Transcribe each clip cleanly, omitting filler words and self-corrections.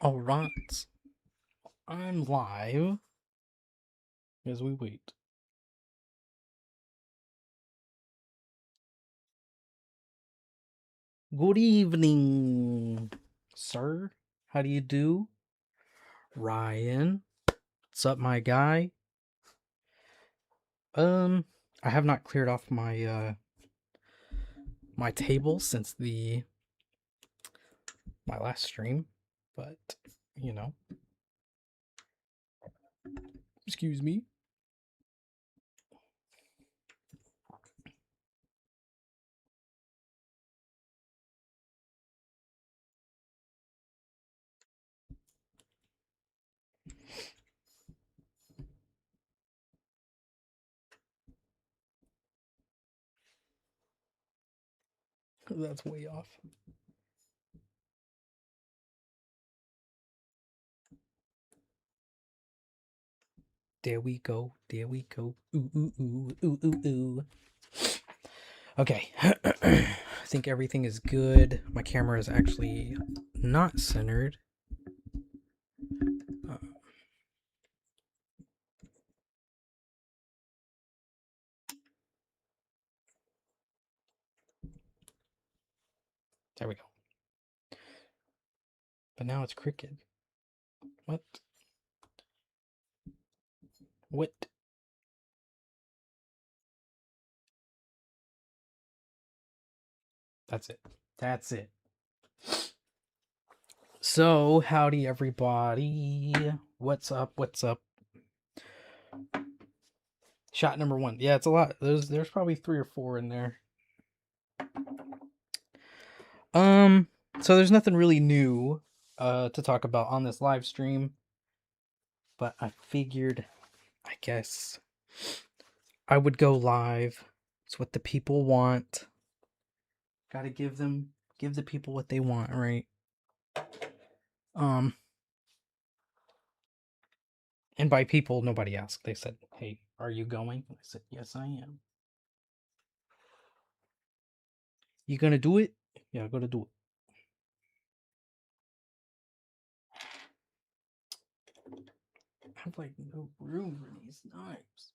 All right, I'm live as we wait. Good evening, sir. How do you do? Ryan, what's up, my guy? I have not cleared off my table since my last stream, but you know, excuse me. That's way off. There we go. There we go. Ooh ooh ooh ooh ooh ooh. Okay. I think everything is good. My camera is actually not centered. Uh, there we go. But now it's crooked. What? What? That's it. That's it. So, howdy everybody. What's up? What's up? Shot number 1. Yeah, it's a lot. There's probably 3 or 4 in there. So there's nothing really new to talk about on this live stream, but I figured I guess I would go live. It's what the people want. Got to give the people what they want, right? And by people, nobody asked. They said, "Hey, are you going?" I said, "Yes, I am." You gonna do it? Yeah, I'm gonna do it. I have like no room for these knives.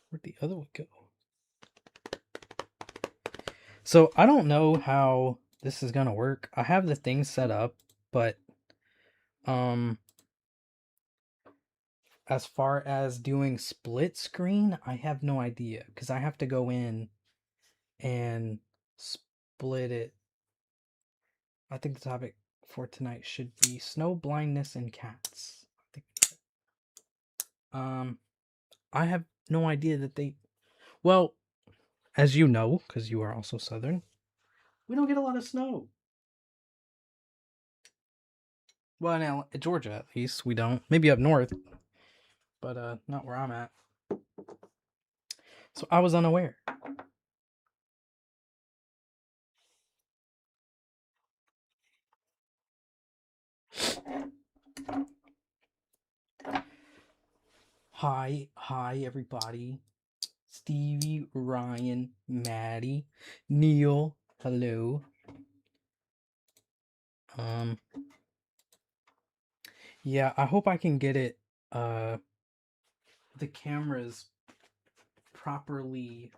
Where'd the other one go? So I don't know how this is gonna work. I have the thing set up, but um as far as doing split screen, I have no idea because I have to go in and split it. I think the topic for tonight should be snow blindness and cats. I have no idea that they. Well, as you know, because you are also Southern, we don't get a lot of snow. Well, now Georgia at least we don't. Maybe up north, but not where I'm at. So I was unaware. Hi, everybody. Stevie, Ryan, Maddie, Neil. Hello. Um. Yeah, I hope I can get it. The cameras properly,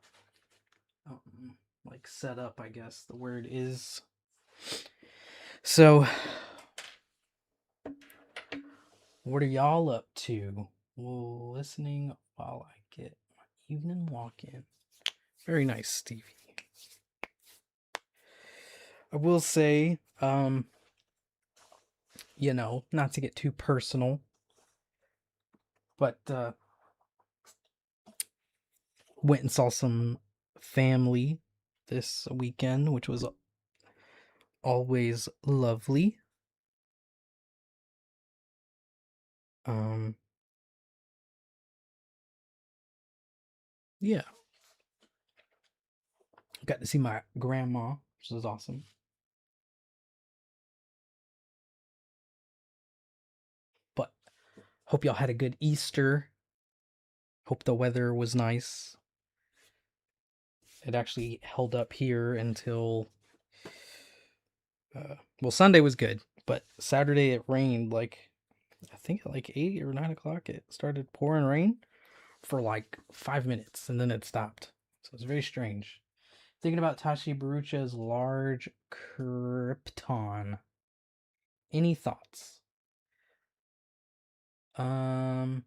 like set up. I guess the word is. So, what are y'all up to? Listening while I get my evening walk in. Very nice, Stevie. I will say, not to get too personal, but went and saw some family this weekend, which was always lovely. Um, yeah, got to see my grandma, which was awesome. But hope y'all had a good Easter. Hope the weather was nice. It actually held up here until Well, Sunday was good, but Saturday it rained like I think at like 8 or 9 o'clock. It started pouring rain for like 5 minutes and then it stopped. So it's very strange. Thinking about Tashi Barucha's large krypton. Any thoughts? Um,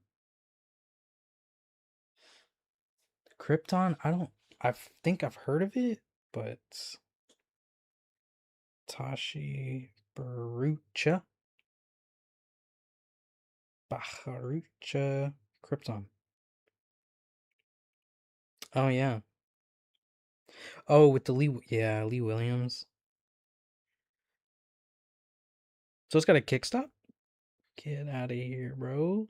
Krypton. I think I've heard of it, but Tashi Barucha, Baharucha, Krypton. Oh yeah. Oh, with the Lee Williams. So it's got a kickstop. Get out of here, bro.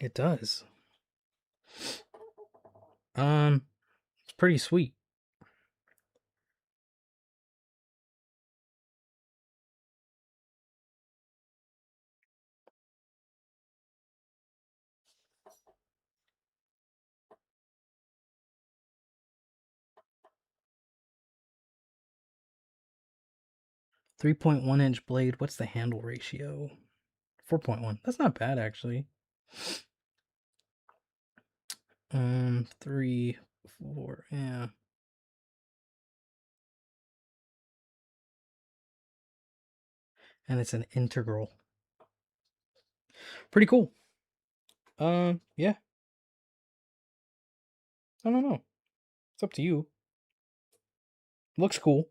It does. It's pretty sweet. .1 inch blade. What's the handle ratio? 4.1. That's not bad actually. 3, 4. Yeah. And it's an integral. Pretty cool. Yeah. I don't know. It's up to you. Looks cool.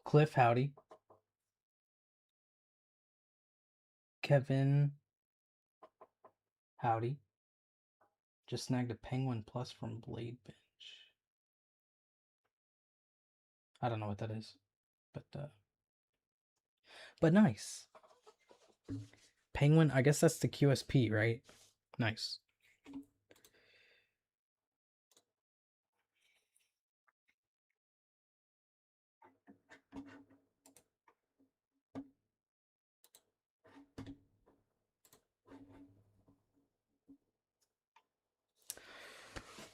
Cliff, howdy. Kevin, howdy. Just snagged a Penguin Plus from Blade Bench. I don't know what that is, but nice. Penguin, I guess that's the QSP, right? Nice.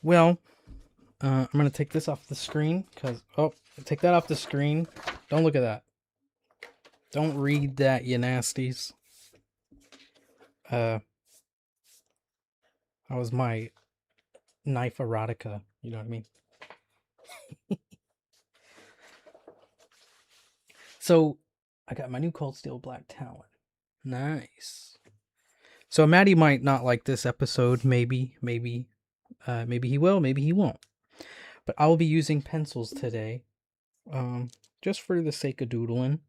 Well, I'm gonna take this off the screen because take that off the screen. Don't look at that. Don't read that, you nasties. That was my knife erotica. You know what I mean? So, I got my new Cold Steel Black Talon. Nice. So Maddie might not like this episode. Maybe he will. Maybe he won't. But I will be using pencils today, just for the sake of doodling.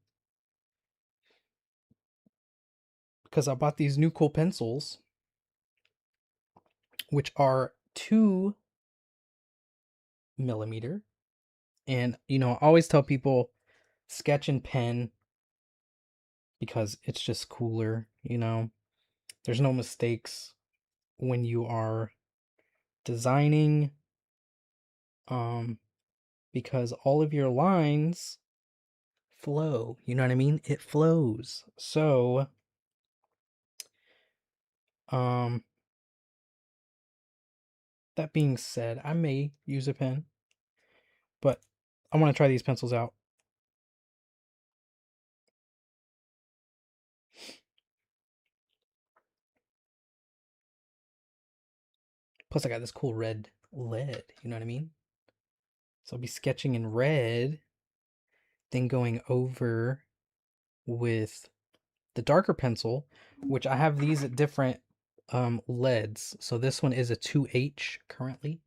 Because I bought these new cool pencils, which are 2 millimeter. And I always tell people sketch and pen because it's just cooler. There's no mistakes when you are designing, because all of your lines flow. You know what I mean? It flows. So, that being said, I may use a pen, but I want to try these pencils out. Plus, I got this cool red lead. You know what I mean? So I'll be sketching in red, then going over with the darker pencil, which I have these at different leads. So this one is a 2H currently,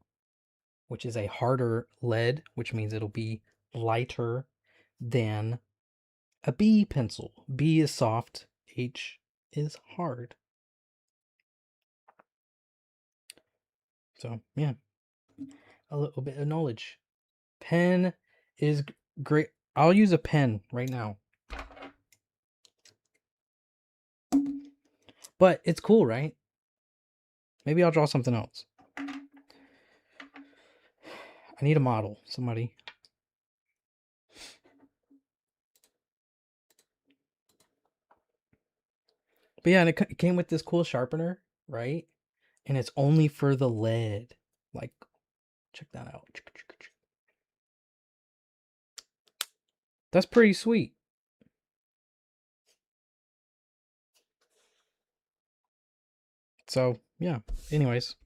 which is a harder lead, which means it'll be lighter than a B pencil. B is soft, H is hard. So, yeah, a little bit of knowledge. Pen is great. I'll use a pen right now. But it's cool, right? Maybe I'll draw something else. I need a model. Somebody. But yeah, and it came with this cool sharpener, right? And it's only for the lead. Like, check that out. That's pretty sweet. So, yeah. Anyways.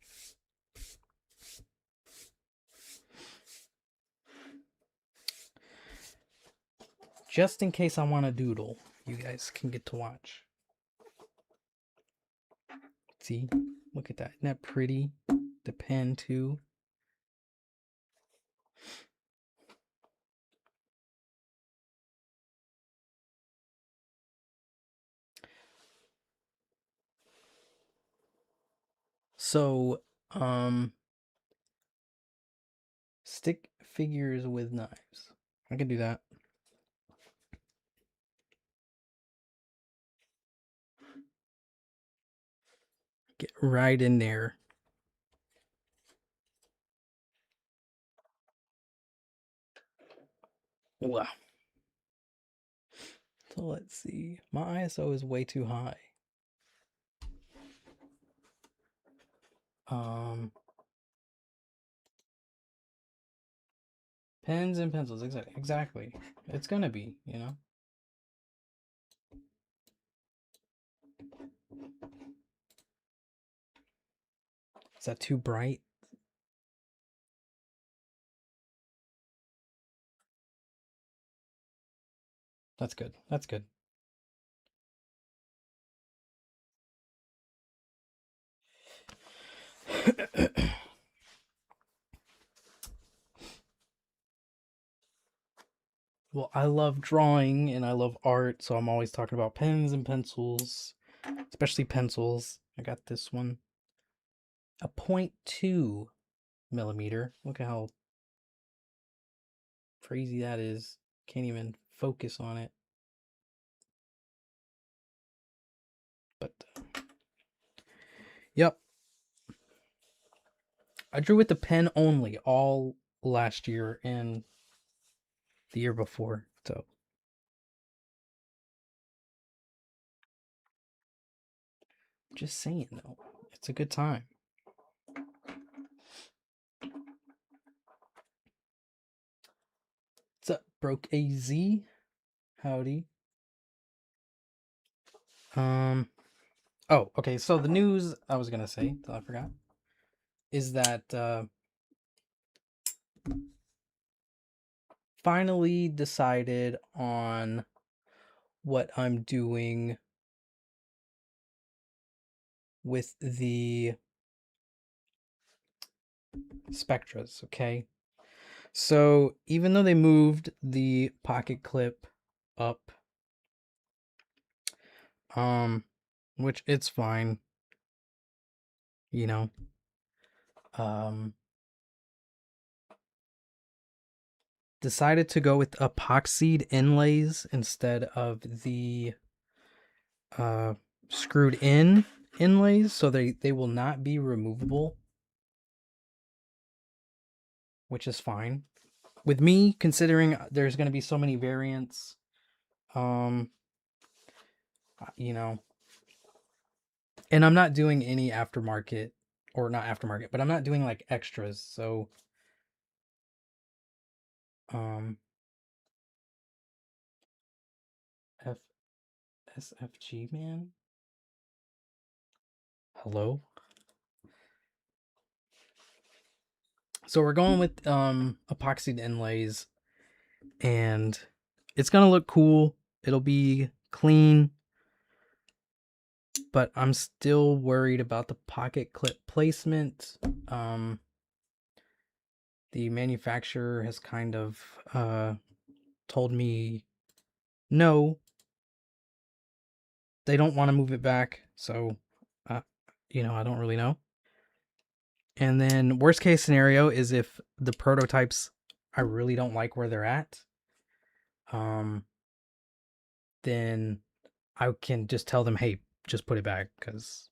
Just in case I want to doodle, you guys can get to watch. See? Look at that. Isn't that pretty? The pen, too. So, stick figures with knives. I can do that. Get right in there. Wow. So let's see. My ISO is way too high. Pens and pencils, exactly. It's gonna be, you know. Is that too bright? That's good. That's good. Well, I love drawing and I love art, so I'm always talking about pens and pencils, especially pencils. I got this one, a 0.2 millimeter. Look at how crazy that is. Can't even focus on it. But, yep. I drew with the pen only all last year and the year before, so. Just saying, though. It's a good time. What's up, Broke AZ? Howdy. Oh, okay. So the news I was gonna say that I forgot is that finally decided on what I'm doing with the spectras. Okay. So even though they moved the pocket clip up, which it's fine, you know, decided to go with epoxied inlays instead of the screwed in inlays, so they will not be removable, which is fine with me, considering there's going to be so many variants. You know, and I'm not doing any aftermarket, or not aftermarket, but I'm not doing like extras, so F SFG man, hello. So we're going with epoxied inlays, and it's gonna look cool. It'll be clean, but I'm still worried about the pocket clip placement. The manufacturer has kind of told me no, they don't want to move it back, so you know, I don't really know. And then worst case scenario is if the prototypes, I really don't like where they're at, then I can just tell them, hey, just put it back because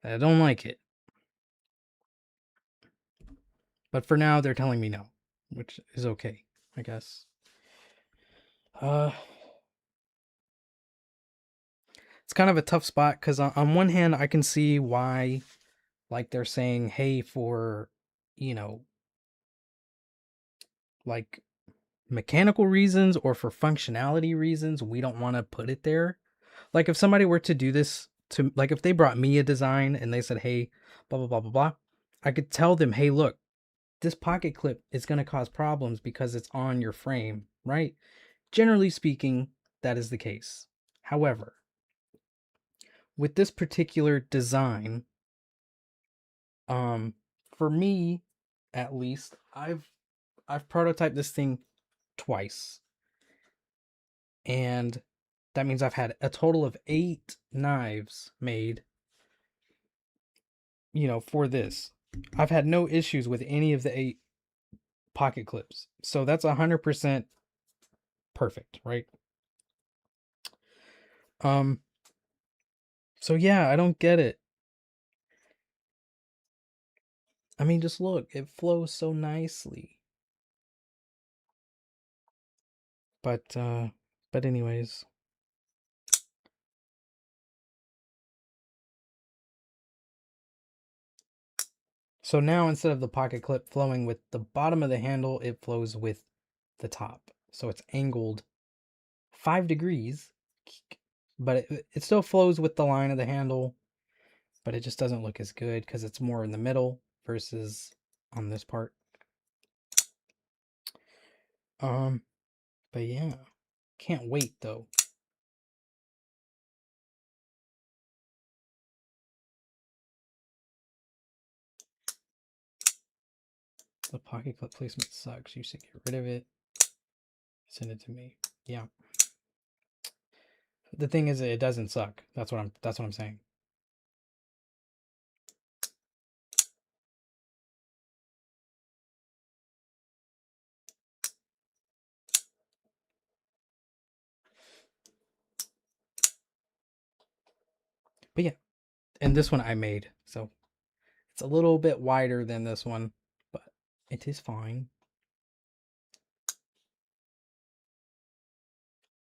I don't like it. But for now, they're telling me no, which is okay, I guess. It's it's kind of a tough spot because on one hand, I can see why, like, they're saying, hey, for, you know, like mechanical reasons or for functionality reasons, we don't want to put it there. Like, if somebody were to do this to, like, if they brought me a design and they said, hey, blah, blah, blah, blah, blah, I could tell them, hey, look, this pocket clip is going to cause problems because it's on your frame, right? Generally speaking, that is the case. However, with this particular design, for me, at least, I've prototyped this thing twice, and that means I've had a total of 8 knives made, you know, for this. I've had no issues with any of the 8 pocket clips, so that's 100% perfect, right? Um, so yeah, I don't get it. I mean, just look, it flows so nicely. But anyways. So now instead of the pocket clip flowing with the bottom of the handle, it flows with the top. So it's angled 5 degrees, but it still flows with the line of the handle, but it just doesn't look as good because it's more in the middle versus on this part. But yeah, can't wait though. The pocket clip placement sucks. You should get rid of it. Send it to me. Yeah. The thing is, it doesn't suck. That's what I'm saying. But yeah, and this one I made, so it's a little bit wider than this one, but it is fine.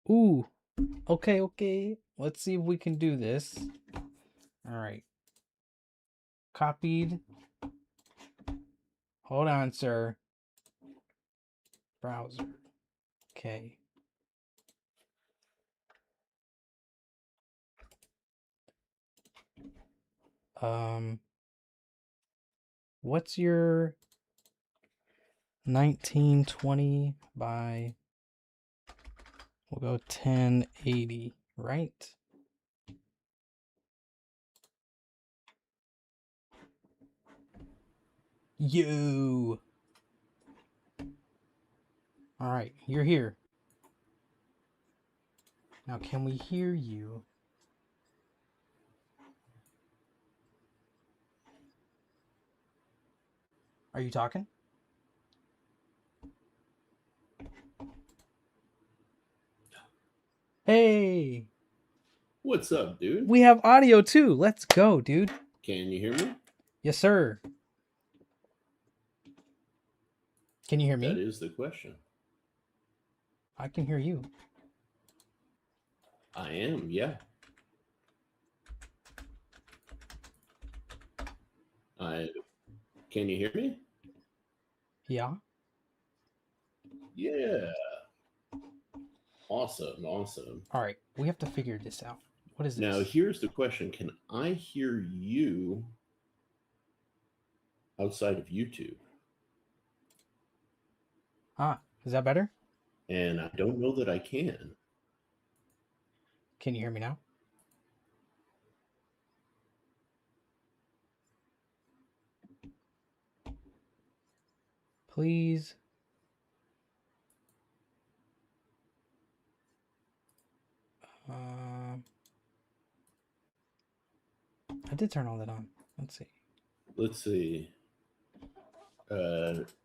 Ooh, okay. Let's see if we can do this. All right. Copied. Hold on, sir. Browser. Okay. What's your 1920 by, we'll go 1080, right? You. All right, you're here. Now, can we hear you? Are you talking? Hey. What's up, dude? We have audio too. Let's go, dude. Can you hear me? Yes, sir. Can you hear me? That is the question. I can hear you. I am, yeah. Can you hear me? Yeah. Yeah. Awesome. All right. We have to figure this out. What is this? Now, here's the question. Can I hear you outside of YouTube? Is that better? And I don't know that I can. Can you hear me now? Please. I did turn all that on. Let's see.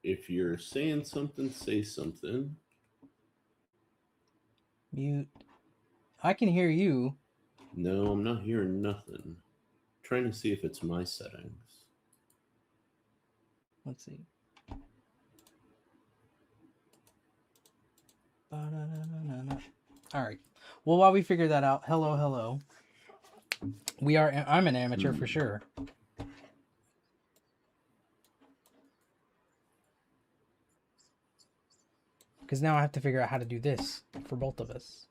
If you're saying something, say something. Mute. I can hear you. No, I'm not hearing nothing. Trying to see if it's my settings. Let's see. All right. Well, while we figure that out, hello. We are. I'm an amateur for Hmm. sure. Because now I have to figure out how to do this for both of us.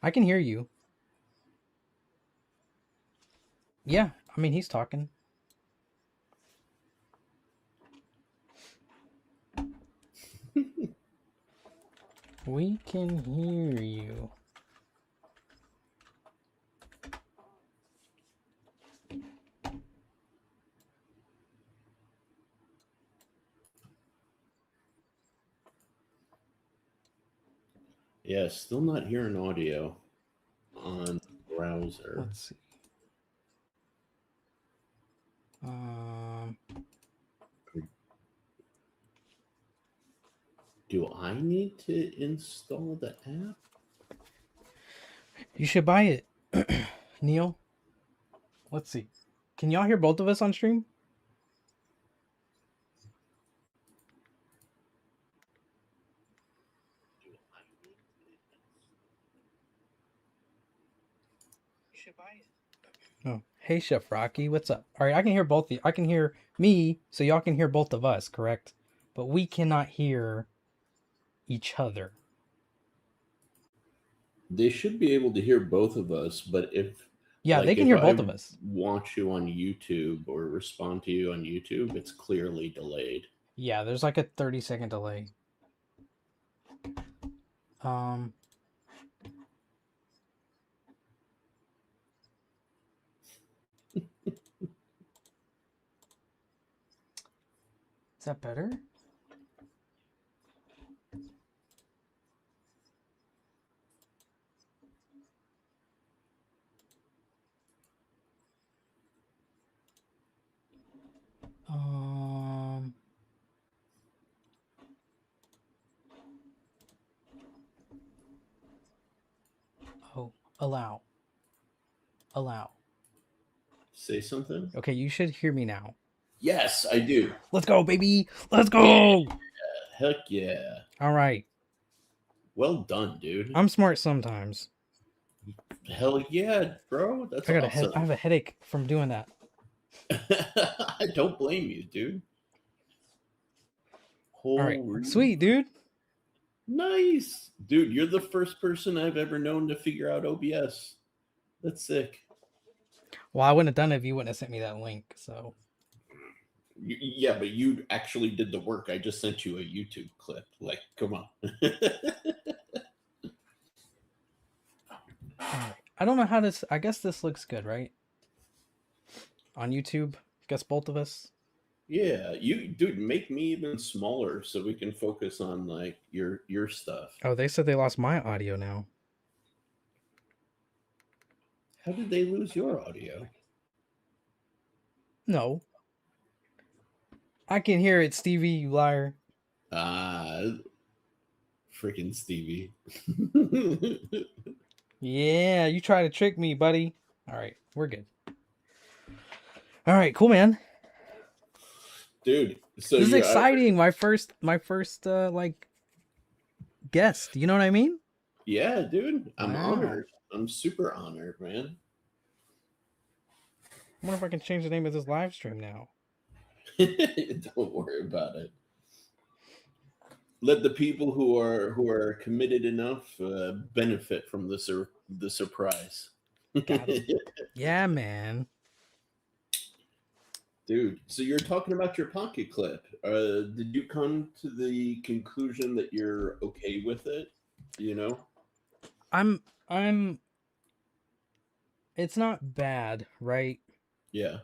I can hear you. Yeah, I mean he's talking. We can hear you. Yeah, still not hearing audio on browser. Let's see. Um, Do I need to install the app? you should buy it, Neil. Let's see. Can y'all hear both of us on stream? You should buy it. Oh, hey, Chef Rocky, what's up? All right, I can hear both of you. I can hear me, so y'all can hear both of us, correct? But we cannot hear each other. They should be able to hear both of us, but Yeah, they can if hear I both of us. watch you on YouTube or respond to you on YouTube, it's clearly delayed. Yeah, there's like a 30-second delay. Um, is that better? Um, oh, allow. Allow. Say something? Okay, you should hear me now. Yes, I do. Let's go, baby. Let's Yeah, go. heck yeah. All right. Well done, dude. I'm smart sometimes. Hell yeah, bro. That's I got a head. I awesome. have a headache from doing that. I don't blame you, dude. All right. Holy Sweet, dude. nice. Dude, you're the first person I've ever known to figure out OBS. That's sick. Well, I wouldn't have done it if you wouldn't have sent me that link. So, Yeah, but you actually did the work. I just sent you a YouTube clip. Like, come on. all right. I don't know how this. I guess this looks good, right? On YouTube. Guess both of us. Yeah, you dude, make me even smaller so we can focus on like your stuff. Oh, they said they lost my audio now. How did they lose your audio? No. I can hear it, Stevie, you liar. Ah, freaking Stevie. Yeah, you try to trick me, buddy. All right, we're good. All right, cool, man. Dude, so This is you're exciting. My first like guest. You know what I mean? yeah, dude. I'm Wow. honored. I'm super honored, man. I wonder if I can change the name of this live stream now. Don't worry about it. Let the people who are committed enough benefit from the surprise. Got him. Yeah, man. Dude, so you're talking about your pocket clip. Did you come to the conclusion that you're okay with it? You know? I'm it's not bad, right? Yeah.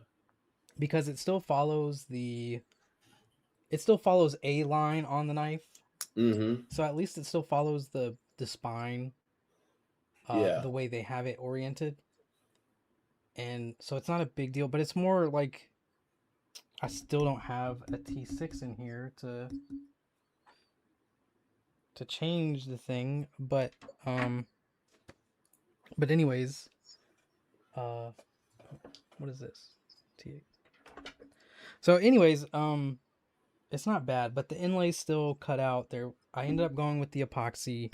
Because it still follows a line on the knife. Mm-hmm. So at least it still follows the spine Yeah. the way they have it oriented. And so it's not a big deal, but it's more like I still don't have a T6 in here to change the thing, but anyways, what is this? T8. So anyways, it's not bad, but the inlay's still cut out there. I ended up going with the epoxy.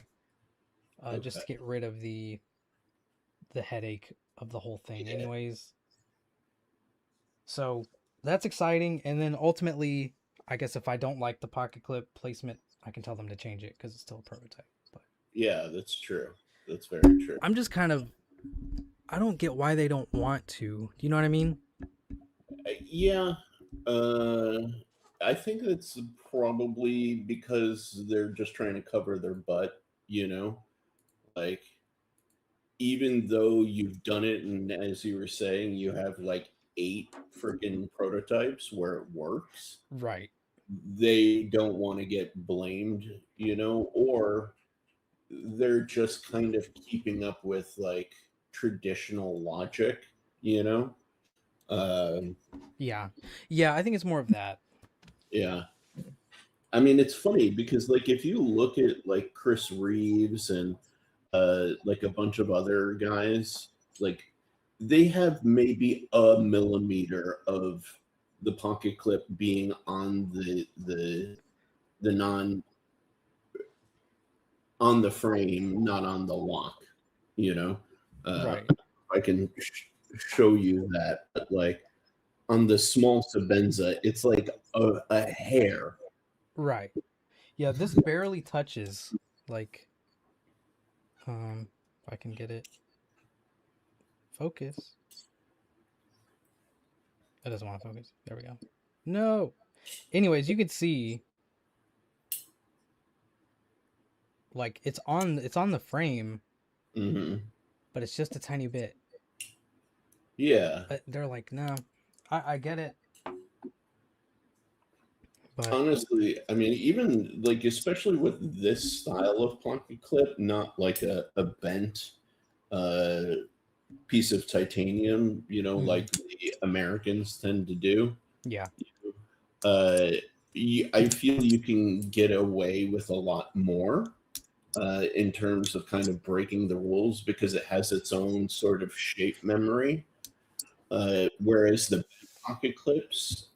just Okay. to get rid of the headache of the whole thing. Yeah. Anyways, so that's exciting. And then ultimately, I guess if I don't like the pocket clip placement, I can tell them to change it because it's still a prototype. But Yeah, that's true. That's very true. I'm just kind of, I don't get why they don't want to. Do you know what I mean? Yeah. Uh, I think it's probably because they're just trying to cover their butt, you know? Like, even though you've done it, and as you were saying, you have like 8 freaking prototypes where it works, Right. they don't want to get blamed, or they're just kind of keeping up with like traditional logic, you know? Um, Yeah. Yeah, I think it's more of that. yeah. I mean, it's funny because like if you look at like Chris Reeves and like a bunch of other guys, like they have maybe a millimeter of the pocket clip being on the non on the frame, not on the lock. You know, Right. I can show you that, but like on the small Sabenza, it's like a hair. Right. Yeah, this barely touches. Like, if I can get it focus. It doesn't want to focus. There we go. No. Anyways, you can see like it's on the frame, Hmm. but it's just a tiny bit. Yeah. But they're like, no, I get it, but Honestly, I mean, even like, especially with this style of pocket clip, not like a bent uh, piece of titanium, mm, like the Americans tend to do. yeah, Uh, I feel you can get away with a lot more in terms of kind of breaking the rules because it has its own sort of shape memory. Whereas the pocket clips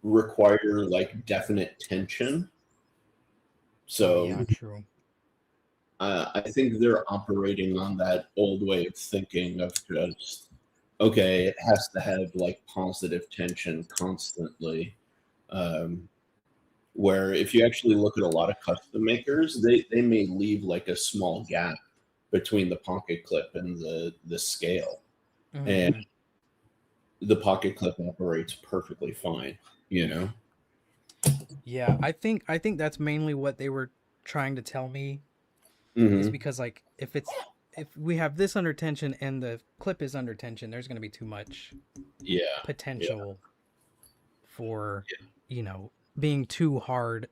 require like definite tension. oh So yeah, true. I think they're operating on that old way of thinking of just, okay, it has to have like positive tension constantly. Um, where if you actually look at a lot of custom makers, they may leave like a small gap between the pocket clip and the scale. And Hmm. the pocket clip operates perfectly fine, you know? Yeah, I think that's mainly what they were trying to tell me is Hmm. because like if we have this under tension and the clip is under tension, there's going to be too much Yeah. Yeah. potential for being too hard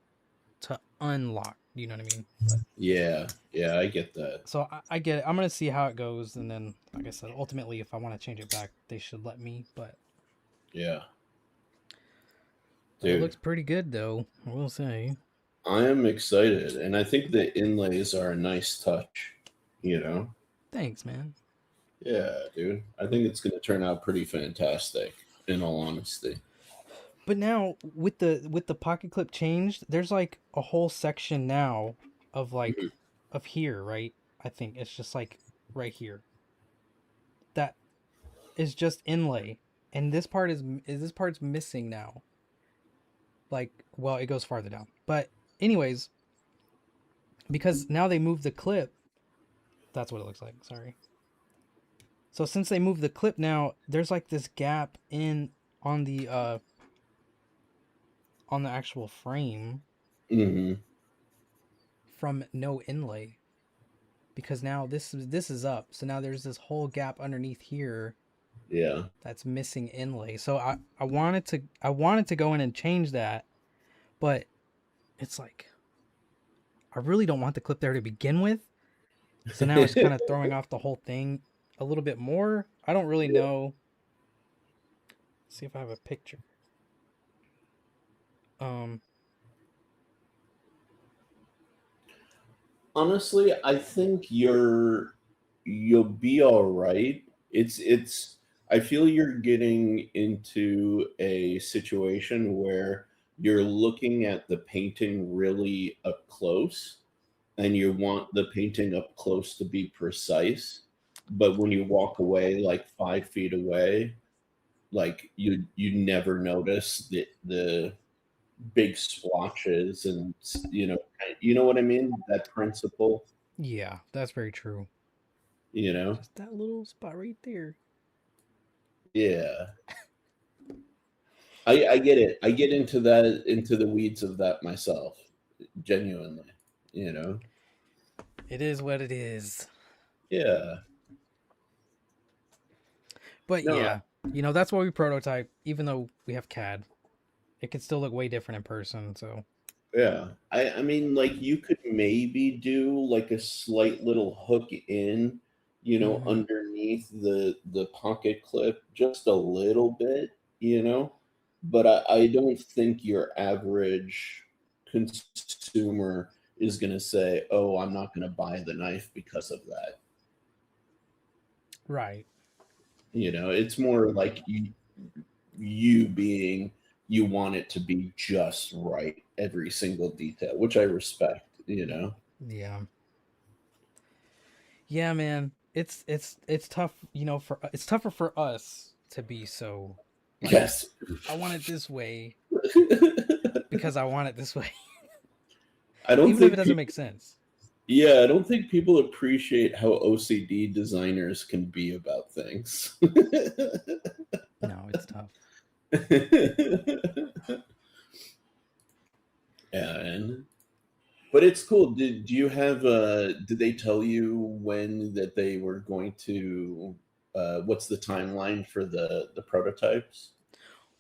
to unlock. You know what I mean? But Yeah. Yeah. I get that. so I get it. I'm gonna see how it goes, and then like I said, ultimately, if I want to change it back, they should let me. Yeah. But it Dude. looks pretty good, though. I will say. I am excited, and I think the inlays are a nice touch. You know, Thanks, man. yeah, dude. I think it's going to turn out pretty fantastic. In all honesty. But now with the pocket clip changed, there's like a whole section now of Mhm. of here, right? I think it's just like right here. That is just inlay, and this part's missing now. Like, well, it goes farther down. But anyways, because now they moved the clip, that's what it looks like. Sorry. So since they moved the clip now, there's like this gap in on the uh on the actual frame Mhm. from no inlay because now this is up. So now there's this whole gap underneath here Yeah. that's missing inlay. So I wanted to go in and change that, but it's like I really don't want the clip there to begin with. So now it's kind of throwing off the whole thing a little bit more. I don't really know. Let's see if I have a picture. Um Honestly, I think you'll be all right. It's I feel you're getting into a situation where you're looking at the painting really up close. and you want the painting up close to be precise, but when you walk away like 5 feet away, like you never notice the big splotches and you know what I mean? That principle, Yeah, that's very true. you know? Just that little spot right there. Yeah. I get it. I get into that into the weeds of that myself, genuinely, you know? It is what it is. Yeah. But No, yeah, that's why we prototype. Even though we have CAD, it can still look way different in person. So. yeah. I mean, like, you could maybe do like a slight little hook in, Hmm. underneath the pocket clip just a little bit, but I don't think your average consumer is going to say, "Oh, I'm not going to buy the knife because of that." Right. It's more like you being you want it to be just right every single detail, which I respect. Yeah. Yeah, man. It's tough. For it's tougher for us to be so like Yes. I want it this way because I want it this way, I don't even if it think doesn't people make sense. Yeah, I don't think people appreciate how OCD designers can be about things. No, it's tough. And but it's cool. Do you have did they tell you when that they were going to what's the timeline for the prototypes?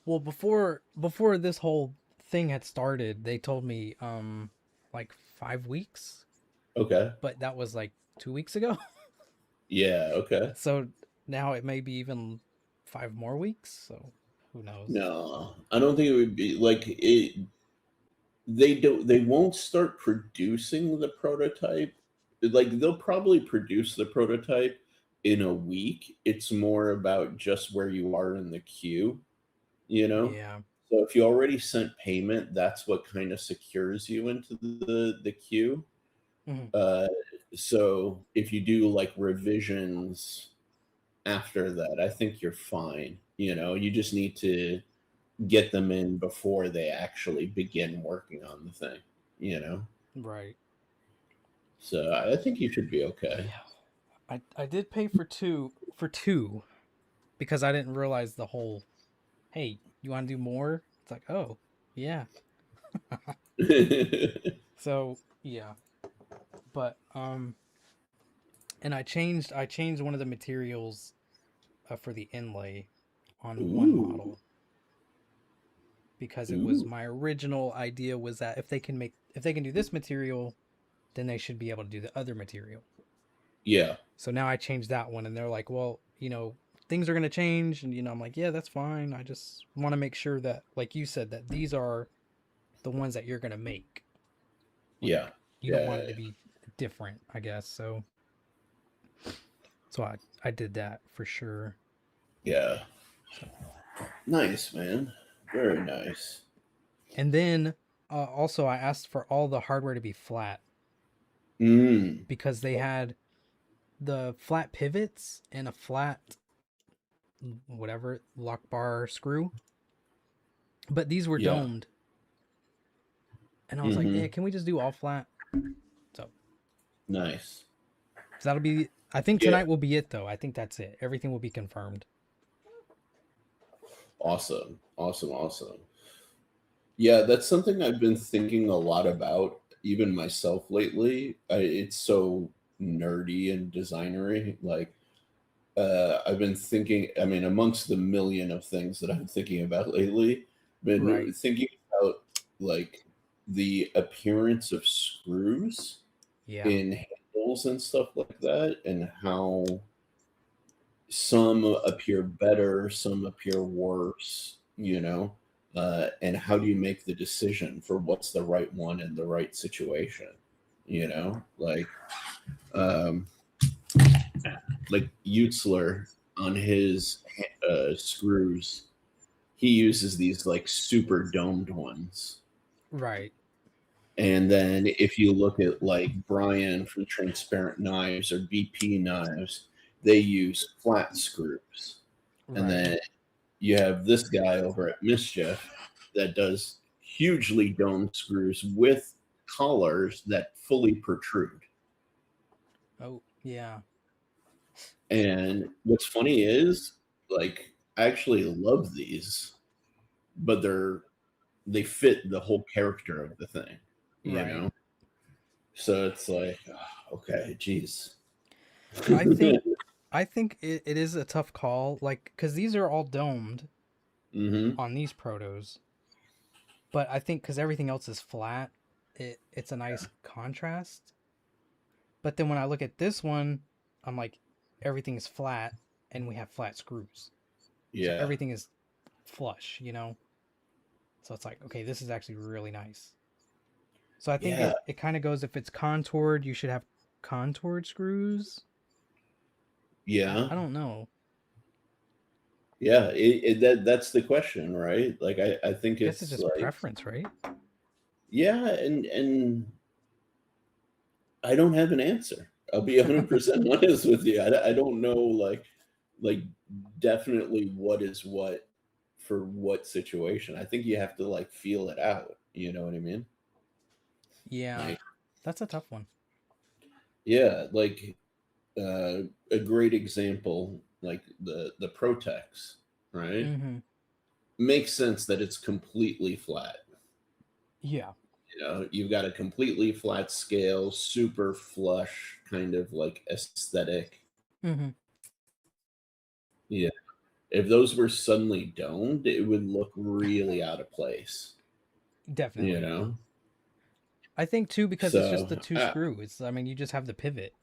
Well, before this whole thing had started, they told me like 5 weeks, Okay. but that was like 2 weeks ago. Yeah, okay. So now it may be even 5 more weeks. So who knows? No, I don't think it would be like it. They won't start producing the prototype. Like, they'll probably produce the prototype in a week. It's more about just where you are in the queue. Yeah. So if you already sent payment, that's what kind of secures you into the queue. Hmm. Uh, so if you do like revisions after that, I think you're fine. You just need to get them in before they actually begin working on the thing, you know? Right. So I think you should be okay. Yeah. I did pay for two because I didn't realize the whole, hey, you want to do more? It's like, oh, yeah. So, yeah. But and I changed one of the materials for the inlay on one Ooh, model because it was ooh, my original idea was that if they can do this material, then they should be able to do the other material. yeah, So now I changed that one, and they're like, well, things are going to change. And, I'm like, yeah, that's fine. I just want to make sure that, like you said, that these are the ones that you're going to make. Like, yeah, you don't yeah, want it to be different, I guess. So I did that for sure. yeah. So, Nice, man. Very nice. and then also I asked for all the hardware to be flat Mm, because they had the flat pivots and a flat whatever lock bar screw, but these were yeah. domed. And I was like, yeah, Mm-hmm. can we just do all flat? So Nice. So that'll be. I think Yeah. tonight will be it, though. I think that's it. Everything will be confirmed. Awesome. Awesome. Awesome. Yeah, that's something I've been thinking a lot about, even myself lately. It's so nerdy and designery. Like, I've been thinking, I mean, amongst the million of things that I'm thinking about lately, Right. been thinking about like the appearance of screws Yeah. in handles and stuff like that, and how some appear better, some appear worse. And how do you make the decision for what's the right one in the right situation? Like, um, like Utzler on his screws, he uses these like super domed ones. Right. And then if you look at like Brian from Transparent Knives or BP Knives, they use flat screws. And Right. then you have this guy over at Mischief that does hugely domed screws with collars that fully protrude. Oh, yeah. And what's funny is, like, I actually love these, but they fit the whole character of the thing, you Right. know? So it's like, okay, geez. I think I think it is a tough call, like, because these are all domed Hmm. on these protos, but I think because everything else is flat, it's a nice contrast. But then when I look at this one, I'm like, everything is flat, and we have flat screws, so Yeah. everything is flush, you know. So it's like, okay, this is actually really nice. So I think Yeah. it kind of goes, if it's contoured, you should have contoured screws. Yeah. I don't know. Yeah. That's the question, right? Like, I think I guess it's it's just like, preference, right? yeah. And I don't have an answer. I'll be 100% honest with you. I don't know, like definitely what is what for what situation. I think you have to like feel it out. You know what I mean? Yeah, Like, that's a tough one. yeah, like a great example, like the Protex, right? Mm-hmm. Makes sense that it's completely flat. Yeah. You know, you've got a completely flat scale, super flush kind of like aesthetic. Mm-hmm. Yeah. If those were suddenly domed, it would look really out of place, you Definitely. know? I think too, because it's just So, the two screw. It's, I mean, you just have the pivot.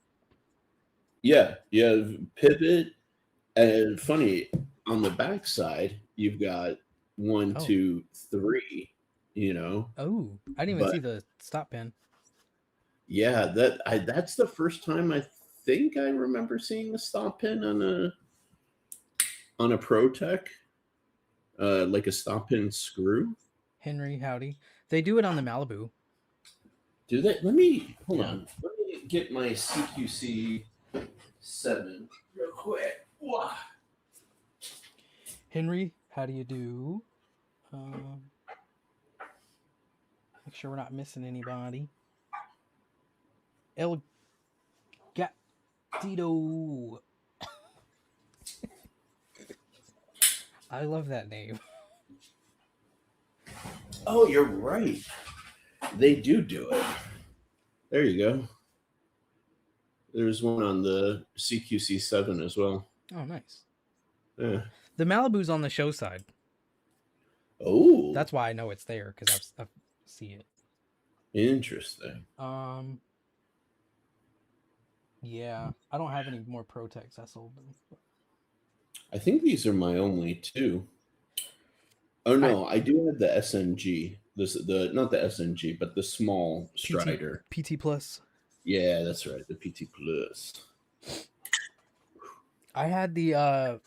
yeah, you have pivot. And funny, on the backside, you've got one, Oh. two, three, you know? Oh, I didn't even But see the stop pin. yeah, that's the first time I think I remember seeing the stop pin on a ProTech, like a stop pin screw. Henry, howdy. They do it on the Malibu. Do they? Let me hold Yeah. on. Let me get my CQC 7 real quick. Wow. Henry, how do you do? Um, make sure we're not missing anybody. El Gatito. I love that name. Oh, you're right. They do it. There you go. There's one on the CQC 7 as well. Oh, nice. Yeah. The Malibu's on the show side. Oh, That's why I know it's there, because I've see it. interesting. Um, yeah, I don't have any more Protex. I sold them. I think these are my only two. Oh I no, I do have the SNG. This the not the SNG, but the small PT Strider. PT Plus. Yeah, that's right. The PT Plus. I had the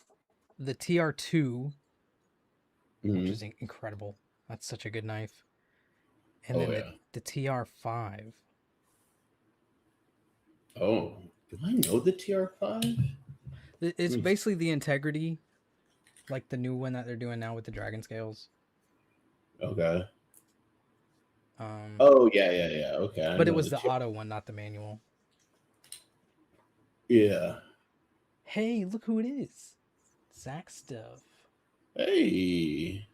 TR2, which Hmm. is incredible. That's such a good knife. And Oh then yeah. the TR5. Oh, do I know the TR5? It's basically the Integrity, like the new one that they're doing now with the dragon scales. Okay. Um, Oh yeah. Okay, I but it know was the the TR. auto one, not the manual. Yeah. Hey, look who it is. Zach stuff. Hey.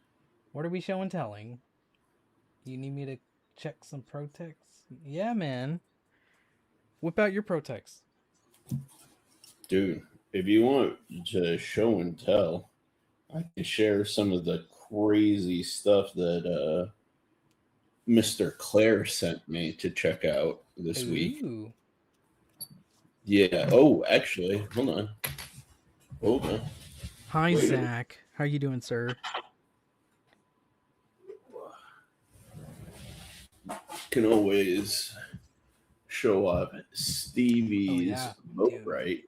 What are we show and telling? You need me to check some Protex? Yeah, man. Whip out your Protex. Dude, if you want to show and tell, I can share some of the crazy stuff that Mr. Claire sent me to check out this week. Ooh. Yeah. Oh, actually, hold on. Hold on. Hi, Wait a minute. Zach. How you doing, sir? Can always show up Oh Stevie's yeah, boat dude. right.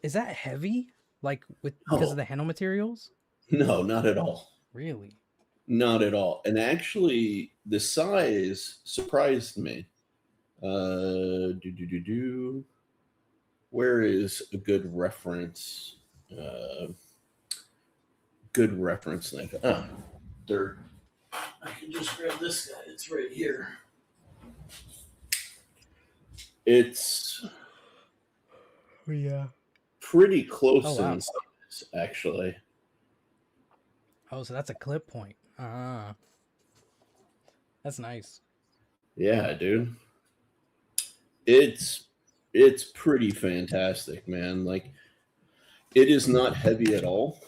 Is that heavy? Like with because of No, the handle materials? no, not at all. Really? Not at all. And actually, the size surprised me. Do do do do. Where is a good reference? Uh, good reference link. Ah, there. I can just grab this guy. It's right here. It's Oh, yeah. pretty Oh, close wow. in size, actually. Oh, so that's a clip point. Ah, that's nice. Yeah, dude. It's it's pretty fantastic, man. Like it is not heavy at all.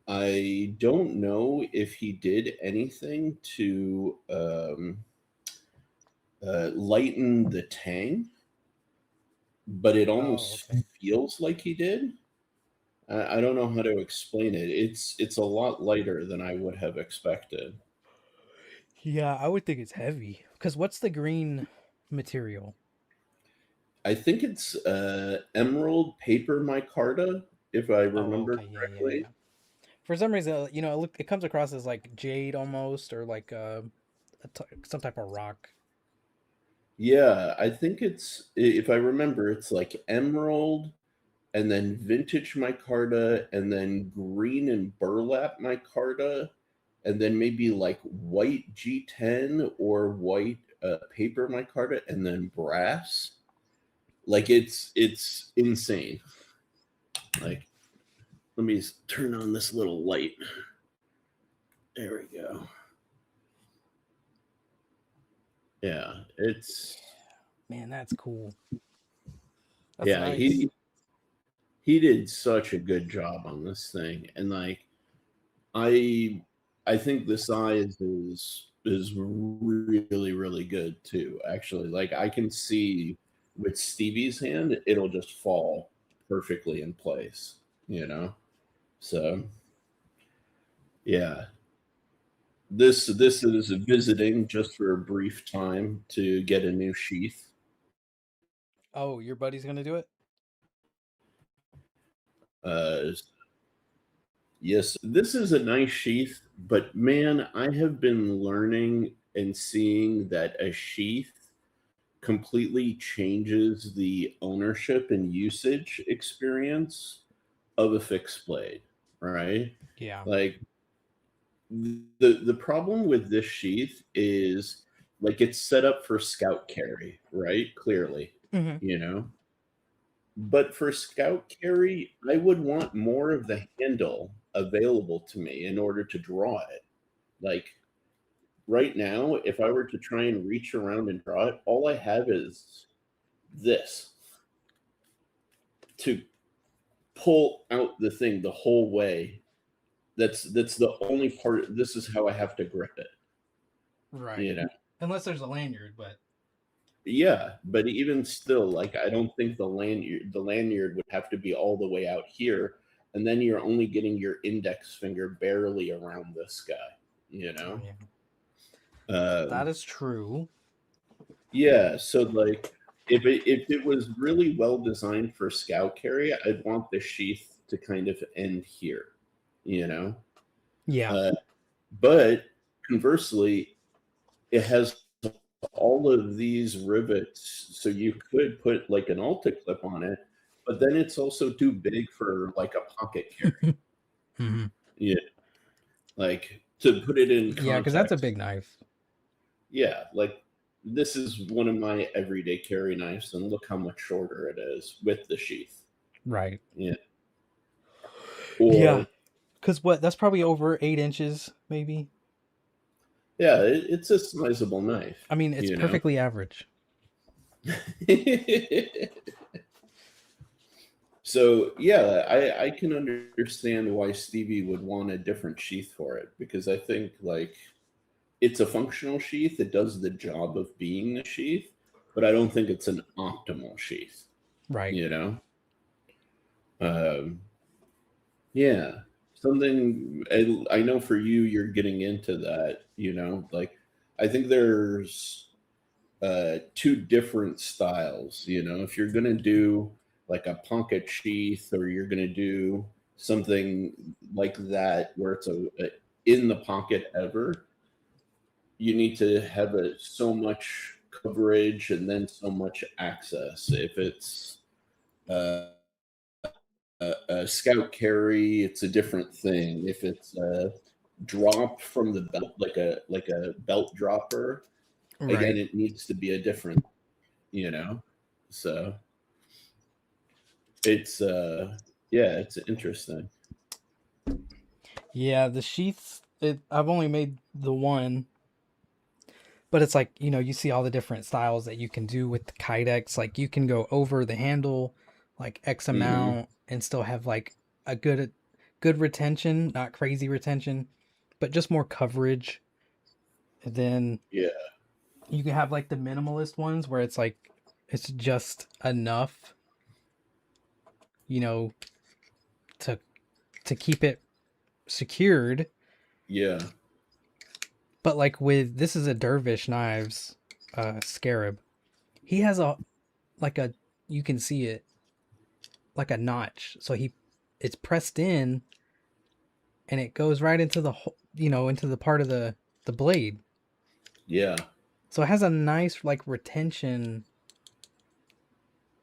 I don't know if he did anything to lighten the tang, but it Oh, almost okay. feels like he did. I don't know how to explain it. It's a lot lighter than I would have expected. Yeah, I would think it's heavy. Because what's the green material? I think it's emerald paper micarta, if I Oh, remember okay. Yeah, yeah, correctly. yeah. For some reason, it comes across as like jade almost, or like some type of rock. Yeah, I think if I remember, it's like emerald and then vintage micarta and then green and burlap micarta and then maybe like white G10 or white paper micarta and then brass. Like it's insane. Like let me turn on this little light. There we go. Yeah, it's Man, that's cool. That's yeah, nice. he did such a good job on this thing. And like I I think the size is really really good too. Actually, like I can see with Stevie's hand, it'll just fall perfectly in place. You know, so yeah, this is visiting just for a brief time to get a new sheath. Oh, your buddy's gonna do it? Uh, yes, this is a nice sheath, but man, I have been learning and seeing that a sheath completely changes the ownership and usage experience of a fixed blade, right? Yeah. Like the problem with this sheath is like it's set up for scout carry, right? Clearly, Hmm. you know. But for scout carry, I would want more of the handle available to me in order to draw it. Like right now, if I were to try and reach around and draw it, all I have is this to pull out the thing the whole way. That's the only part. This is how I have to grip it. You Right. know. Unless there's a lanyard, but Yeah, but even still, like I don't think the lanyard would have to be all the way out here, and then you're only getting your index finger barely around this guy. You oh know. yeah, that Um, is true. yeah. So like, if it was really well designed for scout carry, I'd want the sheath to kind of end here. You know. Yeah. Uh, But conversely, it has all of these rivets, so you could put like an Alta clip on it, but then it's also too big for like a pocket carry. Hmm. Yeah, like to put it in Yeah, because that's a context. big knife. Yeah, like this is one of my everyday carry knives, and look how much shorter it is with the sheath. Right. Yeah, Yeah. or Because what? That's probably over 8 inches, maybe. yeah, it's a sizable knife. I mean, it's You know. perfectly average. So yeah, I can understand why Stevie would want a different sheath for it because I think like it's a functional sheath. It does the job of being a sheath, but I don't think it's an optimal sheath. Right. You know, um, yeah, something I know for you, you're getting into that. You know, like I think there's two different styles. You know, if you're gonna do like a pocket sheath or you're gonna do something like that where it's in the pocket ever, you need to have so much coverage and then so much access. If it's uh, a scout carry, it's a different thing. If it's a drop from the belt, like a belt dropper, again, Right. it needs to be a different, you know. So it's yeah, it's interesting. Yeah, the sheaths. I've only made the one, but it's like you see all the different styles that you can do with the kydex. Like you can go over the handle, like X Hmm. amount, and still have like a good retention, not crazy retention, but just more coverage. And then Yeah, you can have like the minimalist ones where it's like it's just enough, you know, to keep it secured. yeah, But like with this is a dervish knives scarab. He has a like a you can see it like a notch. So it's pressed in and it goes right into the into the part of the blade. yeah, So it has a nice like retention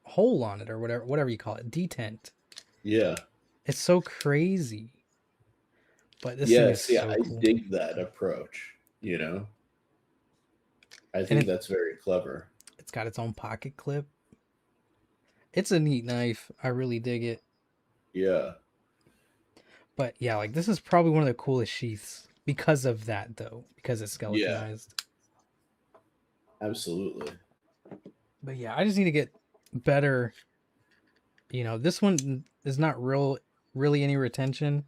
hole on it or whatever you call it, detent. yeah. It's so crazy. But this thing Yeah, is see, so I cool. dig that approach, you know? I And think that's very clever. it's got its own pocket clip. It's a neat knife. I really dig it. Yeah, But yeah, like this is probably one of the coolest sheaths because of that though, because it's yeah, skeletonized. absolutely. But yeah, I just need to get better. This one is not really any retention,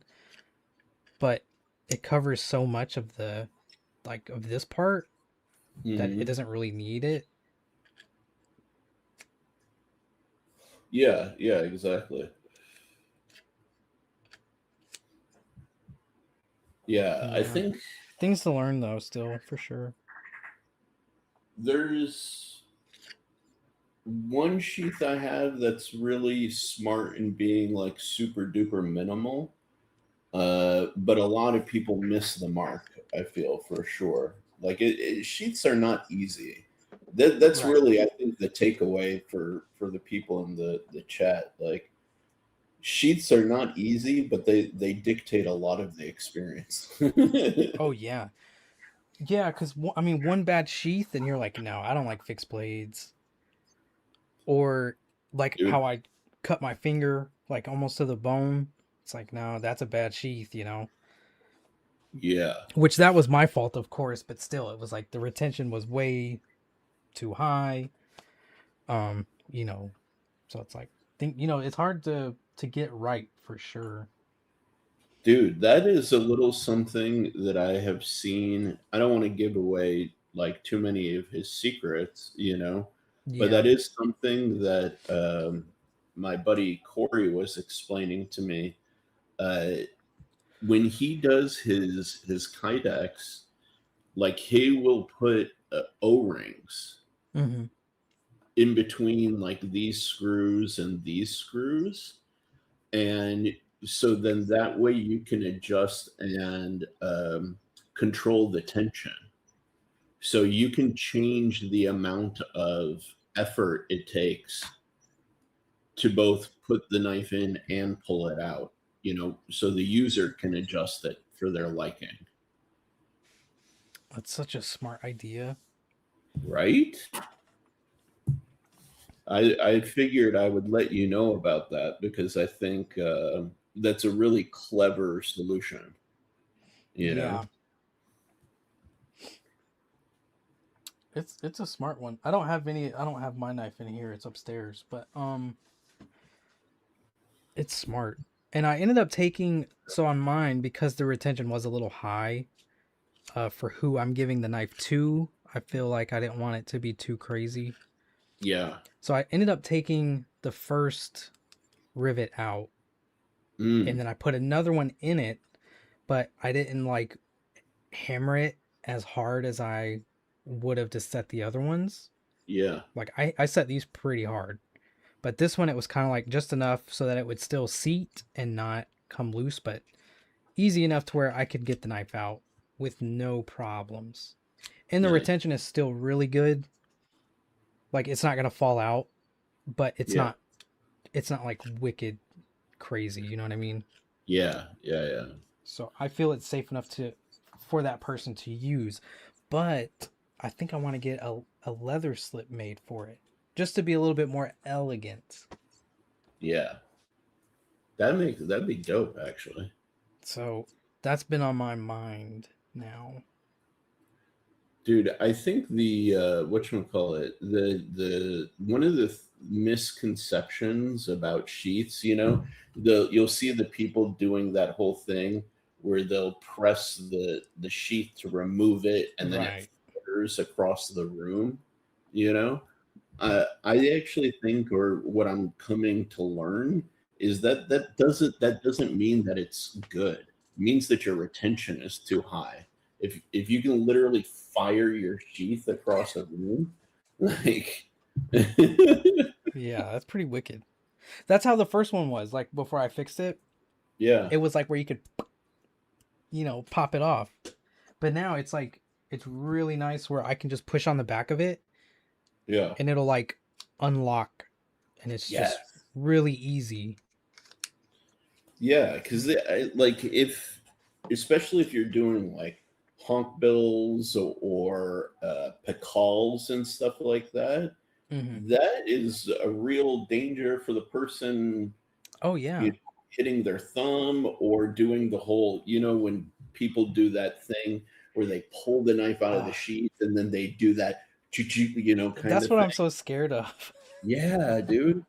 but it covers so much of the like of this part that it Hmm. doesn't really need it. Yeah, yeah, exactly. Yeah, I Yeah. think Things to learn though, still for sure. there's one sheath I have that's really smart in being like super duper minimal. But a lot of people miss the mark, I feel for sure. Like sheaths are not easy. That's Right. really, I think, the takeaway for the people in the chat. Like sheaths are not easy, but they dictate a lot of the experience. Oh yeah. Yeah, because I mean, one bad sheath, and you're like, no, I don't like fixed blades, or like Dude, how I cut my finger, like almost to the bone. It's like, no, that's a bad sheath, yeah, Which that was my fault, of course, but still, it was like the retention was way too high. Um, you know, so it's like, it's hard to get right for sure. dude, that is a little something that I have seen. I don't want to give away like too many of his secrets, but Yeah. that is something that my buddy Corey was explaining to me. Uh, when he does his kydex, like he will put O-rings Hmm. in between like these screws and these screws, and so then that way you can adjust and control the tension, so you can change the amount of effort it takes to both put the knife in and pull it out, so the user can adjust it for their liking. That's such a smart idea. Right. I figured I would let you know about that because I think that's a really clever solution you know Yeah, it's a smart one. I don't have any. I don't have my knife in here. It's upstairs, but it's smart. And I ended up taking so on mine because the retention was a little high. For who I'm giving the knife to, I feel like I didn't want it to be too crazy. Yeah. So I ended up taking the first rivet out and Mm. then I put another one in it, but I didn't like hammer it as hard as I would have to set the other ones. Yeah. Like I set these pretty hard, but this one it was kind of like just enough so that it would still seat and not come loose, but easy enough to where I could get the knife out with no problems. And the Nice. retention is still really good. Like it's not gonna fall out, but Yeah. it's not like wicked crazy, you know what I mean? Yeah. Yeah. Yeah. So I feel it's safe enough to for that person to use. But I think I want to get a leather slip made for it. Just to be a little bit more elegant. Yeah. That'd be dope, actually. So that's been on my mind now. Dude, I think the whatchamacallit, the one of the misconceptions about sheaths, you'll see the people doing that whole thing where they'll press the sheath to remove it and then it Right. flutters across the room, you know? I actually think, or what I'm coming to learn, is that that doesn't mean that it's good. It means that your retention is too high. If you can literally fire your sheath across a room, like Yeah, that's pretty wicked. That's how the first one was. Like before I fixed it, yeah, it was like where you could, pop it off. But now it's really nice where I can just push on the back of it yeah, and it'll like unlock and it's yes, just really easy. yeah, because like if especially if you're doing like honk bills or pecals and stuff like that, Hmm. that is a real danger for the person, Oh you yeah. know, hitting their thumb or doing the whole, when people do that thing where they pull the knife out of the Oh, sheath and then they do that, kind that's of what thing. I'm so scared of. Yeah, dude.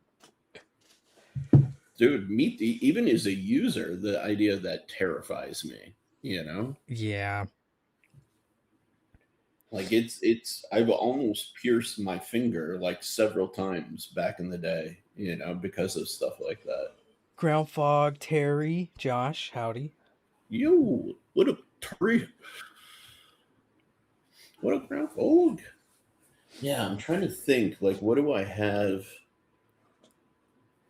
Dude, even as a user, the idea of that terrifies me, you know? Yeah. Like I've almost pierced my finger like several times back in the day, because of stuff like that. Ground fog, Terry, Josh, howdy. Yo, what a tree. What a ground. Oh, yeah, I'm trying to think. Like, what do I have?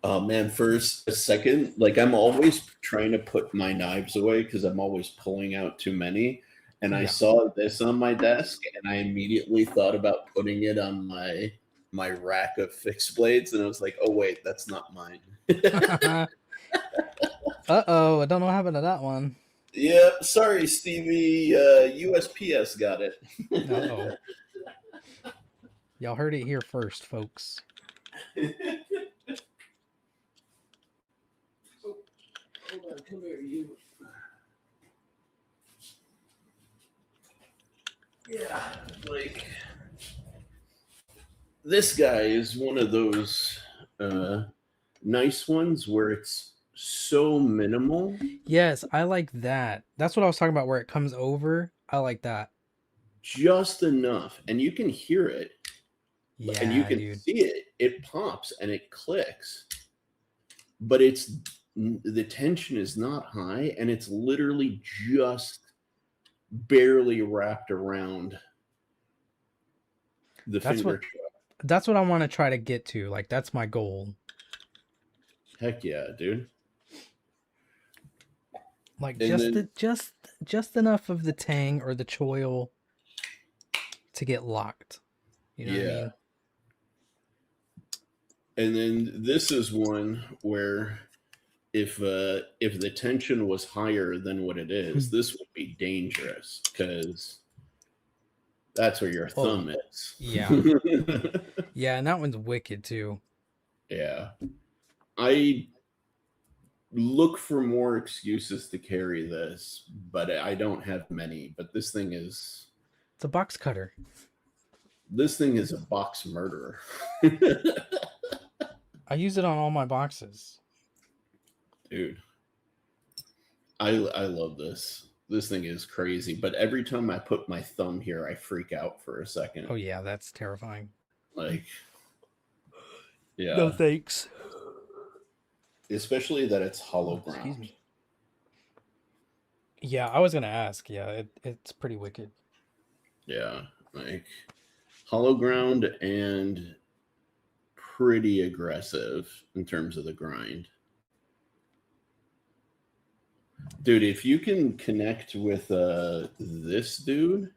Oh man, for a second, like I'm always trying to put my knives away because I'm always pulling out too many. And I Yeah. saw this on my desk, and I immediately thought about putting it on my rack of fixed blades, and I was like, oh wait, that's not mine. Uh-oh, I don't know what happened to that one. Yep, sorry, Stevie. USPS got it. Uh-oh. Y'all heard it here first, folks. Hold on, come here, you. Yeah, like this guy is one of those uh, nice ones where it's so minimal, Yes, I like that. That's what I was talking about where it comes over. I like that. just enough, and you can hear it, and you Yeah, can dude. see it. It pops and it clicks, but the tension is not high, and it's literally just barely wrapped around the That's what finger. that's what I want to try to get to. Like that's my goal. Heck yeah, dude! Like And then just enough of the tang or the choil to get locked. You know what I yeah, mean? and then this is one where if the tension was higher than what it is, this would be dangerous because that's where your Oh, thumb is. yeah. Yeah, and that one's wicked too. Yeah, I look for more excuses to carry this, but I don't have many. But It's a box cutter. this thing is a box murderer. I use it on all my boxes. Dude, I love this. This thing is crazy, but every time I put my thumb here, I freak out for a second. Oh yeah, that's terrifying. Like, No yeah, thanks. especially that it's hollow Oh, excuse ground. me. Yeah, I was gonna ask. Yeah, it's pretty wicked. Yeah, like hollow ground and pretty aggressive in terms of the grind. Dude, if you can connect with this dude,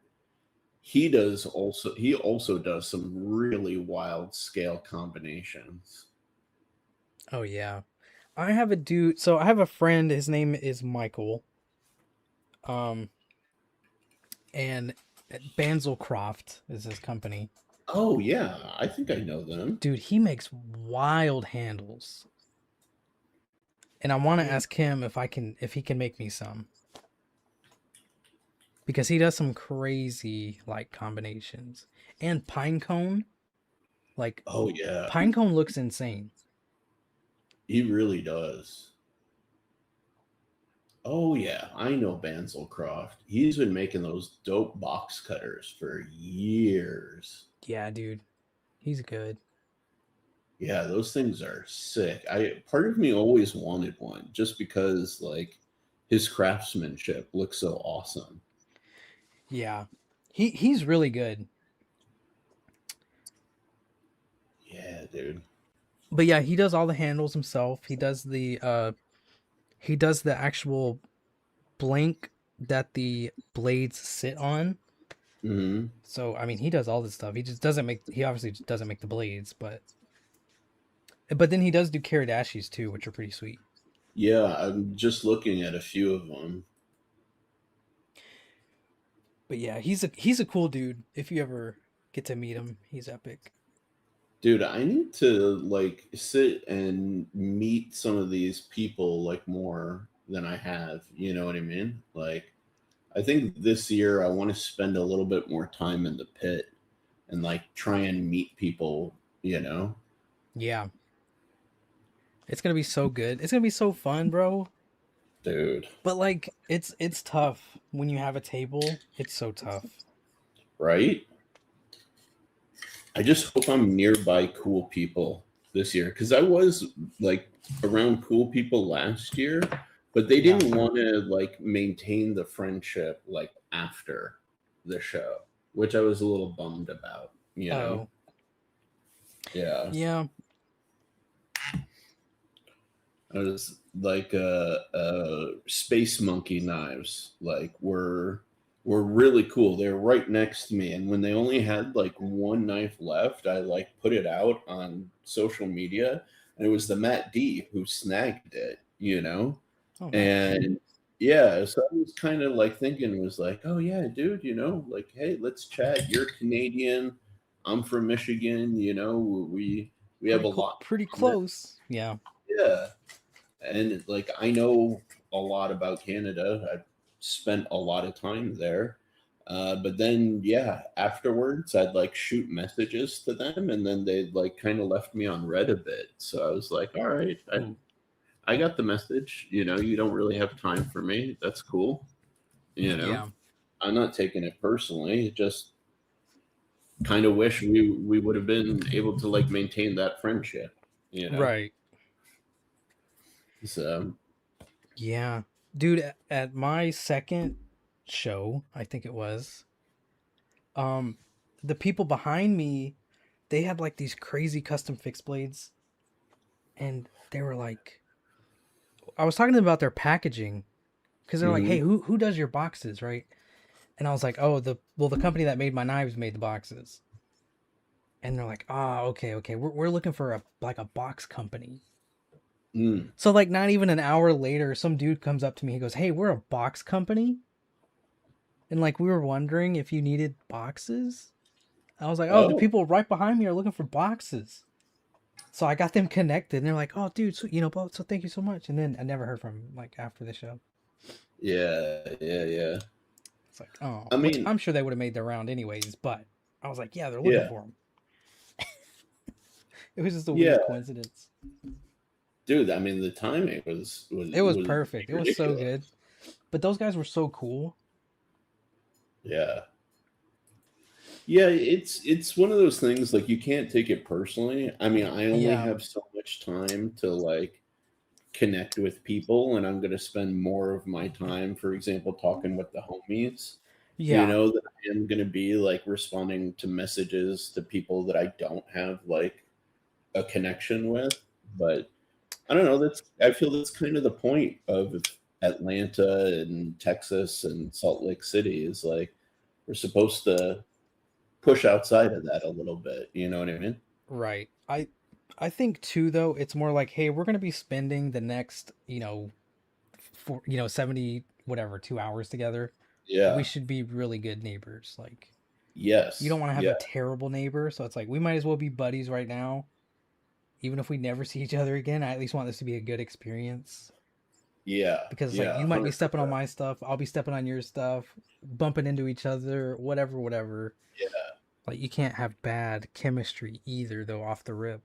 he also does some really wild scale combinations. Oh yeah. I have a dude, so I have a friend, his name is Michael. Um and Banzelcroft is his company. Oh yeah, I think I know them. Dude, he makes wild handles. And I want to Yeah. ask him if he can make me some because he does some crazy like combinations. And pinecone, like Oh yeah, pinecone looks insane. he really does. Oh yeah, I know Banzelcroft. He's been making those dope box cutters for years. Yeah, dude. He's good. Yeah, those things are sick. I part of me always wanted one just because like his craftsmanship looks so awesome. Yeah. He's really good. Yeah, dude. But yeah, he does all the handles himself. He does the actual blank that the blades sit on. Hmm. So I mean, he does all this stuff. He just doesn't make. He obviously just doesn't make the blades, but then he does do Karadashis too, which are pretty sweet. Yeah, I'm just looking at a few of them. But yeah, he's a cool dude. If you ever get to meet him, he's epic. Dude, I need to like sit and meet some of these people like more than I have. You know what I mean? Like, I think this year I want to spend a little bit more time in the pit and like try and meet people, you know? Yeah, it's gonna be so good. It's gonna be so fun, bro. Dude, But like, it's tough when you have a table. It's so tough. right? I just hope I'm nearby cool people this year because I was like around cool people last year, but they Yeah. didn't want to like maintain the friendship like after the show, which I was a little bummed about, you know? Oh, Yeah. yeah. I was like space monkey knives like were really cool. They were right next to me, and when they only had like one knife left, I like put it out on social media, and it was the Matt D who snagged it, you know, Oh, nice. and yeah, so I was kind of like thinking was like, oh yeah, dude, you know, like hey, let's chat. You're Canadian, I'm from Michigan, you know, we have Pretty a cool. lot Pretty in common. close. Yeah. Yeah, and like I know a lot about Canada. I've spent a lot of time there. But then, yeah, afterwards, I'd like shoot messages to them, and then they'd like kind of left me on red a bit. So I was like, all right, Ooh. I got the message. You know, you don't really have time for me. That's cool. You know, Yeah. I'm not taking it personally. Just kind of wish we would have been able to like maintain that friendship. You know, Right. so Yeah. Dude, at my second show, I think it was, um, the people behind me, they had like these crazy custom fixed blades, and they were like, I was talking to them about their packaging because they're like, "Hey, mhm. who does your boxes, right?" And I was like, "Oh, the company that made my knives made the boxes." And they're like, "Ah, okay, okay. We're looking for a box company." Mm. So like not even an hour later, some dude comes up to me. He goes, "Hey, we're a box company, and like we were wondering if you needed boxes." I was like, "Oh, the Oh, people right behind me are looking for boxes." So I got them connected, and they're like, "Oh, dude, so so thank you so much." And then I never heard from him like after the show. yeah, yeah, yeah. It's like, oh, I which mean, I'm sure they would have made their round anyways. But I was like, yeah, they're looking yeah, for him. It was just a yeah, weird coincidence. dude. I mean, the timing was It was was perfect. It was so good. ridiculous. But those guys were so cool. Yeah, yeah. It's one of those things like you can't take it personally. I mean, I only Yeah, have so much time to like connect with people, and I'm going to spend more of my time, for example, talking with the homies. You yeah, know that I am going to be like responding to messages to people that I don't have like a connection with, but I don't know. That's I feel that's kind of the point of Atlanta and Texas and Salt Lake City is like we're supposed to push outside of that a little bit. You know what I mean? Right. I think too though, it's more like, hey, we're gonna be spending the next, 70 whatever 2 hours together. We Yeah. should be really good neighbors. Like you don't Yes. want to have Yeah. a terrible neighbor, so it's like we might as well be buddies right now, even if we never see each other again. I at least want this to be a good experience Yeah. because it's like Yeah. you might be stepping on 100%. my stuff, I'll be stepping on your stuff, bumping into each other, whatever, whatever. Yeah. Like you can't have bad chemistry either, though, off the rip.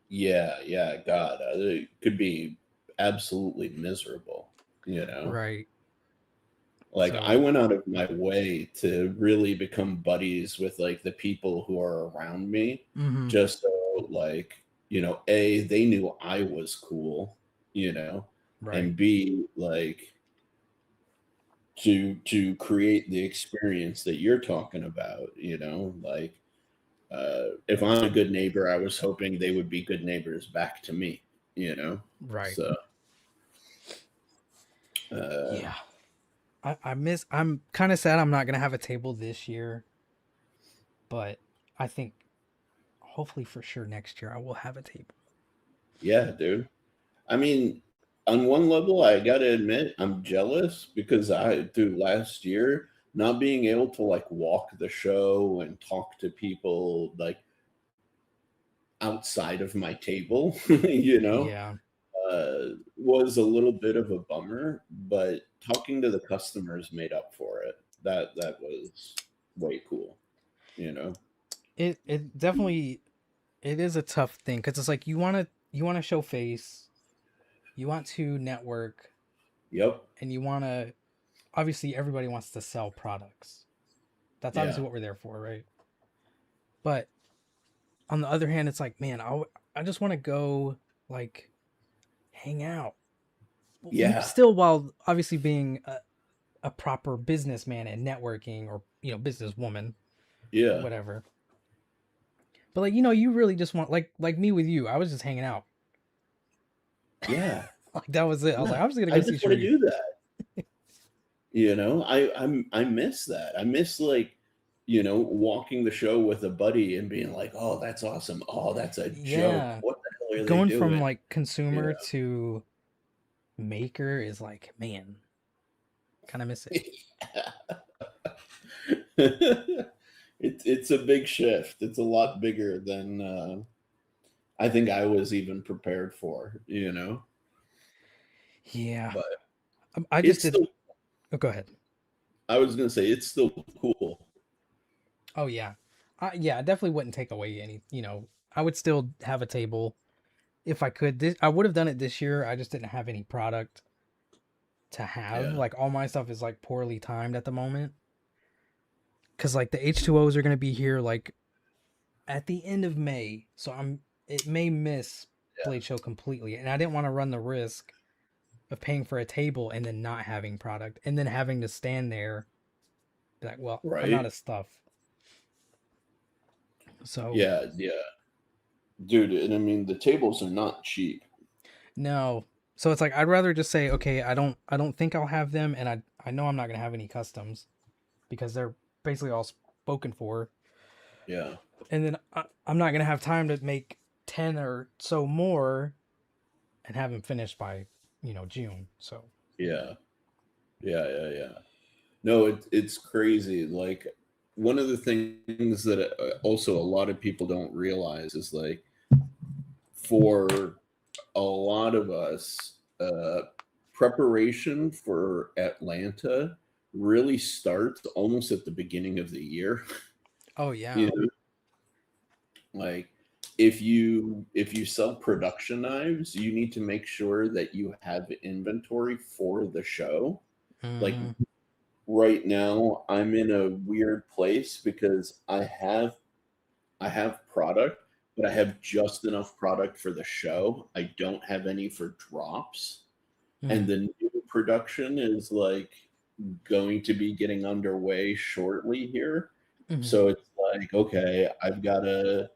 Yeah. Yeah. God, it could be absolutely miserable. You know? Right. Like I So, went out of my way to really become buddies with like the people who are around me mm-hmm. just so like, A, they knew I was cool, you know, Right. and B, like to create the experience that you're talking about, like if I'm a good neighbor, I was hoping they would be good neighbors back to me, you know. Right. So uh Yeah. I'm kind of sad I'm not gonna have a table this year, but I think hopefully for sure next year I will have a table. yeah, dude. I mean, on one level, I gotta admit, I'm jealous because through last year, not being able to like walk the show and talk to people like outside of my table, Yeah. was a little bit of a bummer. But talking to the customers made up for it. That was way cool, you know. It definitely it is a tough thing because it's like you want to show face, you want to network, Yep. and you want to obviously everybody wants to sell products. That's obviously Yeah. what we're there for, right? But on the other hand, it's like, man, I just want to go like hang out. Yeah. Still, while obviously being a proper businessman and networking or businesswoman, Yeah. whatever. But like you really just want like me with you. I was just hanging out. Yeah. Like that was it. I was Yeah. like, I'm just gonna I go see just want to Sharif. do that. I miss that. I miss like, walking the show with a buddy and being like, "Oh, that's awesome. Oh, that's a joke. Yeah, What the hell are they going from doing?" like You consumer to maker is like, man, kind of miss it. know? It's a big shift. It's a lot bigger than I think I was even prepared for. Yeah, But I just it's did. still Oh, go ahead. I was gonna say it's still cool. Oh yeah, yeah. I definitely wouldn't take away any. I would still have a table if I could. I would have done it this year. I just didn't have any product to have. Yeah. Like all my stuff is like poorly timed at the moment because like the H2Os are gonna be here like at the end of May, so it may miss Yeah. Blade Show completely, and I didn't want to run the risk of paying for a table and then not having product and then having to stand there be like, well, I'm out Right? of stuff. So Yeah, yeah. Dude, and I mean the tables are not cheap. no. So it's like I'd rather just say, okay, I don't think I'll have them, and I know I'm not gonna have any customs because they're basically all spoken for, Yeah. and then I'm not gonna have time to make 10 or so more and have them finished by June. So Yeah. Yeah, yeah, yeah. No, it's crazy. Like one of the things that also a lot of people don't realize is like for a lot of us, preparation for Atlanta really starts almost at the beginning of the year. oh You yeah. know, like if you sell production knives, you need to make sure that you have inventory for the show. Like Mm-hmm. right now, I'm in a weird place because I have product, but I have just enough product for the show. I don't have any for drops. And Mm-hmm. the new production is like going to be getting underway shortly here. Mm-hmm. So it's like, okay, I've got to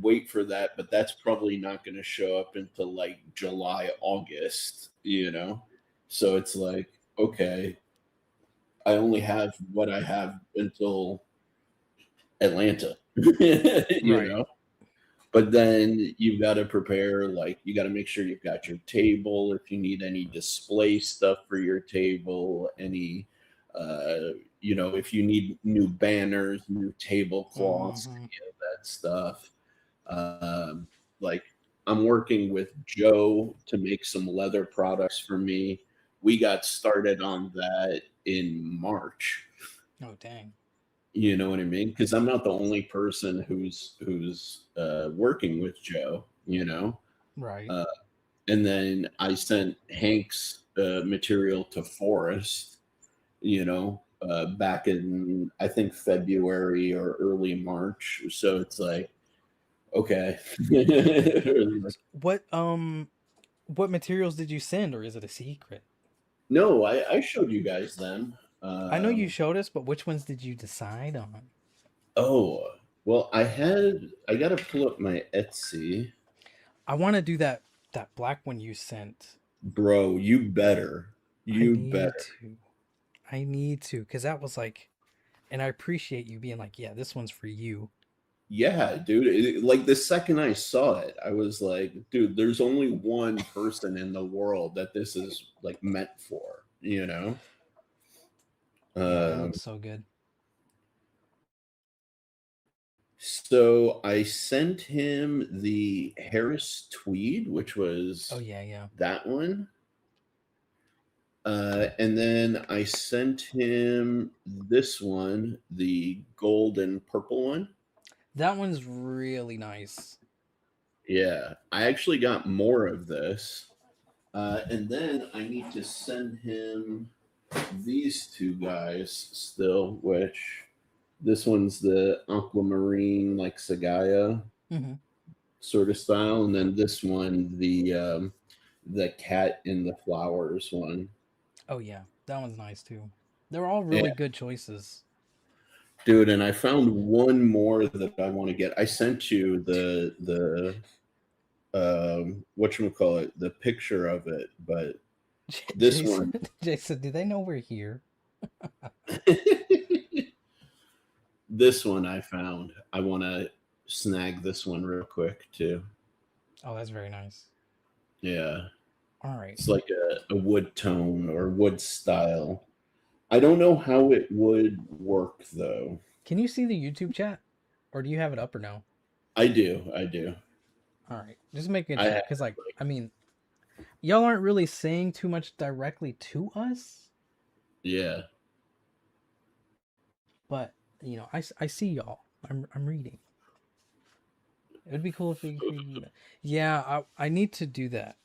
wait for that, but that's probably not going to show up until like July, August. So it's like, okay, I only have what I have until Atlanta, you Right. know? But then you've got to prepare, like, you got to make sure you've got your table if you need any display stuff for your table, any, uh, if you need new banners, new tablecloths, Hmm. any of that stuff. Um, like, I'm working with Joe to make some leather products for me. We got started on that in March. Oh, dang. You know what I mean? Because I'm not the only person who's working with Joe. Right. Uh, and then I sent Hank's material to Forrest. Back in I think February or early March. So it's like, okay. What materials did you send, or is it a secret? No, I showed you guys them. I know you showed us, but which ones did you decide on? Oh, well, I gotta pull up my Etsy. I want to do that black one you sent. Bro, you better. I You need better. to. I need to, because that was like, and I appreciate you being like, yeah, this one's for you. Yeah, dude. Like the second I saw it, I was like, dude, there's only one person in the world that this is like meant for, you know? Yeah, it Um, looks so good. so I sent him the Harris Tweed, which Oh was yeah, yeah. that one. And then I sent him this one, the gold and purple one. That one's really nice. Yeah, I actually got more of this. And then I need to send him these two guys still, which this one's the aquamarine, like Sagaya Hmm. sort of style. And then this one, the cat in the flowers one. Oh yeah, that one's nice too. They're all Yeah, really good choices. dude. And I found one more that I want to get. I sent you the whatchamacallit, the picture of it, but this Jason, one Jason, do they know we're here? this one I found. I want to snag this one real quick too. Oh, that's very nice. Yeah, All right. it's like a wood tone or wood style. I don't know how it would work though. Can you see the YouTube chat, or do you have it up or no? I do, I do. All right, just making I sure, have, because like, I mean, y'all aren't really saying too much directly to us, yeah, but I see y'all. I'm reading. It would be cool if we could do that. Yeah, I need to do that,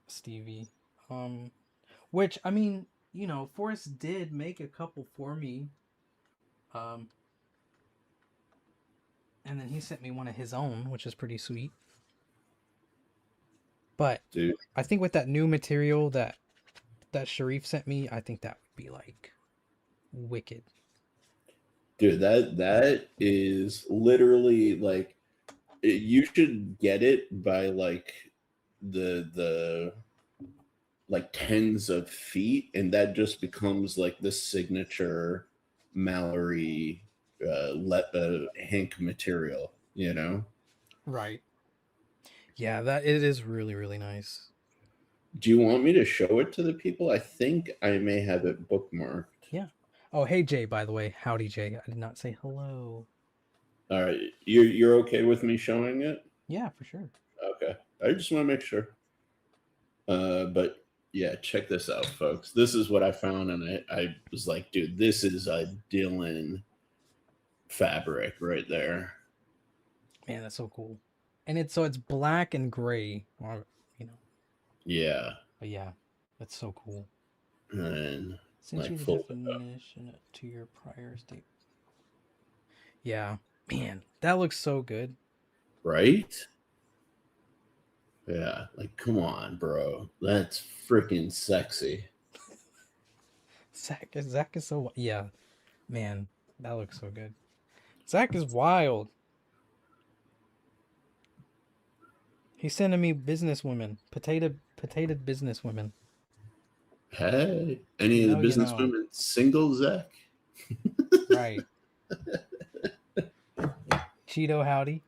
Stevie. Um, which I mean, Forrest did make a couple for me. Um, and then he sent me one of his own, which is pretty sweet. But dude, I think with that new material that Sharif sent me, I think that would be like wicked. dude, that is literally like you should get it by like the like tens of feet, and that just becomes like the signature Mallery Hank material. Right. Yeah, that it is really really nice. Do you want me to show it to the people? I think I may have it bookmarked. Yeah. Oh, hey Jay, by the way. Howdy Jay. I did not say hello. All right, you're okay with me showing it? Yeah, for sure. Okay, I just want to make sure. But yeah, check this out, folks. This is what I found, and I was like, dude, this is a Dylan fabric right there. Man, that's so cool. And it's black and gray, or Yeah, but yeah, that's so cool. and Sent like you the fold it up, definition to your prior state. Yeah, man, that looks so good. right? Yeah, like come on, bro, that's freaking sexy. Zach is so yeah, man, that looks so good. Zach is wild. He's sending me businesswomen, potato businesswomen. Hey, any You of the know, you business know. women single, Zach? Right. Cheeto howdy.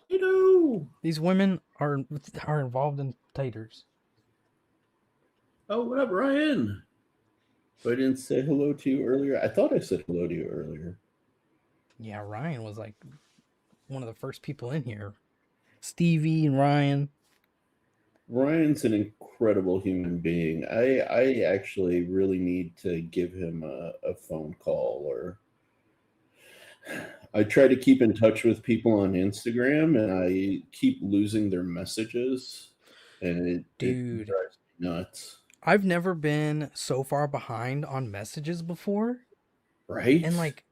You know. These women are involved in taters. Oh, what up, Ryan? I didn't say hello to you earlier. I thought I said hello to you earlier. Yeah, Ryan was like one of the first people in here. Stevie and Ryan. Ryan's an incredible human being. I actually really need to give him a phone call, or I try to keep in touch with people on Instagram and I keep losing their messages and it Dude, drives me nuts. I've never been so far behind on messages before. Right? And like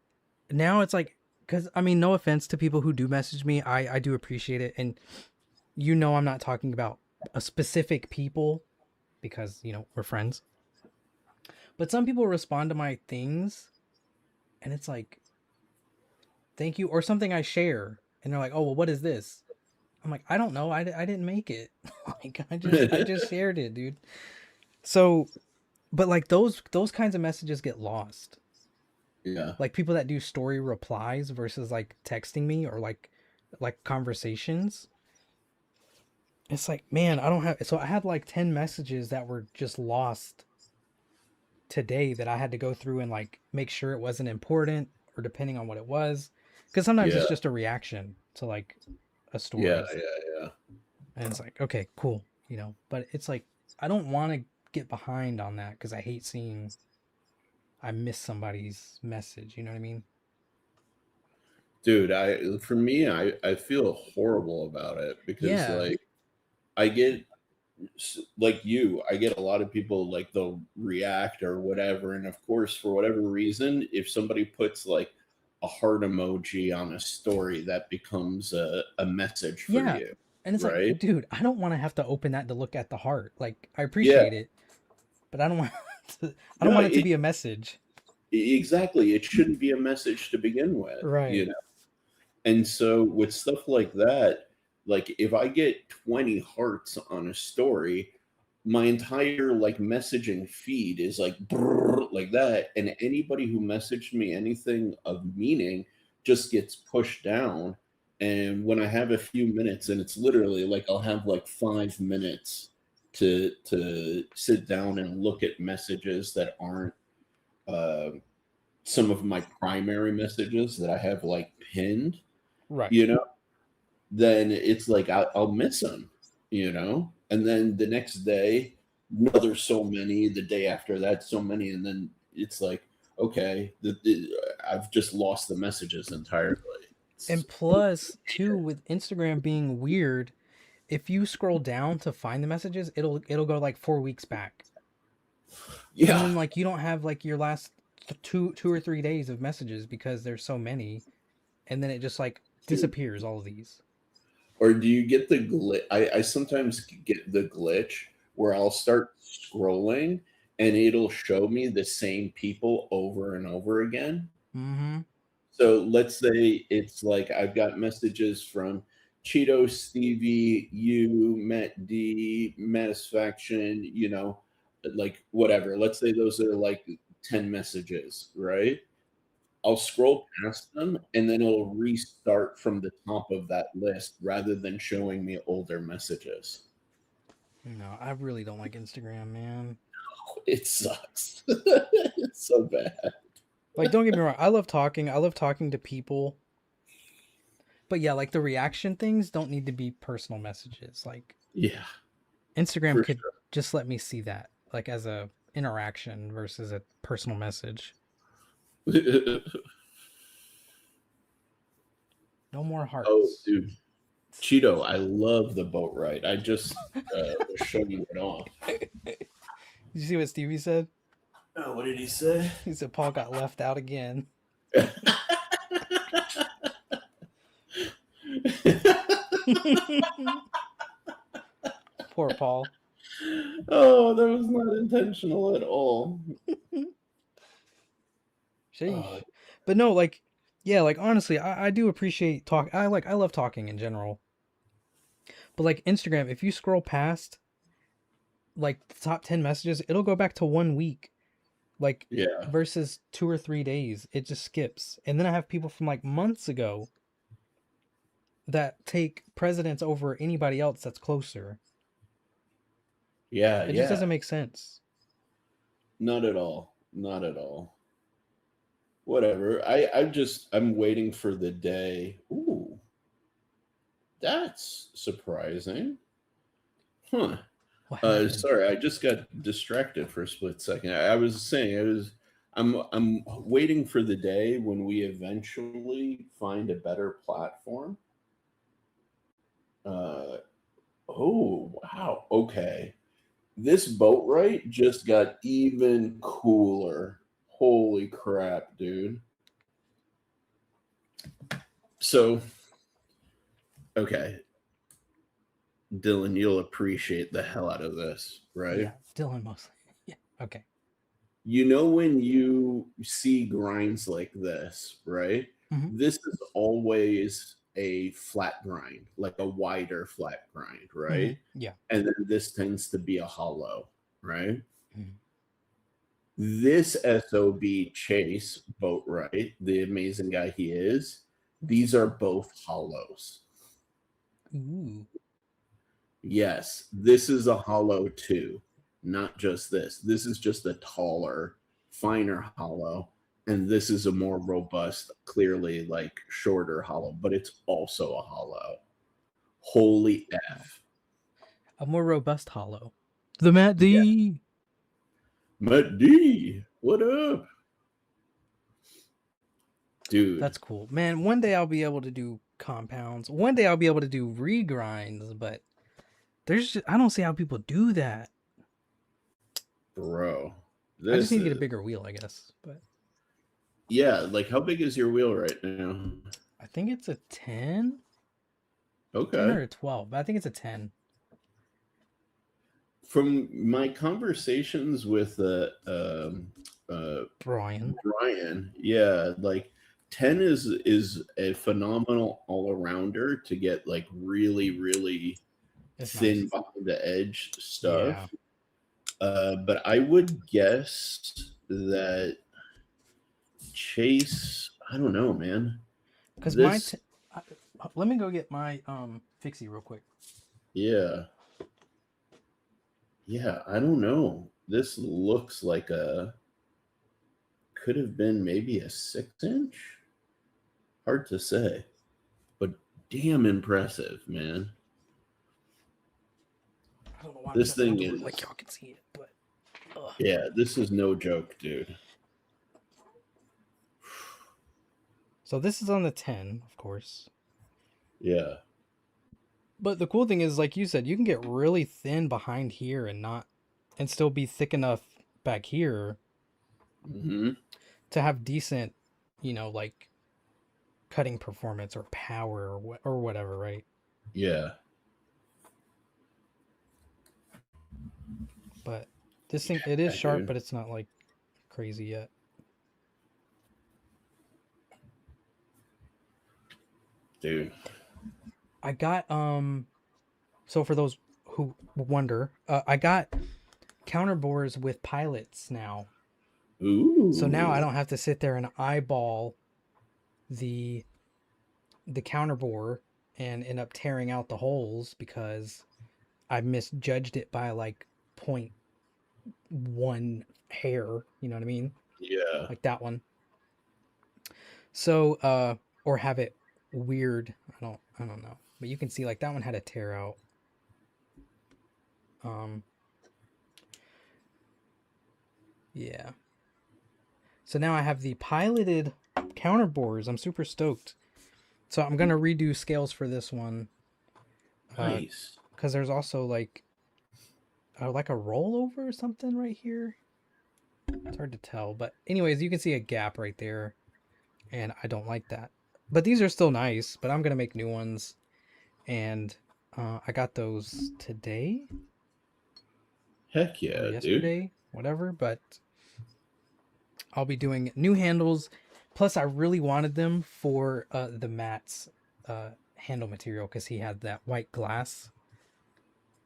now it's like, because I mean, no offense to people who do message me, I do appreciate it. And you know, I'm not talking about a specific people because, you know, we're friends. But some people respond to my things and it's like, thank you, or something I share. And they're like, oh, well, what is this? I'm like, I don't know. I didn't make it. Like, I just shared it, dude. So, but like those kinds of messages get lost. Yeah. Like people that do story replies versus like texting me or like conversations. It's like, man, I don't have, so I had like 10 messages that were just lost today that I had to go through and like make sure it wasn't important or depending on what it was. Cuz sometimes Yeah. it's just a reaction to like a Yeah. story. Yeah. And it's like, okay, cool, you know, but it's like I don't want to get behind on that cuz I hate seeing I miss somebody's message, you know what I mean? Dude, for me, I feel horrible about it because Yeah. like I get like you, I get a lot of people like they'll react or whatever. And of course, for whatever reason, if somebody puts like a heart emoji on a story, that becomes a message for Yeah. you, And it's like, right? dude, I don't want to have to open that to look at the heart. Like I Yeah. appreciate it, but I don't want I don't No, want it to be a message. exactly. It shouldn't be a message to begin with, you Right. know? And so with stuff like that, like if I get 20 hearts on a story, my entire like messaging feed is like brrr, like that. And anybody who messaged me anything of meaning just gets pushed down. And when I have a few minutes, and it's literally like I'll have like 5 minutes to sit down and look at messages that aren't uh, some of my primary messages that I have like pinned, Right. you know, then it's like I'll miss them, you know, and then the next day, another so many, the day after that, so many, and then it's like, okay, I've just lost the messages entirely. It's, And plus, too, with Instagram being weird, if you scroll down to find the messages, it'll go like 4 weeks back. And yeah. then like you don't have like your last two or 3 days of messages because there's so many, and then it just like disappears all of these. Or do you get the glitch? I sometimes get the glitch where I'll start scrolling and it'll show me the same people over and over again. Mm-hmm. So let's say it's like I've got messages from Cheeto, Stevie, you, Matt D, Matisfaction, you know, like whatever. Let's say those are like 10 messages, right? I'll scroll past them and then it'll restart from the top of that list rather than showing me older messages. No, I really don't like Instagram, man. It sucks. It's so bad. Like, don't get me wrong, I love talking. I love talking to people. But yeah, like the reaction things don't need to be personal messages. Like Yeah, Instagram for could just let me see that, like as a interaction versus a personal message. sure. No more Oh, hearts. dude. Cheeto, I love the boat ride. I just was showing it off. Did you see what Stevie said? Oh, what did he say? He said Paul got left out again. Poor Paul. Oh, that was not intentional at all. Sheesh. Uh, But no, like, yeah, like honestly, I do appreciate talk. I love talking in general. But like Instagram, if you scroll past, like the top 10 messages, it'll go back to 1 week, like Yeah. versus 2 or 3 days. It just skips. And then I have people from like months ago that take precedence over anybody else that's closer. Yeah, It just yeah. doesn't make sense. Not at all. Not at all. Whatever. I'm waiting for the day. Ooh, that's surprising. Huh. What happened? Sorry, I just got distracted for a split second. I was saying I'm waiting for the day when we eventually find a better platform. Uh, oh wow. Okay. This boat right just got even cooler. Holy crap, dude. So, okay, Dylan, you'll appreciate the hell out of this, right? Yeah, Dylan mostly. Yeah. Okay. You know, when you see grinds like this, right? Mm-hmm. This is always a flat grind, like a wider flat grind, Mm-hmm. right? Yeah. And then this tends to be a hollow, right? Mm-hmm. This SOB Chase boat, right? The amazing guy he is, these are both hollows. Ooh. Yes, this is a hollow too, not just this. This is just a taller, finer hollow, and this is a more robust, clearly like shorter hollow, but it's also a hollow. Holy F. A more robust hollow. The Matt Yeah. D. Matt D, what up? Dude, That's cool. Man, one day I'll be able to do compounds. One day I'll be able to do regrinds, but I don't see how people do that. bro. I just This need to get a is, bigger wheel, I guess. But yeah, like how big is your wheel right now? I think it's a 10? 10 or Okay. a 12, but I think it's a 10. From my conversations with Brian. Brian, yeah, like 10 is a phenomenal all-arounder to get like really, really It's thin nice. behind the edge stuff. Yeah. But I would guess that Chase, I don't know, man. Because This, let me go get my fixie real quick. yeah, yeah, I don't know. This looks like a could have been maybe a 6 inch. Hard to say, but damn impressive, man. I don't know why I'm This jumping thing into it like is, y'all can see it, but ugh. yeah, this is no joke, dude. So this is on the 10, of course. Yeah. But the cool thing is, like you said, you can get really thin behind here and still be thick enough back here Hmm. to have decent, like cutting performance or power or whatever, right? Yeah. But this thing, it is Yeah, sharp, dude. but it's not like crazy yet. Dude. I got so for those who wonder, I got counterbores with pilots now. So now I Ooh. don't have to sit there and eyeball the counterbore and end up tearing out the holes because I misjudged it by like point one hair, you know what I mean? Yeah. Like that one. So or have it weird. I don't know. But you can see like that one had a tear out. Um yeah. So now I have the piloted counterbores. I'm super stoked. So I'm gonna redo scales for this one. Nice. Because there's also like a rollover or something right here. It's hard to tell, but anyways, you can see a gap right there, and I don't like that. But these are still nice. But I'm gonna make new ones, and I got those today Heck or yeah, dude. yesterday, whatever. But I'll be doing new handles. Plus, I really wanted them for the Matt's handle material because he had that white glass.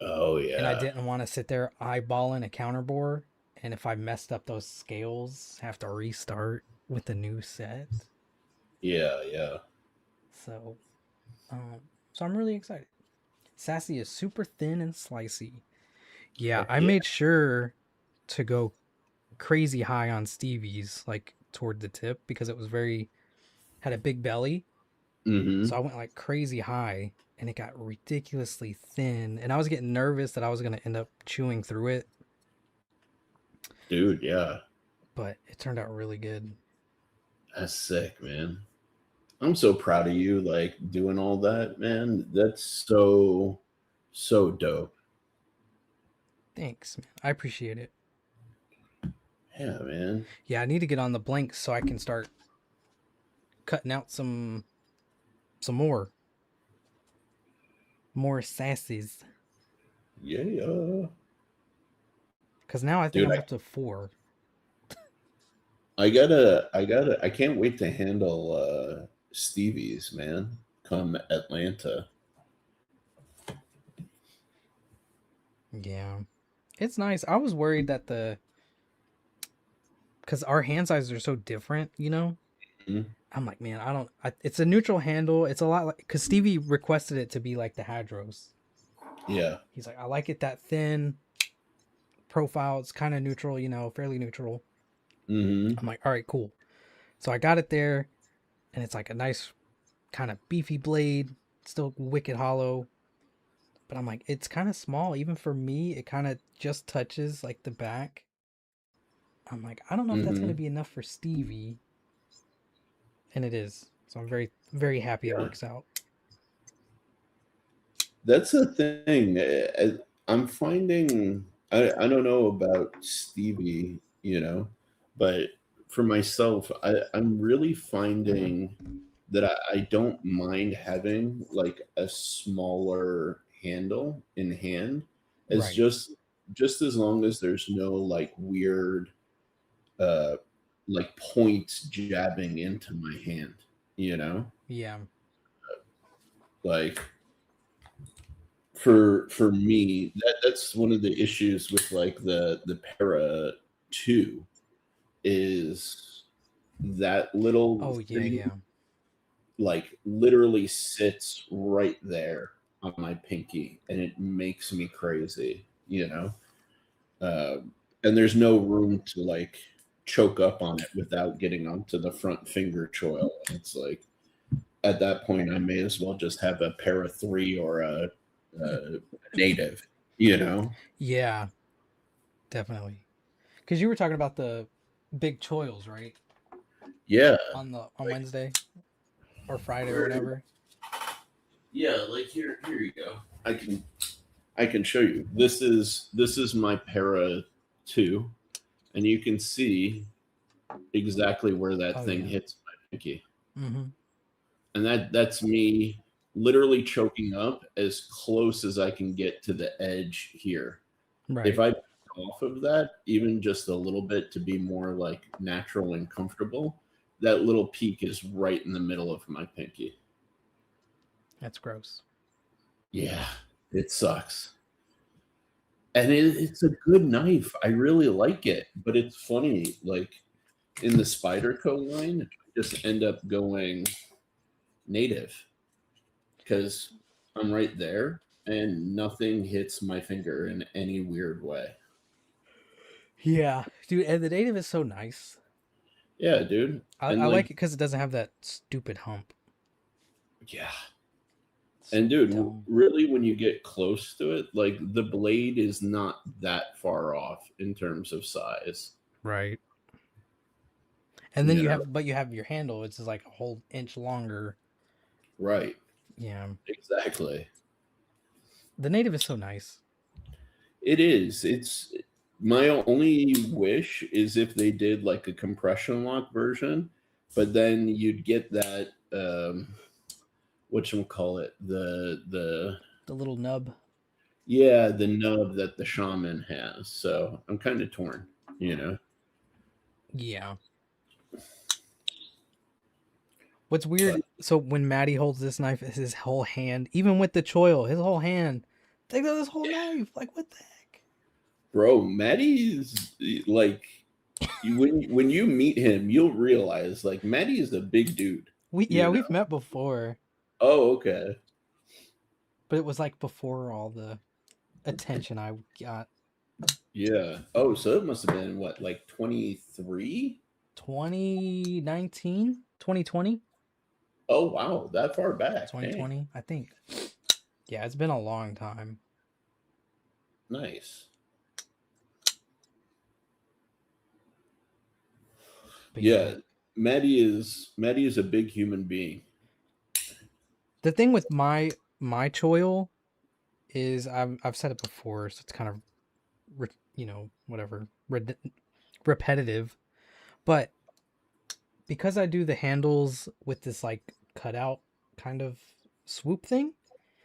Oh and I yeah. didn't want to sit there eyeballing a counter bore. And if I messed up those scales, have to restart with the new set. Yeah, yeah. So, um, so I'm really excited. Sassy is super thin and slicey. Yeah, Heck I yeah. made sure to go crazy high on Stevie's, like toward the tip, because it was very had a big belly. So Mm-hmm. I went like crazy high, and it got ridiculously thin, and I was getting nervous that I was gonna end up chewing through it, Dude, yeah. but it turned out really good. That's sick, man. I'm so proud of you, like doing all that, man. That's so, so dope. Thanks, man. I appreciate it. Yeah, man. Yeah, I need to get on the blanks so I can start cutting out some more sassies. Yeah, yeah. Because now I think Dude, I'm up to 4. I can't wait to handle Stevie's, man, come Atlanta. Yeah, it's nice. I was worried that because our hand sizes are so different, you know. Mhm. I'm like, man, it's a neutral handle. It's a lot like because Stevie requested it to be like the Hadros. Yeah. He's like, I like it that thin profile. It's kind of neutral, fairly neutral. Mm-hmm. I'm like, all right, cool. So I got it there, and it's like a nice kind of beefy blade, still wicked hollow. But I'm like, it's kind of small, even for me. It kind of just touches like the back. I'm like, I don't know if that's gonna Mm-hmm. be enough for Stevie, and it is. So I'm very, very happy it Yeah. works out. That's the thing. I'm finding I don't know about Stevie, but for myself, I'm really finding that I don't mind having like a smaller handle in hand as Right. just as long as there's no like weird uh like points jabbing into my hand, you know? Yeah. Like for me, that's one of the issues with like the Para 2 is that little Oh yeah, thing yeah. like literally sits right there on my pinky and it makes me crazy. And there's no room to like choke up on it without getting onto the front finger choil. And it's like at that point I may as well just have a Para 3 or a native, you know? Yeah, definitely. Because you were talking about the big choils, right? Yeah. On Like Wednesday or Friday or where whatever. yeah, like here you go. I can show you. This is my Para 2 and you can see exactly where that Oh thing yeah. hits my pinky. Mm-hmm. And that's me literally choking up as close as I can get to the edge here. If Right. I back off of that even just a little bit to be more like natural and comfortable, that little peak is right in the middle of my pinky. That's gross. Yeah, it sucks. And it's a good knife. I really like it, but it's funny. Like in the Spyderco line, I just end up going native because I'm right there and nothing hits my finger in any weird way. Yeah, dude, and the native is so nice. Yeah, dude. I And like like, it because it doesn't have that stupid hump. yeah. It's And dude, dumb. really, when you get close to it, like the blade is not that far off in terms of size. Right. And then You know, but you have your handle. It's just like a whole inch longer. right? Yeah. Exactly. The native is so nice. It is. It's my only wish is if they did like a compression lock version, but then you'd get that what you call it the The little nub. yeah the nub that the shaman has. So I'm kind of torn. Yeah. What's But weird? So when Maddie holds this knife, his whole hand, even with the choil, his whole hand Take out this whole knife. Like, what the heck? Bro, Maddie's like when you meet him, you'll realize like Maddie is a big dude. You know? We've met before, Oh, okay. but it was like before all the attention I got. Yeah. Oh, so it must have been what, like 23? 2019, 2020, Oh, wow, that far back. Dang. 2020, I think. Yeah, it's been a long time. Nice. But yeah, Yeah, Maddie is a big human being. the thing with my choil is I've said it before, so it's kind of whatever repetitive. But because I do the handles with this like cutout kind of swoop thing,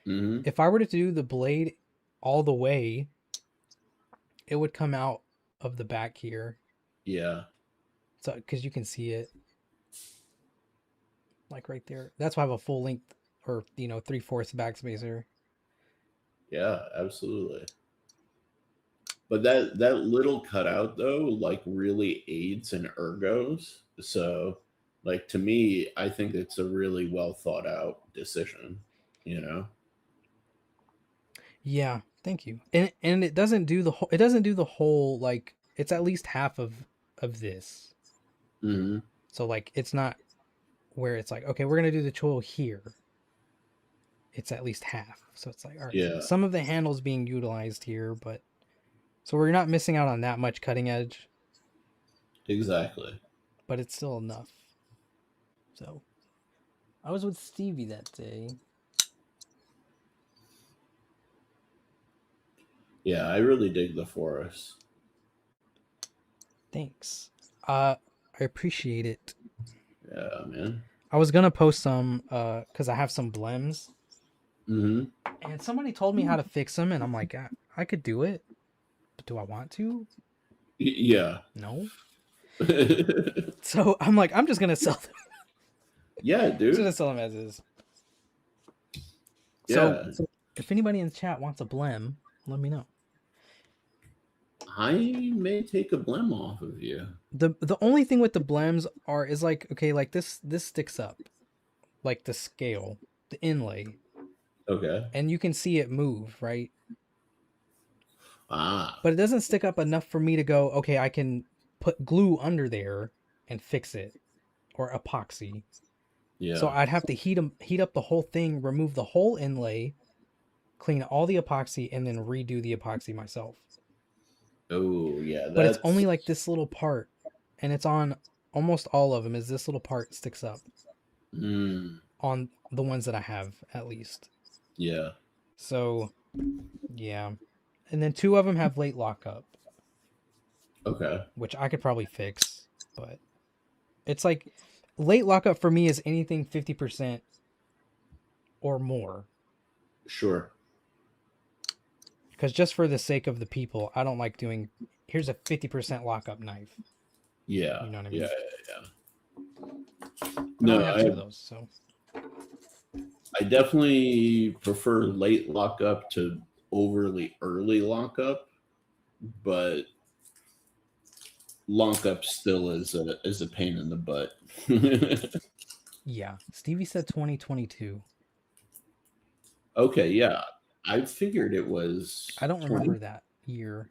Hmm. if I were to do the blade all the way, it would come out of the back here. Yeah. So because you can see it like right there. That's why I have a full length or 3/4 backspacer. Yeah, absolutely. But that little cutout though, like really aids in ergos. So, like to me, I think it's a really well thought out decision. You know. Yeah, thank you. And it doesn't do the whole. It doesn't do the whole like. It's at least half of this. Hmm. So like it's not where it's like okay we're gonna do the choil here. It's at least half. So it's like all right. Yeah. Some of the handles being utilized here, but so we're not missing out on that much cutting edge, Exactly. but it's still enough. So I was with Stevie that day. Yeah, I really dig the forest. Thanks. I appreciate it. Yeah, man. I was gonna post some because I have some blems, Hmm. and somebody told me how to fix them, and I'm like, I could do it, but do I want to? Yeah. No. So I'm like, I'm just gonna sell them. Yeah, Just dude. gonna sell them as is. So Yeah. if anybody in the chat wants a blem, let me know. I may take a blem off of you. The only thing with the blems is like okay, like this sticks up, like the scale, the inlay, Okay. and you can see it move, right? Ah. But it doesn't stick up enough for me to go, okay, I can put glue under there and fix it or epoxy. So Yeah. I'd have to heat up the whole thing, remove the whole inlay, clean all the epoxy, and then redo the epoxy myself. Oh, yeah. But it's That's only like this little part, and it's on almost all of them. Is this little part sticks up mm, on the ones that I have at least. yeah. So yeah, and then two of them have late lockup, Okay. which I could probably fix, but it's like late lockup for me is anything 50% or more. Sure. Because just for the sake of the people, I don't like doing. Here's a 50% lockup knife. Yeah. You know what I Yeah. mean? Yeah. But I No, only have two of those, so I definitely prefer late lockup to overly early lockup, but lockup still is a pain in the butt. yeah. Stevie said 2022. Okay, yeah. I figured it was I don't 20. remember that year.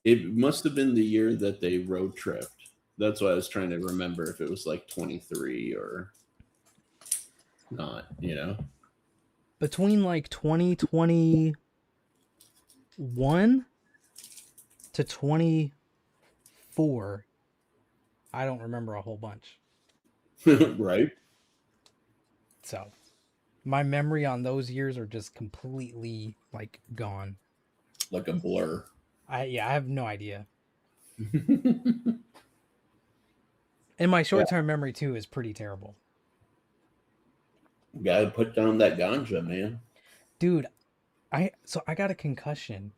It must have been the year that they road tripped. That's why I was trying to remember if it was like 23 or not. Between like 2021 to 24, I don't remember a whole bunch. Right? So my memory on those years are just completely like gone. Like a blur. I have no idea. Yeah. And my short-term memory too is pretty terrible. Gotta put down that ganja, man. Dude, I got a concussion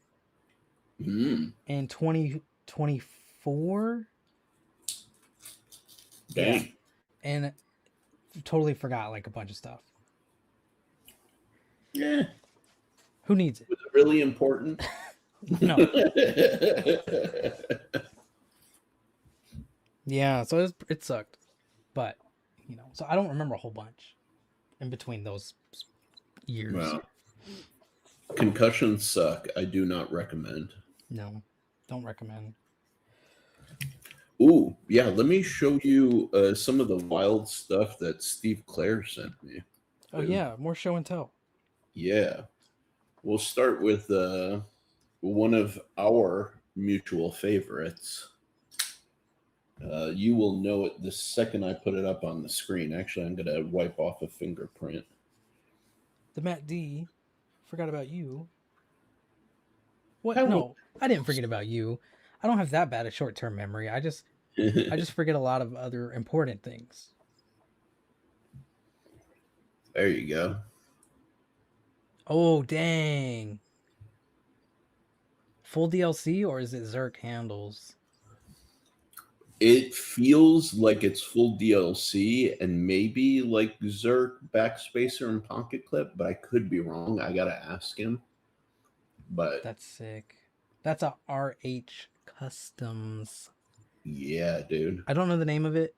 Mm, in 2024. Yeah. dang. And totally forgot like a bunch of stuff. Yeah. Who needs it? Was it really important? No. Yeah, so it sucked. But, so I don't remember a whole bunch in between those years. Well, concussions suck. I do not recommend. No, don't recommend. Ooh, yeah. Let me show you some of the wild stuff that Steve Clare sent me. Oh, yeah, more show and tell. Yeah. We'll start with one of our mutual favorites. You will know it the second I put it up on the screen. Actually, I'm going to wipe off a fingerprint. The Matt D. Forgot about you. What? How No, I didn't forget about you. I don't have that bad a short-term memory. I just forget a lot of other important things. There you go. Oh, dang. Full DLC or is it Zerk handles? It feels like it's full DLC and maybe like Zerk, Backspacer, and Pocket Clip, but I could be wrong. I gotta ask him. But That's sick. That's a RH Customs. yeah, dude. I don't know the name of it,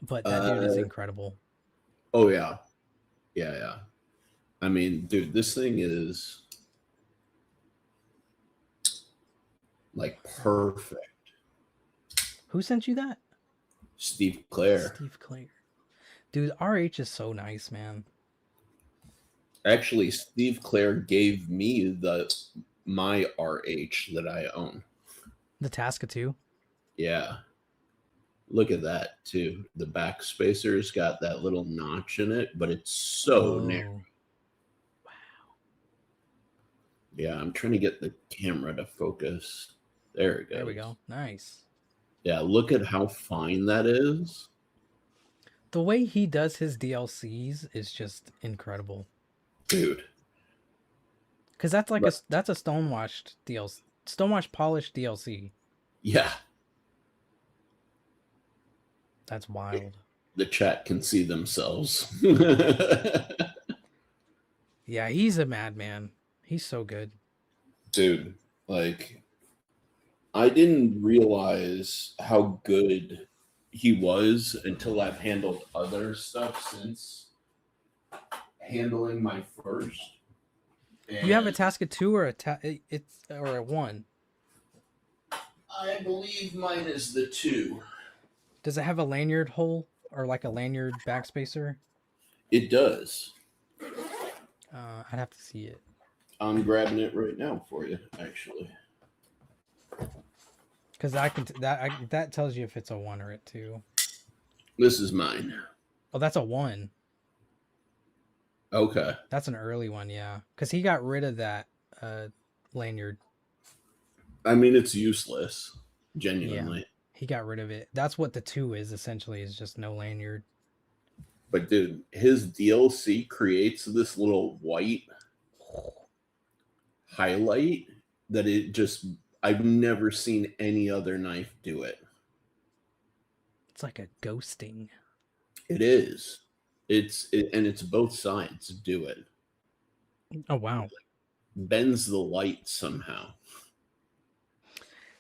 but that dude is incredible. Oh yeah, yeah. I mean, dude, this thing is like perfect. Who sent you that? Steve Clare. Steve Clare. Dude, RH is so nice, man. Actually, Steve Clare gave me my RH that I own. The Tasca 2? Yeah. Look at that too. The backspacer's got that little notch in it, but it's so narrow. Wow. Yeah, I'm trying to get the camera to focus. There it goes. There we go. Nice. Yeah, look at how fine that is. The way he does his DLCs is just incredible. Dude. Because that's like that's a stonewashed DLC. Stonewash polished DLC. Yeah. That's wild. The chat can see themselves. Yeah, he's a madman. He's so good. Dude, like, I didn't realize how good he was until I've handled other stuff since handling my first. You have a Tasca 2 or a 1? I believe mine is the 2. Does it have a lanyard hole or like a lanyard backspacer? It does. I'd have to see it. I'm grabbing it right now for you, actually. Because that tells you if it's a 1 or a 2. This is mine. Oh, that's a 1. Okay. That's an early one, yeah. Because he got rid of that lanyard. I mean, it's useless, genuinely. Yeah, he got rid of it. That's what the 2 is, essentially, is just no lanyard. But, dude, his DLC creates this little white highlight that I've never seen any other knife do it. It's like a ghosting. It is. And it's both sides do it. Oh, wow. It bends the light somehow.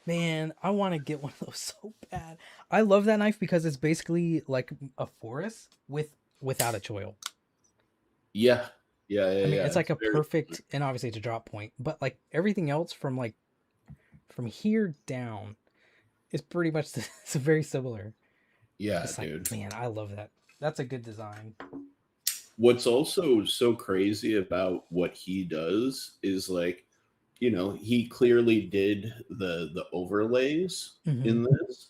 Man, I want to get one of those so bad. I love that knife because it's basically like a forest without a choil. Yeah. I mean, it's like a perfect, and obviously it's a drop point, but like everything else from here down is pretty much it's very similar. Yeah, it's dude. Like, man, I love that. That's a good design. What's also so crazy about what he does is like, he clearly did the overlays in this,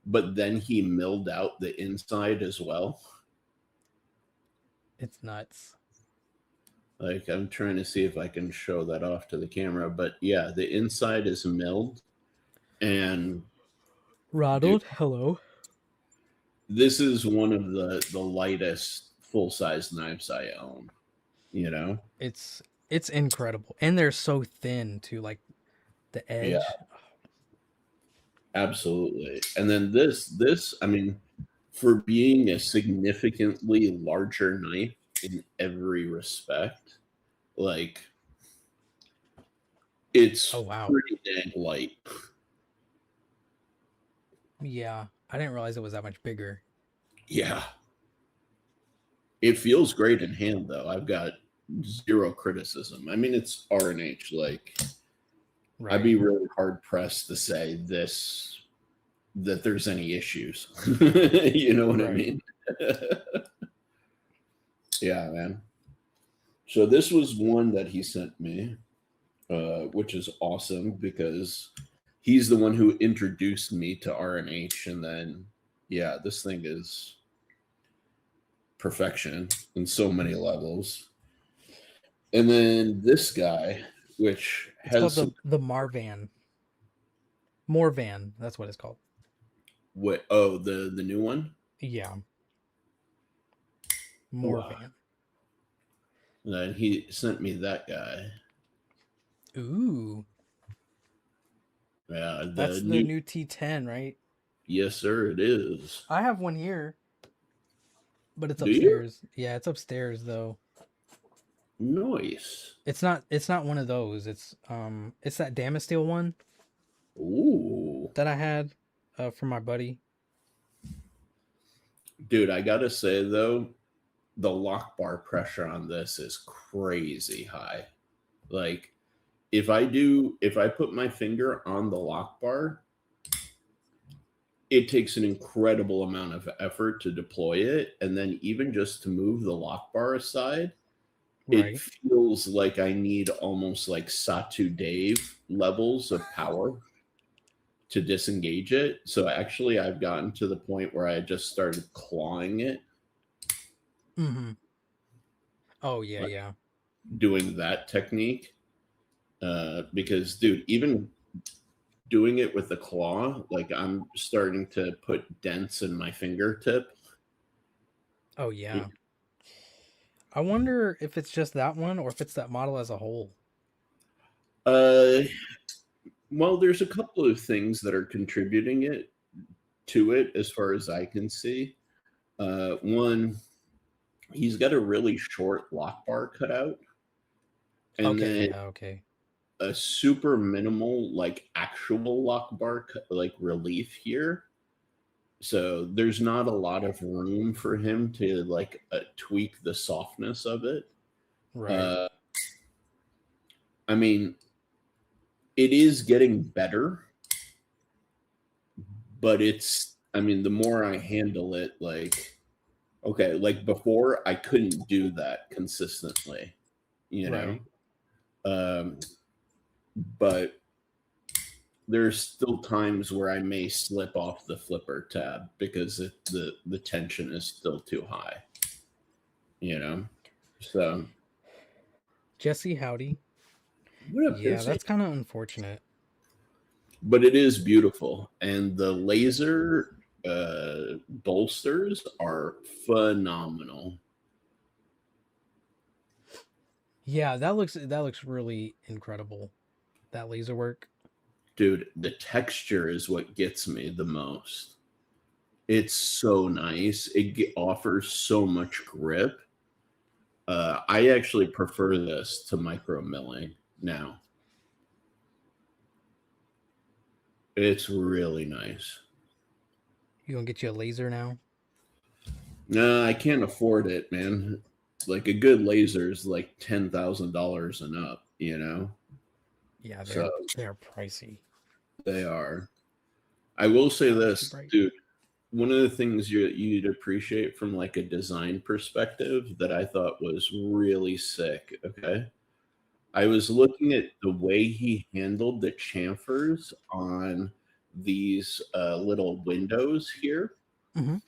but then he milled out the inside as well. It's nuts. Like, I'm trying to see if I can show that off to the camera, but yeah, the inside is milled. And Ronald, hello. This is one of the lightest full-size knives I own. It's incredible, and they're so thin too, like the edge. Yeah, absolutely. And then this, I mean, for being a significantly larger knife in every respect, like, Oh, It's wow. pretty dang light. Yeah. I didn't realize it was that much bigger. Yeah. It feels great in hand, though. I've got zero criticism. I mean, it's R&H. Like, I'd Right. be really hard pressed to say that there's any issues. You know what I Right. mean? Yeah, man. So this was one that he sent me, which is awesome because he's the one who introduced me to R&H, and then yeah, this thing is perfection in so many levels. And then this guy, which It's called has some the Marvan. Morvan. That's what it's called. what? Oh, the new one. Yeah. Wow. Morvan. And then he sent me that guy. Ooh. Yeah, the That's the new. new T10, right? Yes, sir. It is. I have one here, but it's Do you? upstairs. Yeah, it's upstairs though. Nice. It's not one of those. It's that Damasteel one Ooh, that I had from my buddy. dude. I gotta say though, the lock bar pressure on this is crazy high. Like if I put my finger on the lock bar, it takes an incredible amount of effort to deploy it. And then even just to move the lock bar aside, it Right. feels like I need almost like Satu Dave levels of power to disengage it. So actually I've gotten to the point where I just started clawing it, Mm-hmm. Oh yeah, like yeah. doing that technique. Because dude, even doing it with the claw, like I'm starting to put dents in my fingertip. Oh yeah. I wonder if it's just that one or if it's that model as a whole. Uh, well, there's a couple of things that are contributing it to it, as far as I can see. One, he's got a really short lock bar cutout, and Okay, then yeah, okay. a super minimal, like actual lock bar, like relief here. So there's not a lot of room for him to like tweak the softness of it. Right. Uh, I mean, it is getting better, but it's, I mean, the more I handle it, like, okay, like before I couldn't do that consistently, you know? Right. Um, but there's still times where I may slip off the flipper tab because the tension is still too high, you know? So, Jesse Howdy. what up, Yeah, Jesse? that's kind of unfortunate. But it is beautiful. And the laser bolsters are phenomenal. Yeah, that looks really incredible. That laser work. Dude, the texture is what gets me the most. It's so nice. It offers so much grip. I actually prefer this to micro milling now. It's really nice. You gonna get you a laser now? No, I can't afford it, man. Like a good laser is like $10,000 and up, you know? Yeah, So they're pricey. they are. I will say Gotta keep this, right. dude. One of the things you'd appreciate from like a design perspective that I thought was really sick. Okay, I was looking at the way he handled the chamfers on these little windows here, Hmm.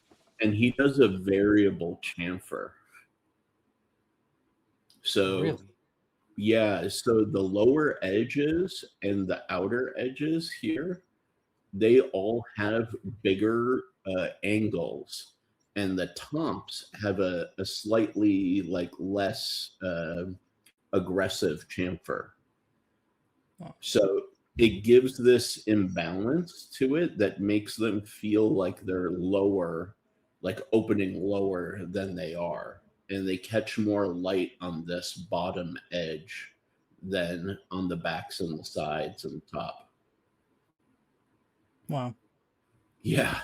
and he does a variable chamfer. So Really? yeah, so the lower edges and the outer edges here, they all have bigger angles, and the tops have a slightly like less aggressive chamfer. Oh, So it gives this imbalance to it that makes them feel like they're lower, like opening lower than they are. And they catch more light on this bottom edge than on the backs and the sides and the top. Wow. Yeah.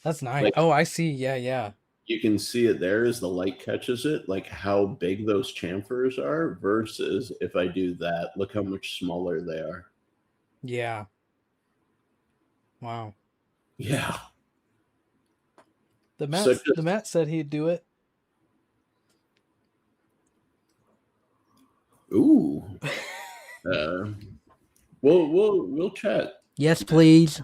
That's nice. Like Oh, I see. Yeah, yeah. you can see it there as the light catches it, like how big those chamfers are versus if I do that, look how much smaller they are. Yeah. Wow. Yeah. The Such Matt said he'd do it. a ooh. Uh, we'll chat. Yes, please.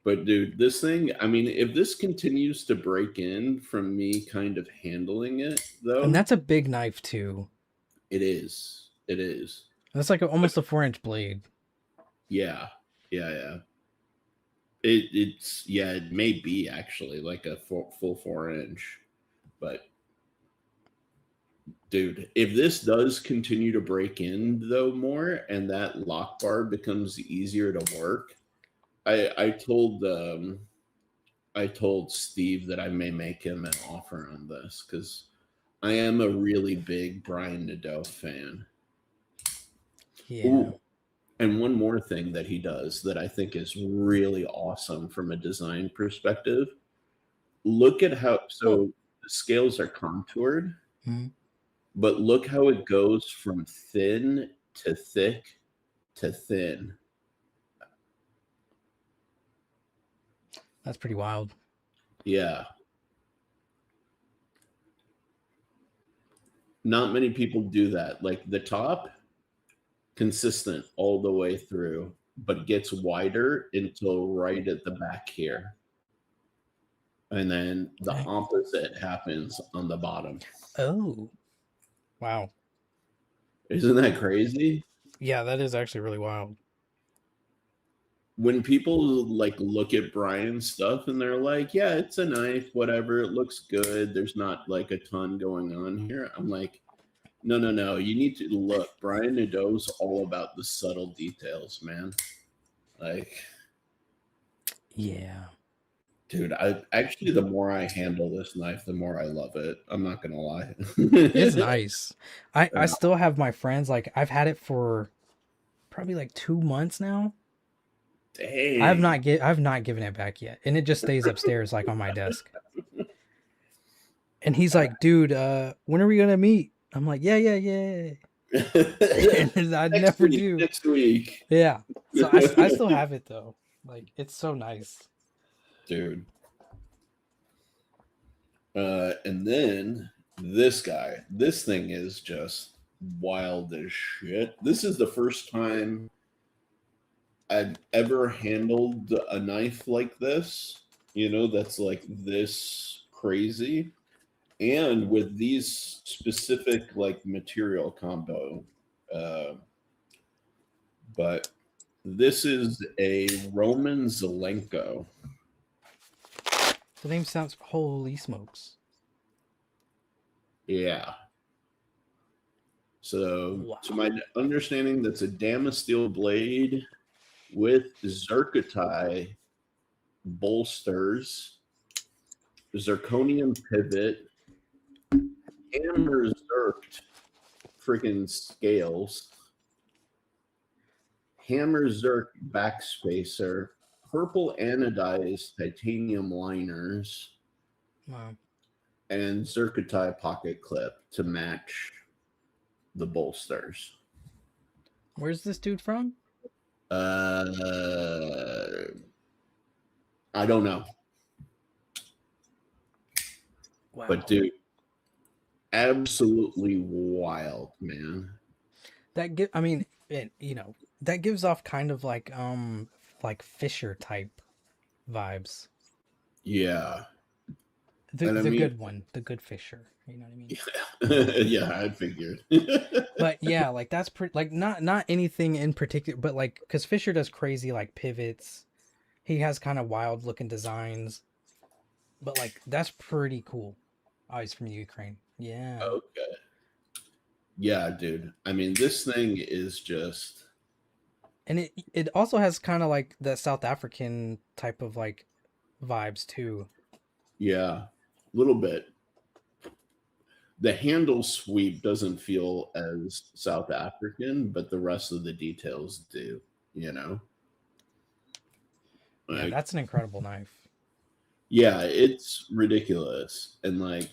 But dude, this thing, I mean, if this continues to break in from me kind of handling it, And though, that's a big knife too. it is. It is. That's like almost a 4-inch blade. Yeah. Yeah, yeah. It's yeah, it may be actually like a full 4 inch. But dude, if this does continue to break in though more and that lock bar becomes easier to work, I told Steve that I may make him an offer on this because I am a really big Brian Nadeau fan. Yeah. Ooh, and one more thing that he does that I think is really awesome from a design perspective. Look at how Oh. the scales are contoured, Mm-hmm. but look how it goes from thin to thick to thin. That's pretty wild. Yeah. Not many people do that. Like the top, consistent all the way through, but gets wider until right at the back here. And then the Okay. opposite happens on the bottom. Oh. Wow. Isn't that crazy? Yeah, that is actually really wild. When people like look at Brian's stuff and they're like, yeah, it's a knife, whatever, it looks good. There's not like a ton going on here. I'm like, no, no, no. You need to look. Brian Nadeau's all about the subtle details, man. Like, Yeah. dude, I actually the more I handle this knife, the more I love it. I'm not gonna lie. It's nice. I still have my friends, like I've had it for probably like 2 months now. Dang. I've not given it back yet. And it just stays upstairs like on my desk. And he's like, dude, when are we gonna meet? I'm like, yeah, yeah, yeah. And I never do. Next week. Yeah. So I still have it though. Like it's so nice. Dude. And then this guy, this thing is just wild as shit. This is the first time I've ever handled a knife like this, that's like this crazy. And with these specific like material combo. Uh, but this is a Roman Zelenko. The name sounds holy smokes. Yeah. So, Wow. to my understanding, that's a Damasteel blade with zircotai bolsters, zirconium pivot, hammer zirked freaking scales, hammer zirk backspacer, purple anodized titanium liners, Wow. and zircotai pocket clip to match the bolsters. Where's this dude from? I don't know. Wow. But dude, absolutely wild, man. I mean, that gives off kind of like Fisher type vibes. Yeah. The And I the mean, good one, the good Fisher. You know what I mean? yeah, I figured. But yeah, like that's pretty. Like not anything in particular, but like because Fisher does crazy like pivots. He has kind of wild looking designs. But like that's pretty cool. Oh, he's from Ukraine. Yeah. Okay. Yeah, dude. I mean, this thing is just. And it also has kind of like the South African type of like vibes too. Yeah, a little bit. The handle sweep doesn't feel as South African, but the rest of the details do, you know? Yeah, Like, that's an incredible knife. yeah, it's ridiculous. And like,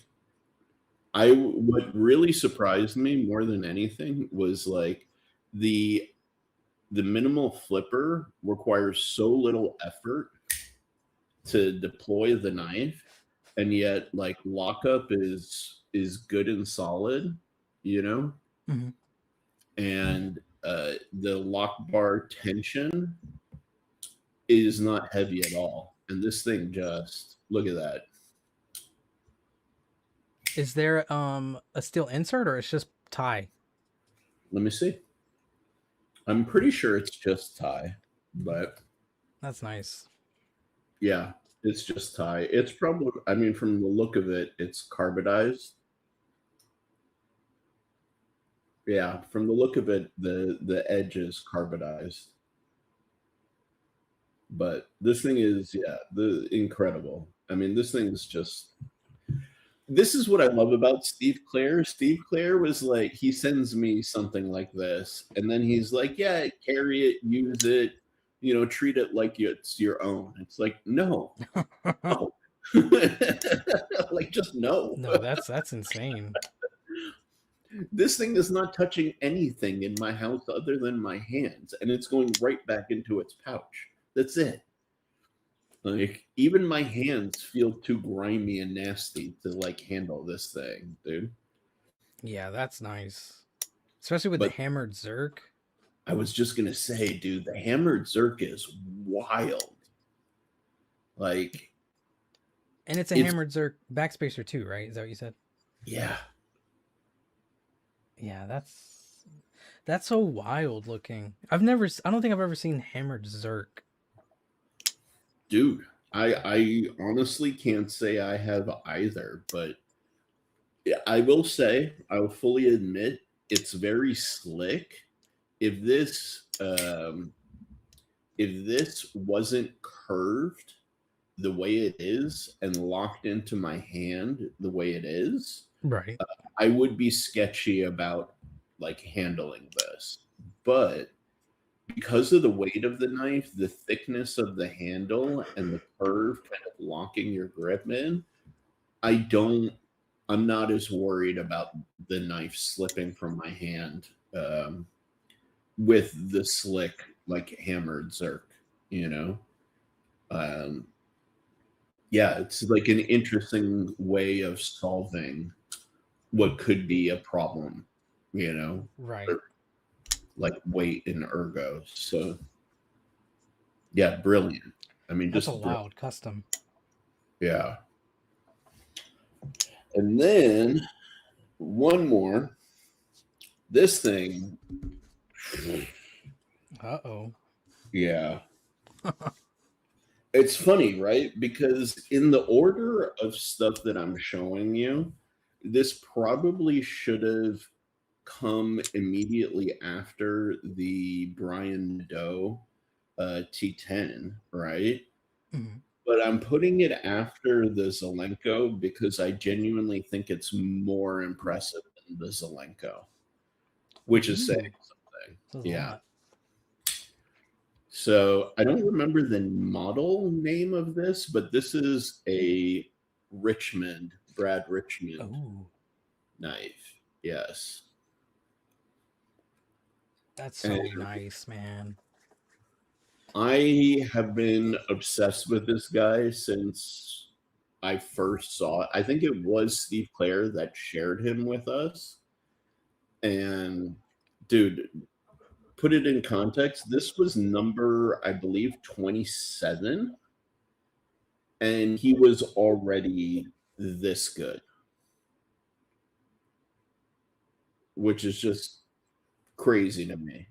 what really surprised me more than anything was like the the minimal flipper requires so little effort to deploy the knife, and yet like lockup is good and solid, you know? Hmm. And the lock bar tension is not heavy at all. And this thing just look at that. Is there a steel insert or it's just tie? Let me see. I'm pretty sure it's just tie, but That's nice. yeah, it's just tie. It's probably, I mean, from the look of it, it's carbonized. Yeah, from the look of it, the edge is carbonized. But this thing is, yeah, the incredible. I mean, this thing's just. This is what I love about Steve Clare. Steve Clare was like, he sends me something like this, and then he's like, "Yeah, carry it, use it, treat it like it's your own." It's like, no, no, like just no. No, that's insane. This thing is not touching anything in my house other than my hands, and it's going right back into its pouch. That's it. Like even my hands feel too grimy and nasty to like handle this thing, dude. Yeah, that's nice. Especially with the But hammered Zerk. I was just gonna say, dude, the hammered Zerk is wild. Like And it's a it's hammered Zerk backspacer too, right? Is that what you said? yeah, Yeah, that's so wild looking. I don't think I've ever seen hammered Zerk. dude. I honestly can't say I have either, but I will say, I will fully admit it's very slick. If this if this wasn't curved the way it is and locked into my hand the way it is, Right. I would be sketchy about like handling this. But because of the weight of the knife, the thickness of the handle, and the curve kind of locking your grip in, I don't. I'm not as worried about the knife slipping from my hand with the slick, like hammered Zerk. You know, um, yeah, it's like an interesting way of solving what could be a problem. You know, Right. like weight and ergo. So yeah, brilliant. I mean, That's a just brilliant. wild custom. Yeah. And then one more. This thing, Uh-oh. yeah. It's funny, right? Because in the order of stuff that I'm showing you, this probably should have come immediately after the Brian Nadeau T10, right? Mhm. But I'm putting it after the Zelenko because I genuinely think it's more impressive than the Zelenko, which is saying Ooh, something. that's a Yeah. lot. So I don't remember the model name of this, but this is a Brad Richmond Oh, knife. Yes. that's And so nice, man. I have been obsessed with this guy since I first saw it. I think it was Steve Clare that shared him with us. And dude, put it in context. This was number, I believe, 27, and he was already this good, which is just crazy to me.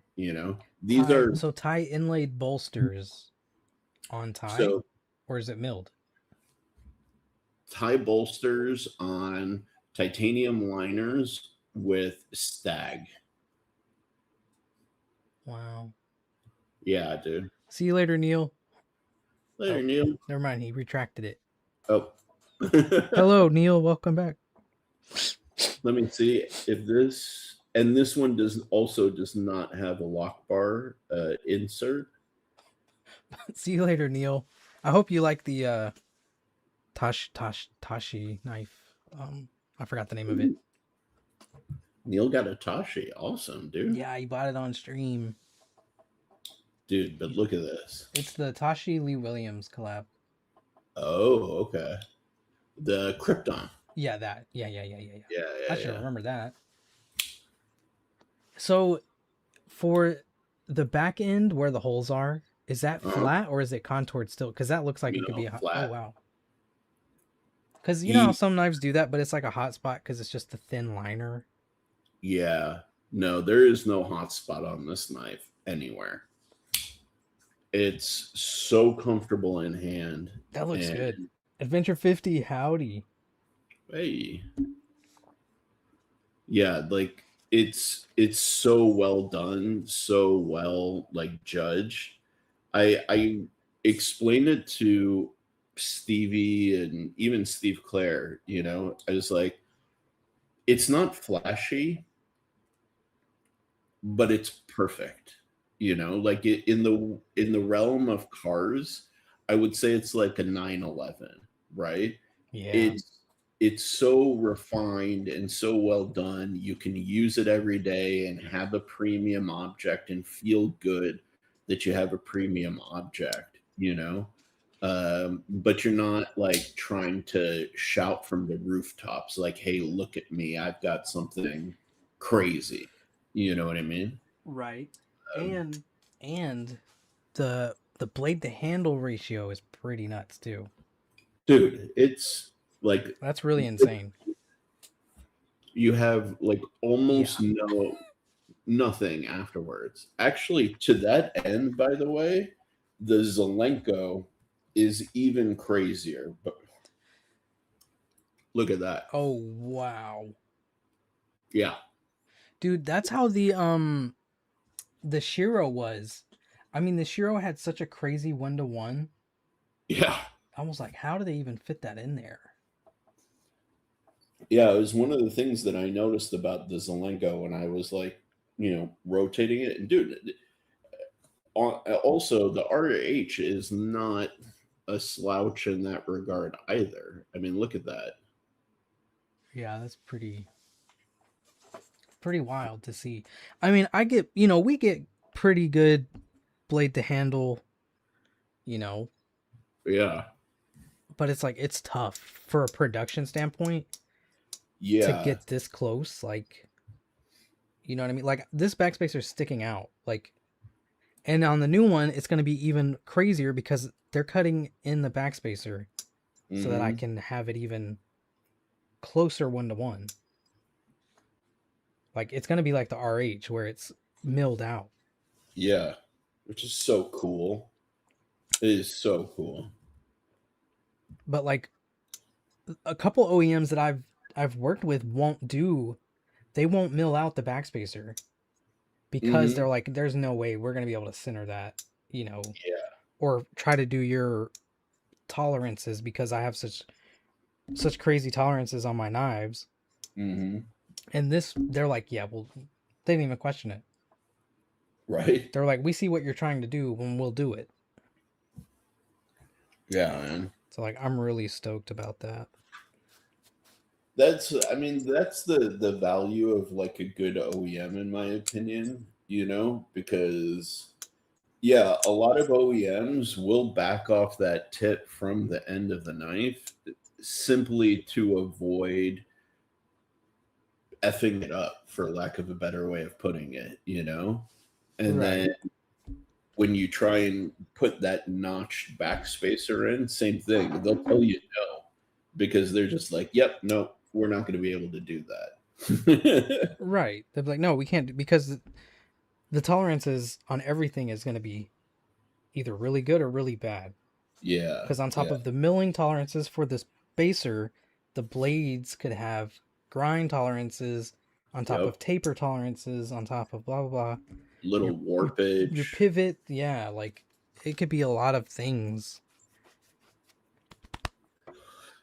These Tie are so tie inlaid bolsters on tie, so or is it milled? tie bolsters on titanium liners with stag. Wow. Yeah, dude. See you later, Neil. Later, Oh, Neil. never mind. He retracted it. Oh. Hello, Neil. Welcome back. Let me see if this one does not have a lock bar insert. See you later, Neil. I hope you like the Tashi knife. I forgot the name of it. Ooh, Neil got a Tashi. Awesome, dude. Yeah, he bought it on stream. Dude, but look at this. It's the Tashi Lee Williams collab. Oh, okay. The Krypton. Yeah, that. Yeah. Yeah, I yeah, should yeah. remember that. So for the back end where the holes are, is that Uh-huh. flat or is it contoured still? Because that looks like it could be a. Oh Flat. wow. Because you know how E some knives do that, but it's like a hot spot because it's just a thin liner. Yeah. No, there is no hot spot on this knife anywhere. It's so comfortable in hand. That looks And good. Adventure 50, howdy. hey, yeah, like it's so well done, so well like judged. I explained it to Stevie and even Steve Clare, I was like, it's not flashy, but it's perfect. Like in the realm of cars, I would say it's like a 911, right? Yeah. It's so refined and so well done. You can use it every day and have a premium object and feel good that you have a premium object. But you're not like trying to shout from the rooftops like, hey, look at me, I've got something crazy. You know what I mean? Right. um, And the blade to handle ratio is pretty nuts too. Dude, it's like That's really insane. you have like Yeah. almost nothing afterwards. Actually, to that end, by the way, the Zelenko is even crazier. But look at that. Oh wow. Yeah. Dude, that's how the Shiro was. I mean, the Shiro had such a crazy 1-to-1. Yeah. I was like, how do they even fit that in there? Yeah. It was one of the things that I noticed about the Zelenko when I was like, rotating it. And dude, also the RH is not a slouch in that regard either. I mean, look at that. Yeah, that's pretty wild to see. I mean, we get pretty good blade to handle, you know, Yeah. but it's like it's tough for a production standpoint to Yeah. get this close. Like, you know what I mean? Like this backspacer is sticking out. Like, and on the new one, it's going to be even crazier because they're cutting in the backspacer so that I Hmm. can have it even closer 1-to-1. Like it's going to be like the RH where it's milled out. Yeah. Which is so cool. It is so cool. But like a couple OEMs that I've worked with they won't mill out the backspacer because Hmm. they're like there's no way we're going to be able to center that, Yeah. or try to do your tolerances because I have such crazy tolerances on my knives. Hmm. And this they're like, yeah, well, they didn't even question it. Right. They're like, we see what you're trying to do when we'll do it. Yeah, man. So like I'm really stoked about that. I mean, that's the value of like a good OEM, in my opinion, because yeah, a lot of OEMs will back off that tip from the end of the knife simply to avoid effing it up, for lack of a better way of putting it. And then Right. when you try and put that notched backspacer in, same thing. They'll tell you no because they're just like, yep, no, we're not going to be able to do that. Right. They're like, no, we can't because the tolerances on everything is going to be either really good or really bad. Yeah, Because on top yeah, of the milling tolerances for this spacer, the blades could have grind tolerances on top yep. of taper tolerances on top of blah blah blah. Your Little your your warpage. pivot, yeah, like it could be a lot of things.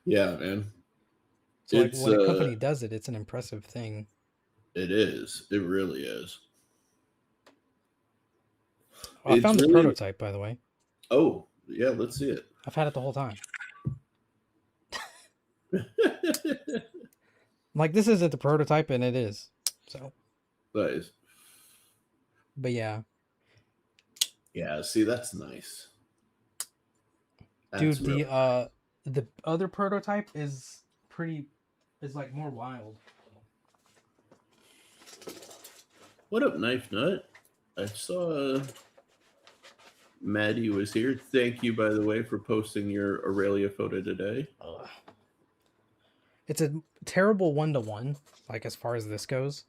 Yeah, man. So like It's when a company does it, it's an impressive thing. it is. It really is. Oh, I It's found the really prototype, by the way. oh, yeah, let's see it. I've had it the whole time. Like this isn't the prototype, and it is. So, Nice. but yeah, Yeah, see that's nice. That's dude, really the other prototype is pretty is like more wild. what up, Knife Nut? I saw Maddie was here. Thank you, by the way, for posting your Aurelia photo today. Ugh. It's a terrible 1-to-1, like as far as this goes,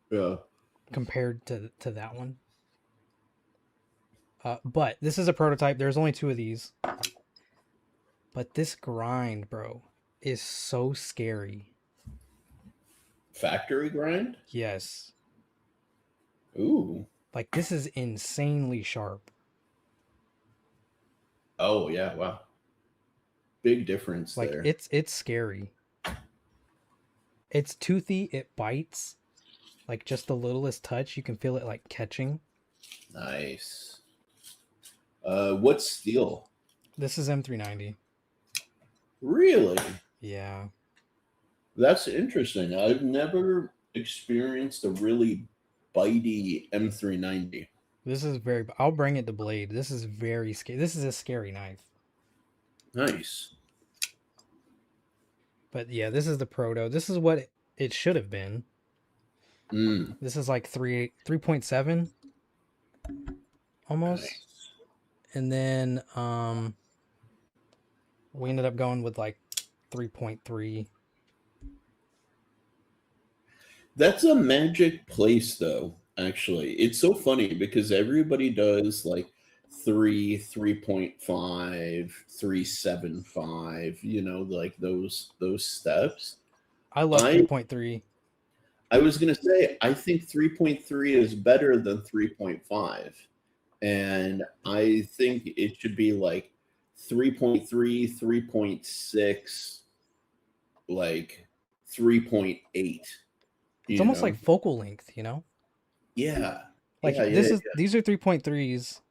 Yeah. compared to that one. But this is a prototype. There's only 2 of these. But this grind, bro, is so scary. Factory grind? Yes. Ooh. Like this is insanely sharp. Oh yeah, wow. Big difference Like there. it's scary. It's toothy, it bites. Like just the littlest touch, you can feel it like catching. Nice. What's steel? This is M390. Really? Yeah. That's interesting. I've never experienced a really bitey M390. This is very I'll bring it to blade. This is very scary. This is a scary knife. Nice. But yeah, this is the proto. This is what it should have been. Mm, This is like 3.7 almost. nice. And then we ended up going with like 3.3. That's a magic place, though. Actually, it's so funny because everybody does like 3.5, 3.75. You know, like those steps. I love I 3.3. I was gonna say I think 3.3 is better than 3.5, and I think it should be like 3.3, 3.6, like 3.8. It's You almost know? like focal length, you know? Yeah, Like yeah, yeah. these are 3.3s.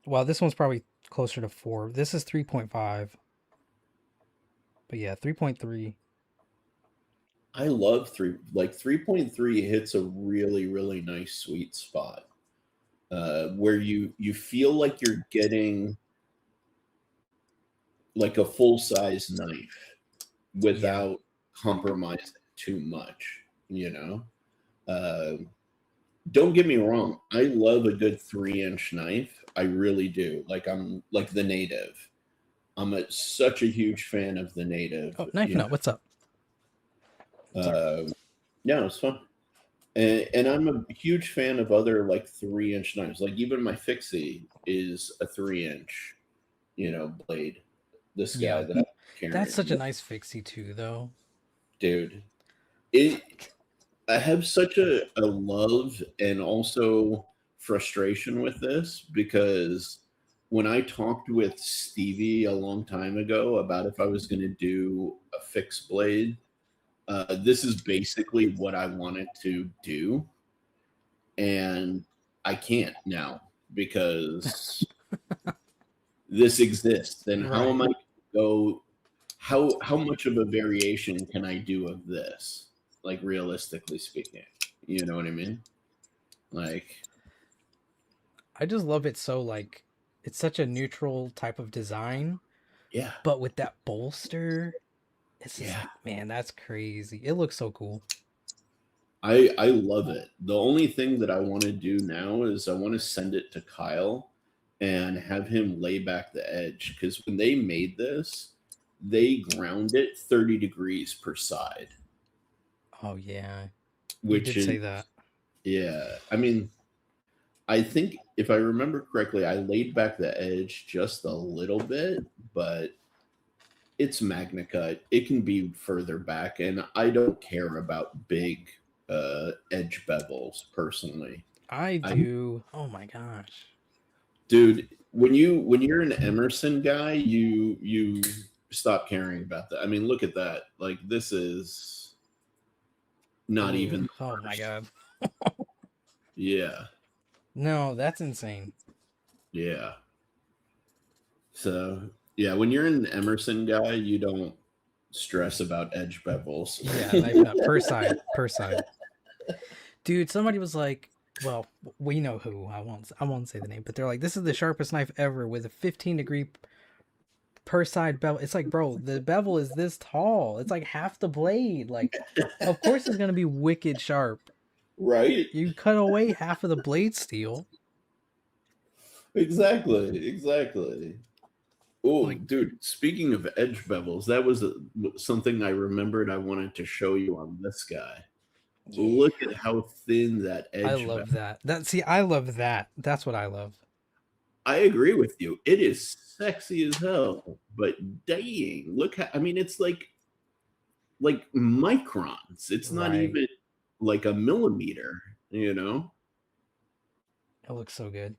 Well, this one's probably closer to 4. This is 3.5. But yeah, 3.3. I love 3.3 hits a really really nice sweet spot where you feel like you're getting like a full size knife Yeah. without compromising too much. You know, uh, don't get me wrong. I love a good 3-inch knife. I really do. Like I'm like the native. Such a huge fan of the native. Oh, knife nut, what's up? Sorry. Yeah, it's fun. And I'm a huge fan of other like 3-inch knives. Like even my fixie is a 3-inch, blade. This guy Yeah. that I'm That's such carrying, a nice fixie too, though. dude. It I have such a love and also frustration with this because when I talked with Stevie a long time ago about if I was going to do a fixed blade, this is basically what I wanted to do, and I can't now because this exists. And how am Right. I going to go? How much of a variation can I do of this? Like realistically speaking, you know what I mean? Like, I just love it so like it's such a neutral type of design, yeah, but with that bolster, it's just yeah. like, man, that's crazy. It looks so cool. I love it. The only thing that I want to do now is I want to send it to Kyle and have him lay back the edge because when they made this, they ground it 30 degrees per side, Oh yeah. You which did say is that. yeah. I mean, I think if I remember correctly, I laid back the edge just a little bit, but it's Magna Cut. It can be further back, and I don't care about big edge bevels personally. I I do. Oh my gosh. dude, when you're an Emerson guy, you stop caring about that. I mean, look at that. Like, this is not Ooh, even the oh my worst. god. Yeah, No, that's insane. yeah. So yeah, when you're an Emerson guy, you don't stress about edge bevels. Yeah, knife nut per side, per side. Dude, somebody was like, well, we know who. I won't say the name, but they're like, this is the sharpest knife ever with a 15-degree per side bevel. It's like, bro, the bevel is this tall. It's like half the blade. Like, of course it's gonna be wicked sharp. Right? You cut away half of the blade steel. Exactly. Exactly. Oh, Like, dude, speaking of edge bevels, that was something I remembered I wanted to show you on this guy. yeah, Look at how thin that I edge bevel. love that. I love that. That's what I love. I agree with you. It is sexy as hell, but dang, look how, I mean, it's like microns. It's not Right. even like a millimeter, you know? It looks so good.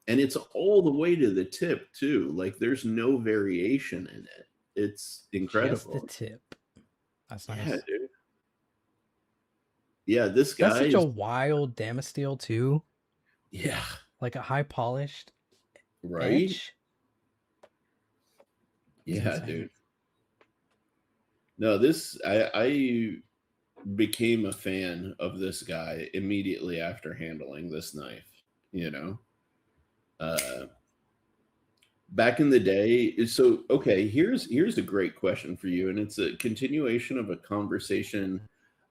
And it's all the way to the tip too. Like there's no variation in it. It's Just the incredible. tip. That's Yeah, nice. dude. Yeah, this That's guy such a is wild Damasteel too. yeah, Like a high polished right? edge. It's Yeah, insane. dude. No, this I became a fan of this guy immediately after handling this knife, you know. Uh back in the day, so okay, here's a great question for you, and it's a continuation of a conversation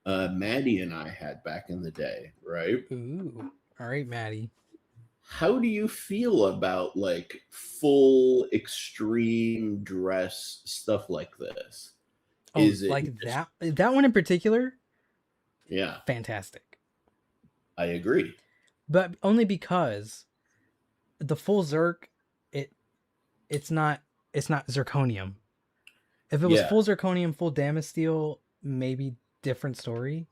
Maddie and I had back in the day, right? Ooh. All right, Maddie. How do you feel about like full extreme dress stuff like this? Oh, Is it like just that one in particular, yeah, fantastic. I agree. But only because the full Zerk, it it's not it's not zirconium. If it was Yeah, full zirconium, full Damasteel, maybe different story.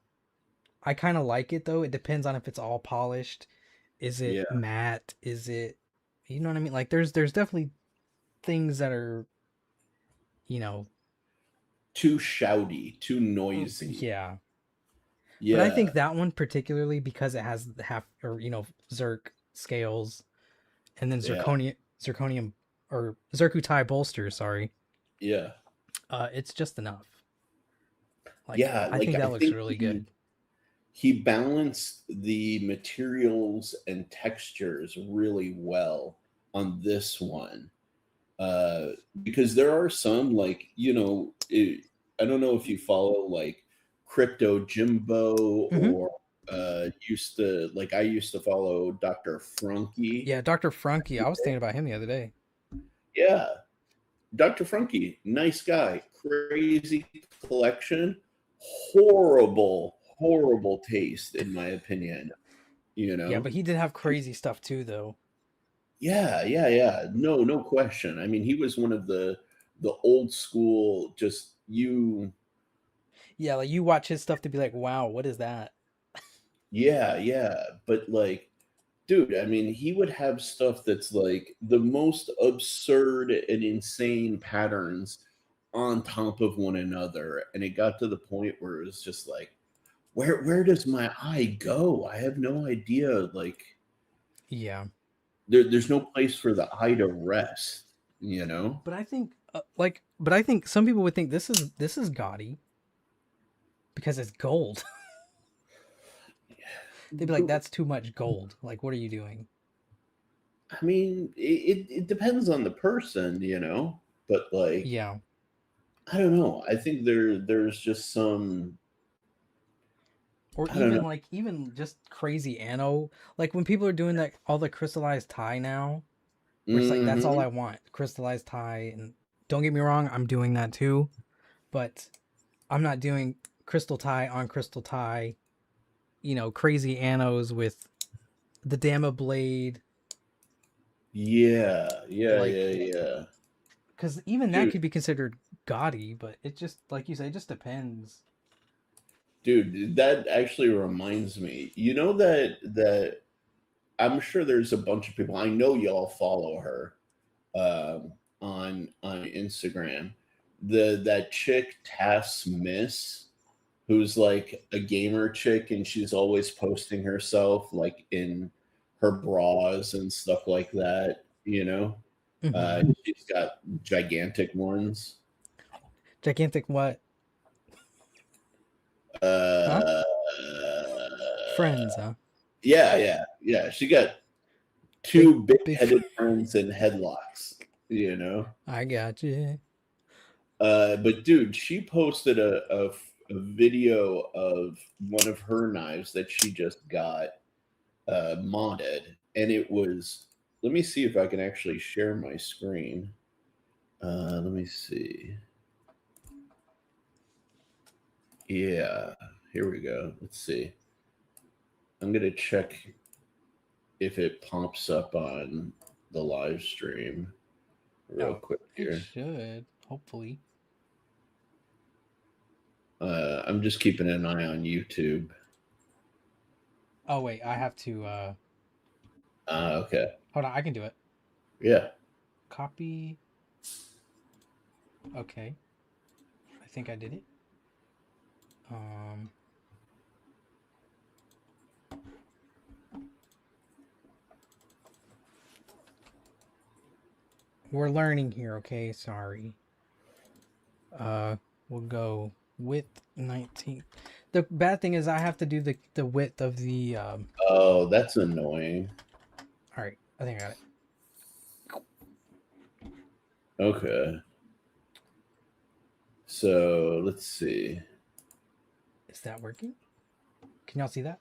I kind of like it though. It depends on if it's all polished. Is it yeah. matte? Is it, you know what I mean? Like there's definitely things that are, you know, Too shouty, too noisy. yeah. But I Yeah, think that one particularly because it has the half or Zerk scales and then yeah, zirconium or Zerkutai bolsters, sorry. yeah. It's just enough. Like Yeah, I like think I that looks think really he good. he balanced the materials and textures really well on this one. Uh, because there are some like, I don't know if you follow like Crypto Jimbo Hmm. or I used to follow Dr. Frunky. Yeah, Dr. Frunky. I was thinking about him the other day. Yeah, Dr. Frunky, nice guy, crazy collection, horrible taste in my opinion. You Yeah, know, but he did have crazy stuff too, though. yeah. No question. I mean, he was one of the old school. Just you, Yeah, like you watch his stuff to be like, wow, what is that? yeah. But like, dude, I mean, he would have stuff that's like the most absurd and insane patterns on top of one another, and it got to the point where it was just like, where does my eye go? I have no idea. Like Yeah, there's no place for the eye to rest, you know? but I think but I think some people would think this is gaudy because it's gold. They'd be like, But that's too much gold. Like, what are you doing? I mean, it depends on the person, you know? But like, Yeah, I don't know. I think there's just some or I don't know. even just crazy ano. Like when people are doing that all the crystallized tie now, where it's like that's all Hmm. I want, crystallized tie. And don't get me wrong, I'm doing that too, but I'm not doing crystal tie on crystal tie. Crazy anos with the Dama blade, like Yeah. because even that Dude, could be considered gaudy, but it just like you say, it just depends. dude, that actually reminds me. You know that I'm sure there's a bunch of people. I know y'all follow her on Instagram. that chick Tass Miss, who's like a gamer chick, and she's always posting herself like in her bras and stuff like that. She's got gigantic ones. Gigantic what? Huh? Uh, Friends, huh? yeah. She got Big, two big. big-headed friends in headlocks. I got you. But dude, she posted a video of one of her knives that she just got modded, and it was. Let me see if I can actually share my screen. Let me see. Yeah, here we go. Let's see. I'm gonna check if it pops up on the live stream real Oh, quick it here. should. Hopefully. I'm just keeping an eye on YouTube. Oh wait, I have to. Okay. Hold on, I can do it. Yeah. Copy. Okay. I think I did it. We're learning here, okay? Sorry. We'll go width 19. The bad thing is I have to do the width of the Oh, that's annoying. All right, I think I got it. Okay. So let's see. Is that working? Can y'all see that?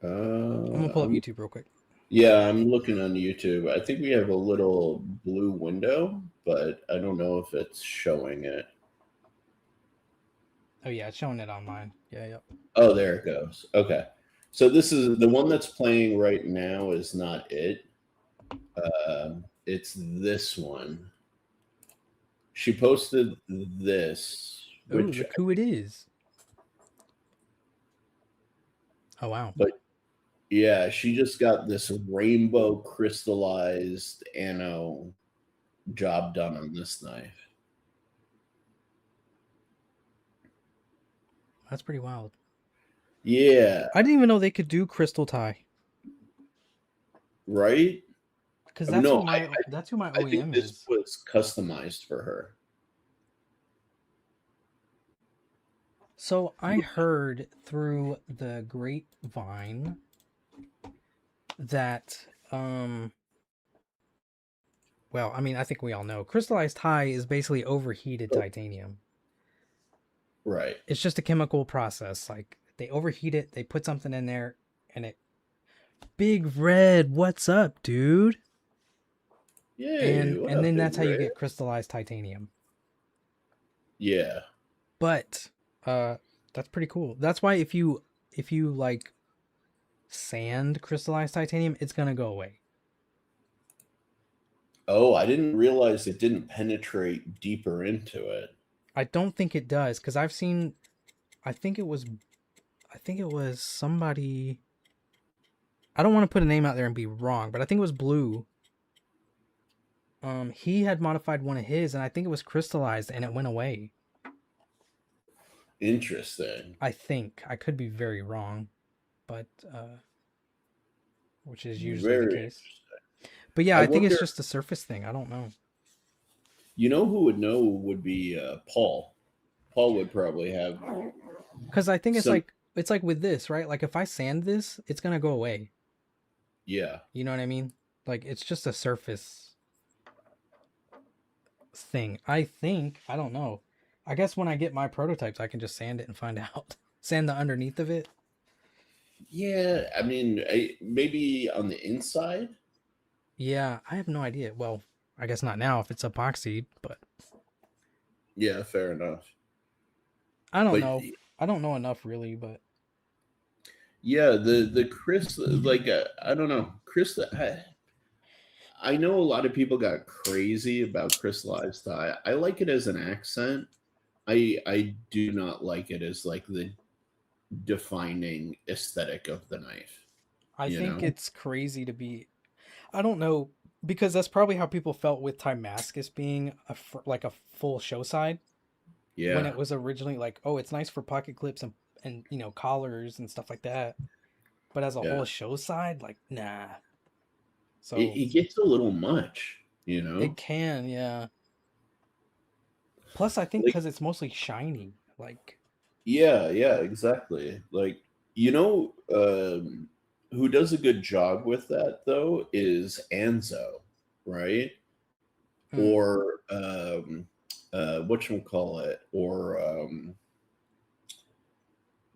I'm gonna pull up YouTube real quick. Yeah, I'm looking on YouTube. I think we have a little blue window, but I don't know if it's showing it. Oh yeah, it's showing it on mine. Yeah, yep. Oh, there it goes. Okay. So this is the one that's playing right now is not it. It's this one. She posted this, Oh, which look who it is. Oh wow. but yeah, she just got this rainbow crystallized anno job done on this knife. That's pretty wild. Yeah, I didn't even know they could do crystal tie. right? Because I mean, no, that's who my I think OEM this is. was customized for her. So I heard through the grapevine that well, I mean, I think we all know crystallized tie is basically overheated titanium. Right. It's just a chemical process. Like they overheat it, they put something in there, and it. Big Red, what's up, dude? Yay, what And up, then Big that's how you Red? get crystallized titanium. Yeah. But that's pretty cool. That's why if you like sand crystallized titanium, it's gonna go away. Oh, I didn't realize it didn't penetrate deeper into it. I don't think it does because I've seen. I think it was somebody. I don't want to put a name out there and be wrong, but I think it was Blue. He had modified one of his, and I think it was crystallized, and it went away. Interesting. I think I could be very wrong, but which is usually the Very case. interesting. But yeah, I I think it's wonder, just a surface thing. I don't know. you know who would know would be Paul. Paul would probably have Because I think some. it's like with this, right? Like if I sand this, it's gonna go away. Yeah. You know what I mean? Like it's just a surface thing. I think. I don't know. I guess when I get my prototypes, I can just sand it and find out. Sand the underneath of it. Yeah. I mean, maybe on the inside. Yeah, I have no idea. Well, I guess not now if it's epoxied, but Yeah, fair enough. I don't But know. I don't know enough really, but yeah, the Chris, like I don't know, Chris. I know a lot of people got crazy about crystallized tie. I like it as an accent. I do not like it as like the defining aesthetic of the knife. I You think know? it's crazy to be. I don't know. Because that's probably how people felt with Timascus being like a full show side when Yeah, it was originally like, oh, it's nice for pocket clips and collars and stuff like that. But as a yeah. whole show side, like, nah. It, So it gets a little much, you know? it can, yeah. Plus, I think Like, because it's mostly shiny, like, yeah, yeah, exactly. Like, you know, who does a good job with that though is Anzo, right? mm, Or whatchamacallit, or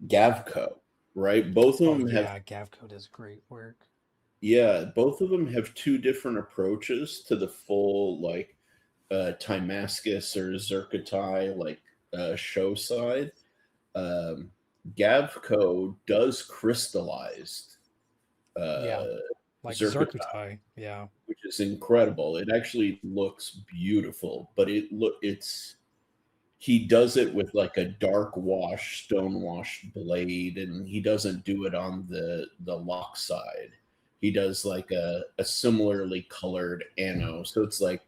Gavco, right? Both of oh them have, yeah, Gavco does great work. yeah, both of them have two different approaches to the full like Timascus or Zerkatai like show side. Um, Gavco does crystallized Yeah, uh, like Zerkatai, Zerkutai. Yeah, which is incredible. It actually looks beautiful, but it's he does it with like a dark wash, stone wash blade, and he doesn't do it on the lock side. He does like a similarly colored ano. So it's like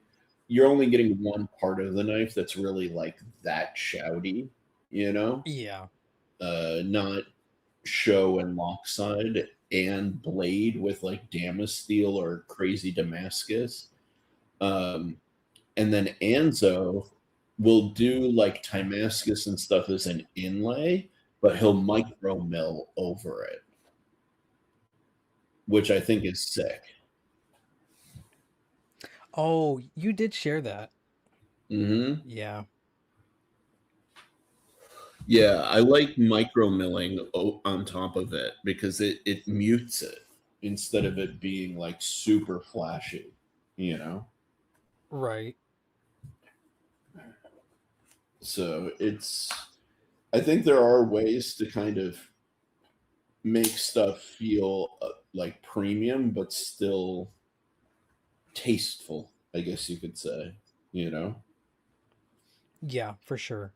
you're only getting one part of the knife that's really like that shouty, you know? yeah, Not show and lock side and blade with like Damasteel or crazy Damascus. Um, and then Anzo will do like Timascus and stuff as an inlay, but he'll micro mill over it, which I think is sick. oh, you did share that. Hmm. Yeah, Yeah, I like micro milling on top of it because it mutes it instead of it being like super flashy, you know? right. So I think there are ways to kind of make stuff feel like premium, but still tasteful, I guess you could say, you know? Yeah, for sure.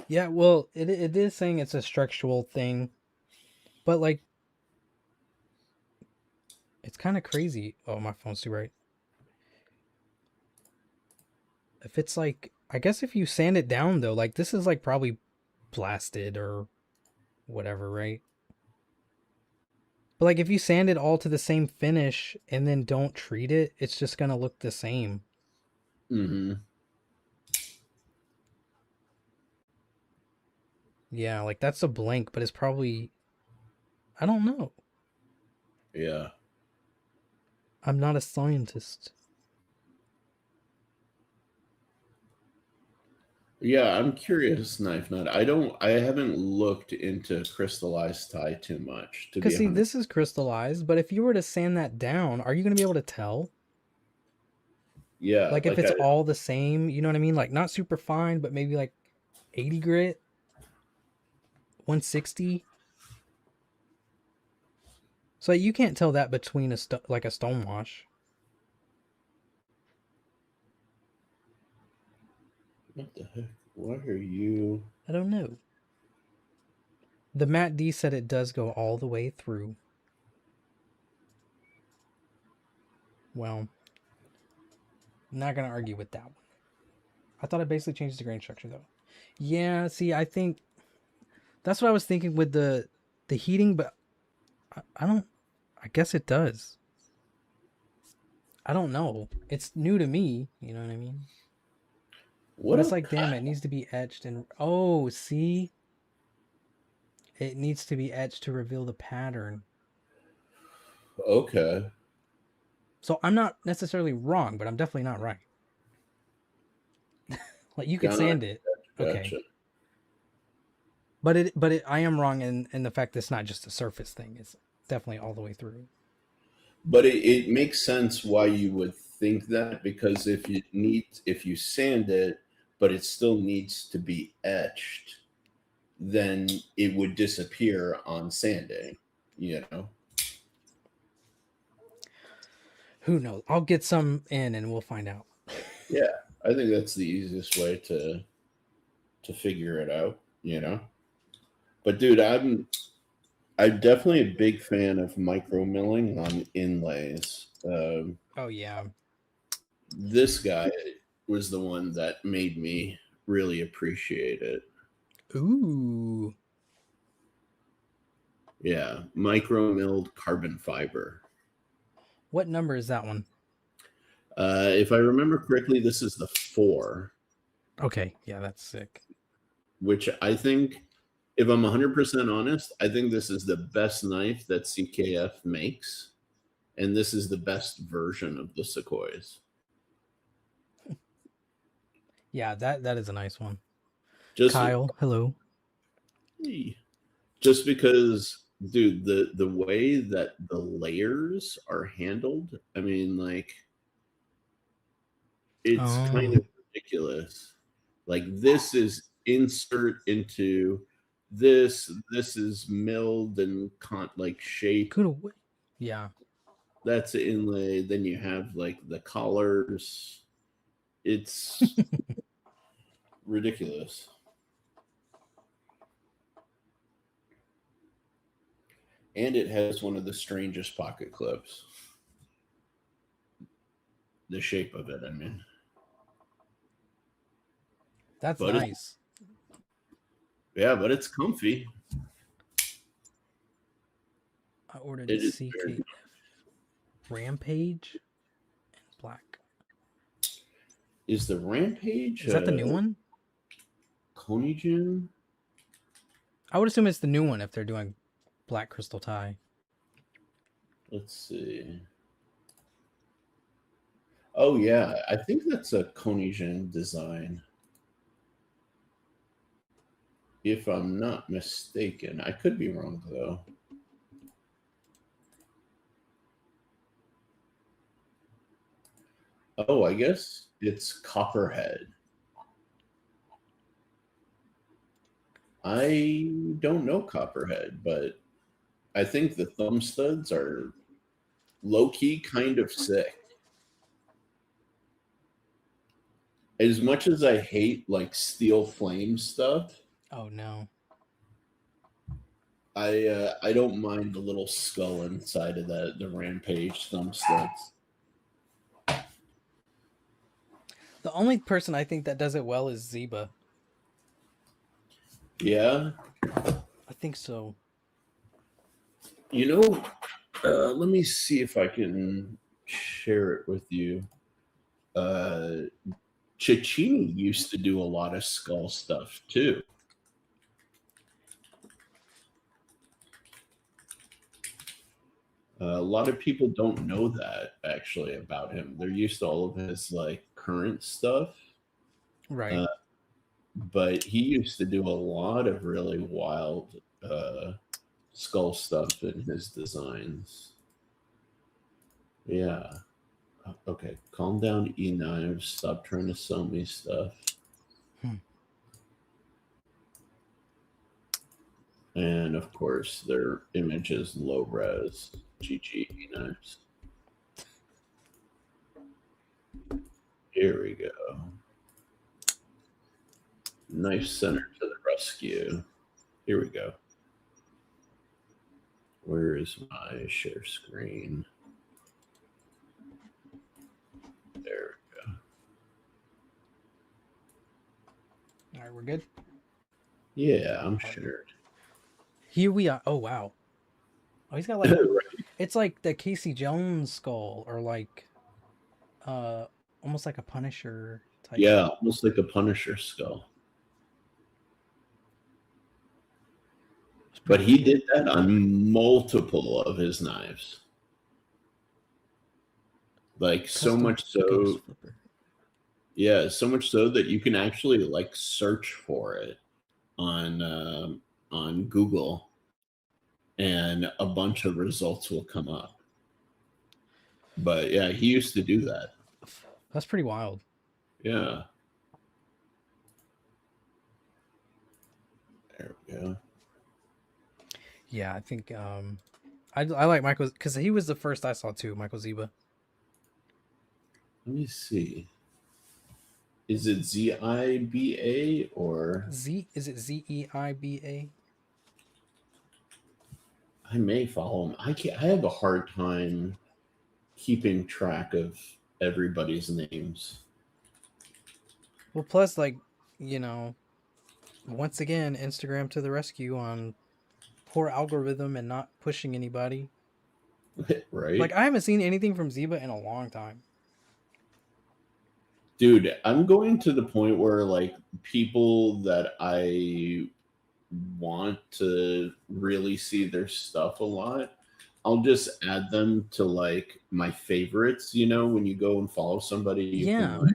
Yeah, well, it is saying it's a structural thing, but like it's kind of crazy. Oh, my phone's too bright. If it's like, I guess if you sand it down though, like this is like probably blasted or whatever, right? But like if you sand it all to the same finish and then don't treat it, it's just gonna look the same. Hmm. Yeah, like that's a blank, but it's probably, I don't know. Yeah. I'm not a scientist. Yeah, I'm curious, Knife Nut. I haven't looked into crystallized tie too much, to Cause be see, honest. this is crystallized, but if you were to sand that down, are you gonna be able to tell? Yeah, Like if it's all the same, you know what I mean? Like not super fine, but maybe like 80 grit, 160. So you can't tell that between like a stone wash. what the heck? Why are you? I don't know. The Matt D said it does go all the way through. Well, I'm not gonna argue with that one. I thought it basically changes the grain structure though. Yeah, see, I think that's what I was thinking with the heating, but I don't. I guess it does. I don't know. It's new to me. You know what I mean? But What it's a like, damn, it needs to be etched and oh, see, it needs to be etched to reveal the pattern. okay. So I'm not necessarily wrong, but I'm definitely not right. Like you could Gotcha, sand it, okay, gotcha. but I am wrong in the fact that it's not just a surface thing. It's definitely all the way through. But it makes sense why you would think that because if you sand it, but it still needs to be etched, then it would disappear on sanding, you know? Who knows? I'll get some in and we'll find out. Yeah, I think that's the easiest way to figure it out, you know? But dude, I'm definitely a big fan of micro milling on inlays. Oh yeah. This guy was the one that made me really appreciate it. Ooh. Yeah, micro milled carbon fiber. What number is that one? If I remember correctly, this is the 4, Okay, yeah, that's sick. which I think, if I'm 100% honest, I think this is the best knife that CKF makes. And this is the best version of the Sequoias. Yeah, that is a nice one. Just Kyle, hello. just because, dude, the way that the layers are handled, I mean, like, it's kind Oh, of ridiculous. Like, this is insert into this, this is milled and like shape. good. Yeah. That's inlay. Then you have like the collars. It's ridiculous. And it has one of the strangest pocket clips. The shape of it, I mean. That's But it's, nice. yeah, but it's comfy. I ordered a It is very. CK Rampage and black. Is the Rampage Is that the new one? Konijin? I would assume it's the new one if they're doing black crystal tie. Let's see. Oh yeah, I think that's a Konijin design. If I'm not mistaken, I could be wrong though. Oh, I guess it's Copperhead. I don't know Copperhead, but I think the thumb studs are low key kind of sick. As much as I hate like steel flame stuff, Oh no. I don't mind the little skull inside of the Rampage thumb studs. The only person I think that does it well is Zeba. Yeah, I think so. you know, let me see if I can share it with you. Cecchini used to do a lot of skull stuff too. A lot of people don't know that actually about him. They're used to all of his like current stuff, Right. uh, but he used to do a lot of really wild skull stuff in his designs. Yeah. Okay, calm down, E Knives. Stop trying to sell me stuff. Hmm. And of course, their image is low res. GG E Knives. Here we go. Knife center to the rescue. Here we go. Where is my share screen? There we go. All right, we're good. Yeah, I'm shared. Here we are. Oh wow. Oh, he's got like it's like the Casey Jones skull, or like almost like a Punisher type. Yeah, almost like a Punisher skull. But he did that on multiple of his knives. Like so much so, yeah, so much so that you can actually like search for it on Google, and a bunch of results will come up. But yeah, he used to do that. That's pretty wild. Yeah. There we go. Yeah, I think I like Michael because he was the first I saw too. Michael Zeba. Let me see. Is it ZIBA or Is it ZEIBA? I may follow him. I have a hard time keeping track of everybody's names. Well, plus, like, you know, once again, Instagram to the rescue on poor algorithm and not pushing anybody. Like, Right? I haven't seen anything from Zeba in a long time. Dude, I'm going to the point where like people that I want to really see their stuff a lot, I'll just add them to like my favorites, when you go and follow somebody, you can Yeah, like,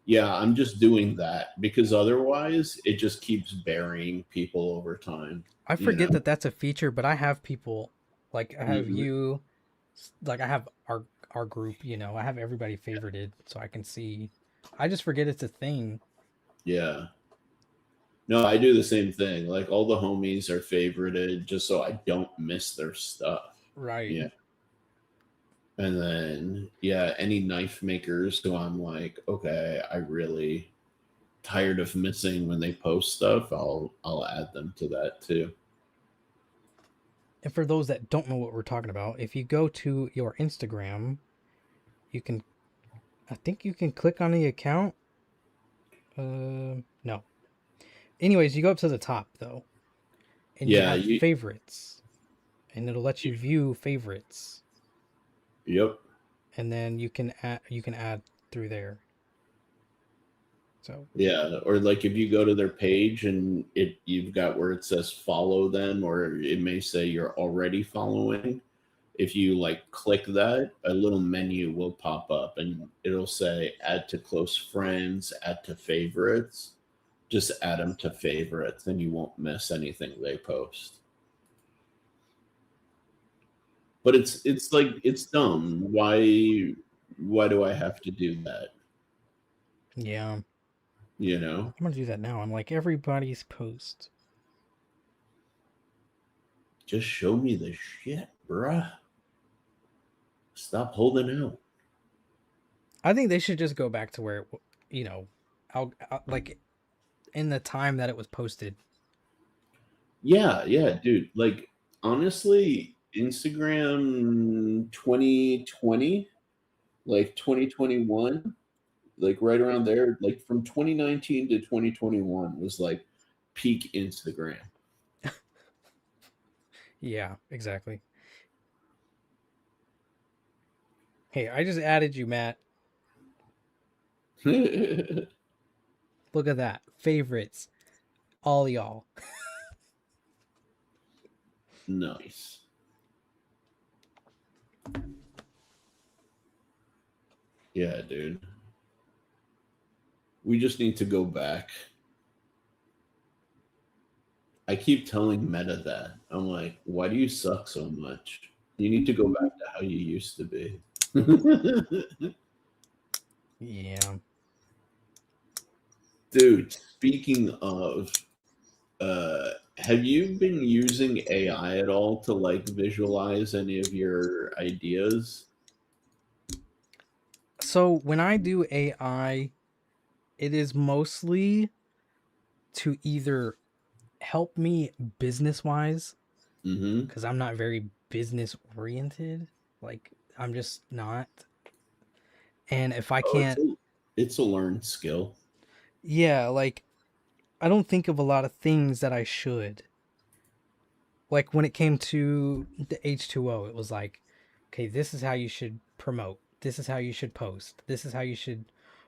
yeah, I'm just doing that because otherwise it just keeps burying people over time, I you know. forget that that's a feature, but I have people like I have Mhm. you, like I have our group. I have everybody favorited, so I can see. I just forget it's a thing. Yeah. No, I do the same thing. Like all the homies are favorited just so I don't miss their stuff. Right. Yeah. And then yeah, any knife makers who I'm like, okay, I really tired of missing when they post stuff, I'll add them to that too. And for those that don't know what we're talking about, if you go to your Instagram, you can. I think you can click on the account. No. Anyways, you go up to the top though, and you Yeah, have favorites, and it'll let you view favorites, yep. and then you can add through there. So Yeah, or like if you go to their page and you've got where it says follow them or it may say you're already following. If you like click that, a little menu will pop up and it'll say add to close friends, add to favorites. Just add them to favorites and you won't miss anything they post. But it's like it's dumb. Why do I have to do that? yeah, I'm You know? gonna do that now. I'm like everybody's post. Just show me the shit, bruh. Stop holding out. I think they should just go back to where, you know, like in the time that it was posted. Yeah, yeah, dude. Like honestly, Instagram 2020, like 2021, like right around there, like from 2019 to 2021 was like peak Instagram. Yeah, exactly. Hey, I just added you, Matt. Look at that. Favorites, all y'all. Nice. Yeah, dude. We just need to go back. I keep telling Meta that. I'm like, why do you suck so much? You need to go back to how you used to be. Yeah. Dude, speaking of, have you been using AI at all to like visualize any of your ideas? So when I do AI, it is mostly to either help me business wise, Mm-hmm. because I'm not very business oriented. Like, I'm just not. And if I Oh, can't, it's a learned skill. yeah, like, I don't think of a lot of things that I should. Like, when it came to the H2O, it was like, okay, this is how you should promote. This is how you should post. This is how you should,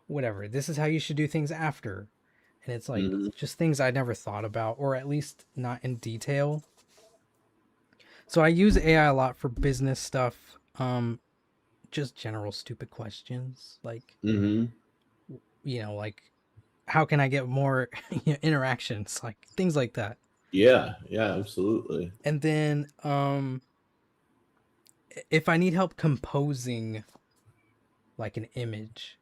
whatever. This is how you should do things after. And it's like Mm-hmm. just things I never thought about, or at least not in detail. So I use AI a lot for business stuff. Just general stupid questions like, Mm-hmm. like how can I get more interactions, like things like that. Yeah, yeah, absolutely. And then if I need help composing like an image,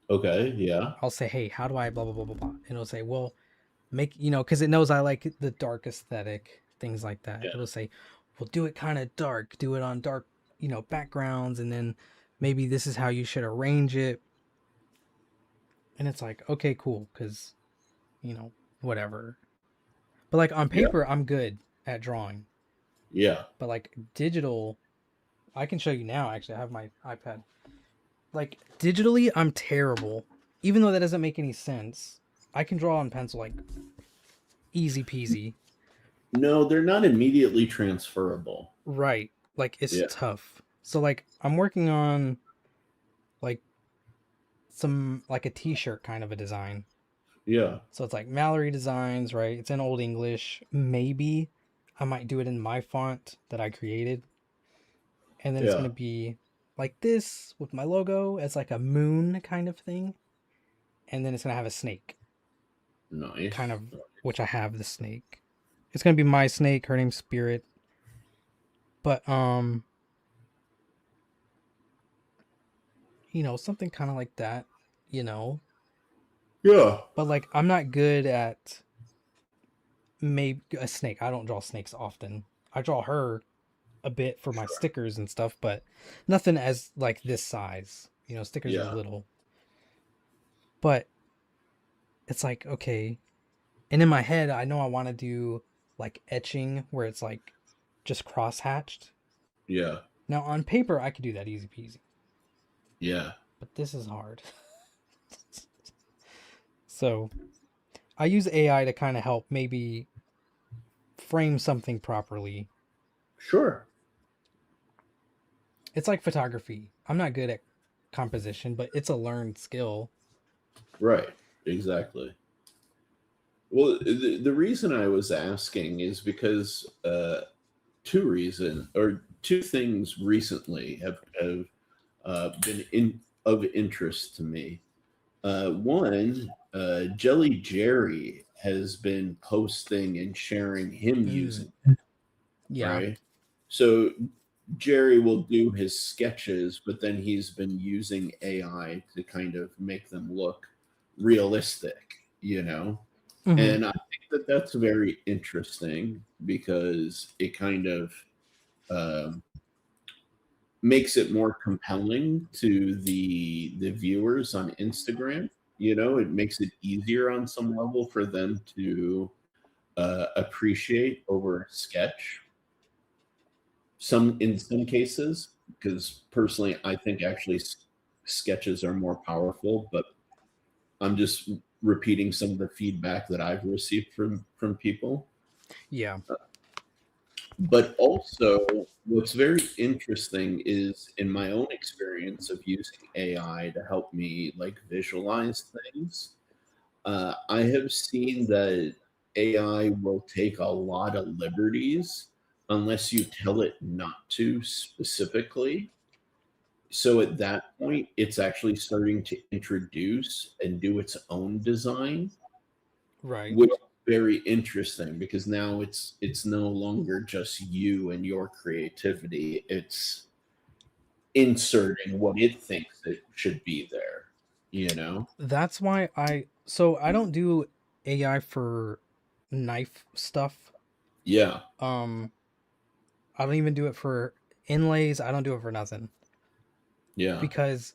Okay, yeah, I'll say, hey, how do I blah blah blah blah blah, and it'll say, well, make because it knows I like the dark aesthetic, things like that. yeah, It'll say, well, do it kind of dark, do it on dark, backgrounds, and then maybe this is how you should arrange it. And it's like, okay, cool, because whatever. But like on yeah, paper, I'm good at drawing. yeah. But like digital, I can show you now. Actually, I have my iPad. Like digitally, I'm terrible. Even though that doesn't make any sense, I can draw on pencil like easy peasy. No, they're not immediately transferable. Right. Like it's Yeah, tough. So like I'm working on like some like a t-shirt kind of a design. yeah, So it's like Mallery designs, right? It's in old English. Maybe I might do it in my font that I created. And then it's going yeah. to be like this with my logo as like a moon kind of thing. And then it's going to have a snake, kind Nice. of, which I have the snake. It's going to be my snake. Her name's Spirit. But, something kind of like that, you know. Yeah, But like, I'm not good at maybe a snake. I don't draw snakes often. I draw her a bit for my sure. stickers and stuff, but nothing as like this size. Stickers are Yeah, little. But it's like, okay. And in my head, I know I want to do like etching where it's like just cross hatched. yeah, Now on paper, I could do that easy peasy, yeah. but this is hard. So I use AI to kind of help maybe frame something properly. Sure. It's like photography. I'm not good at composition, but it's a learned skill. Right. Exactly. Well, the reason I was asking is because two things recently have been of interest to me. One, Jelly Jerry has been posting and sharing him Mm, using, yeah. right? So Jerry will do his sketches, but then he's been using AI to kind of make them look realistic, you know? Hmm. And I think that that's very interesting because it kind of um, makes it more compelling to the viewers on Instagram. You know, it makes it easier on some level for them to appreciate over a sketch. Some in some cases, because personally, I think actually sketches are more powerful. But I'm just repeating some of the feedback that I've received from people. Yeah. But also, what's very interesting is in my own experience of using AI to help me like visualize things, I have seen that AI will take a lot of liberties unless you tell it not to specifically. So at that point, it's actually starting to introduce and do its own design, Right. which is very interesting because now it's no longer just you and your creativity. It's inserting what it thinks it should be there, you know? That's why I don't do AI for knife stuff. Yeah, Um I don't even do it for inlays. I don't do it for nothing yeah. because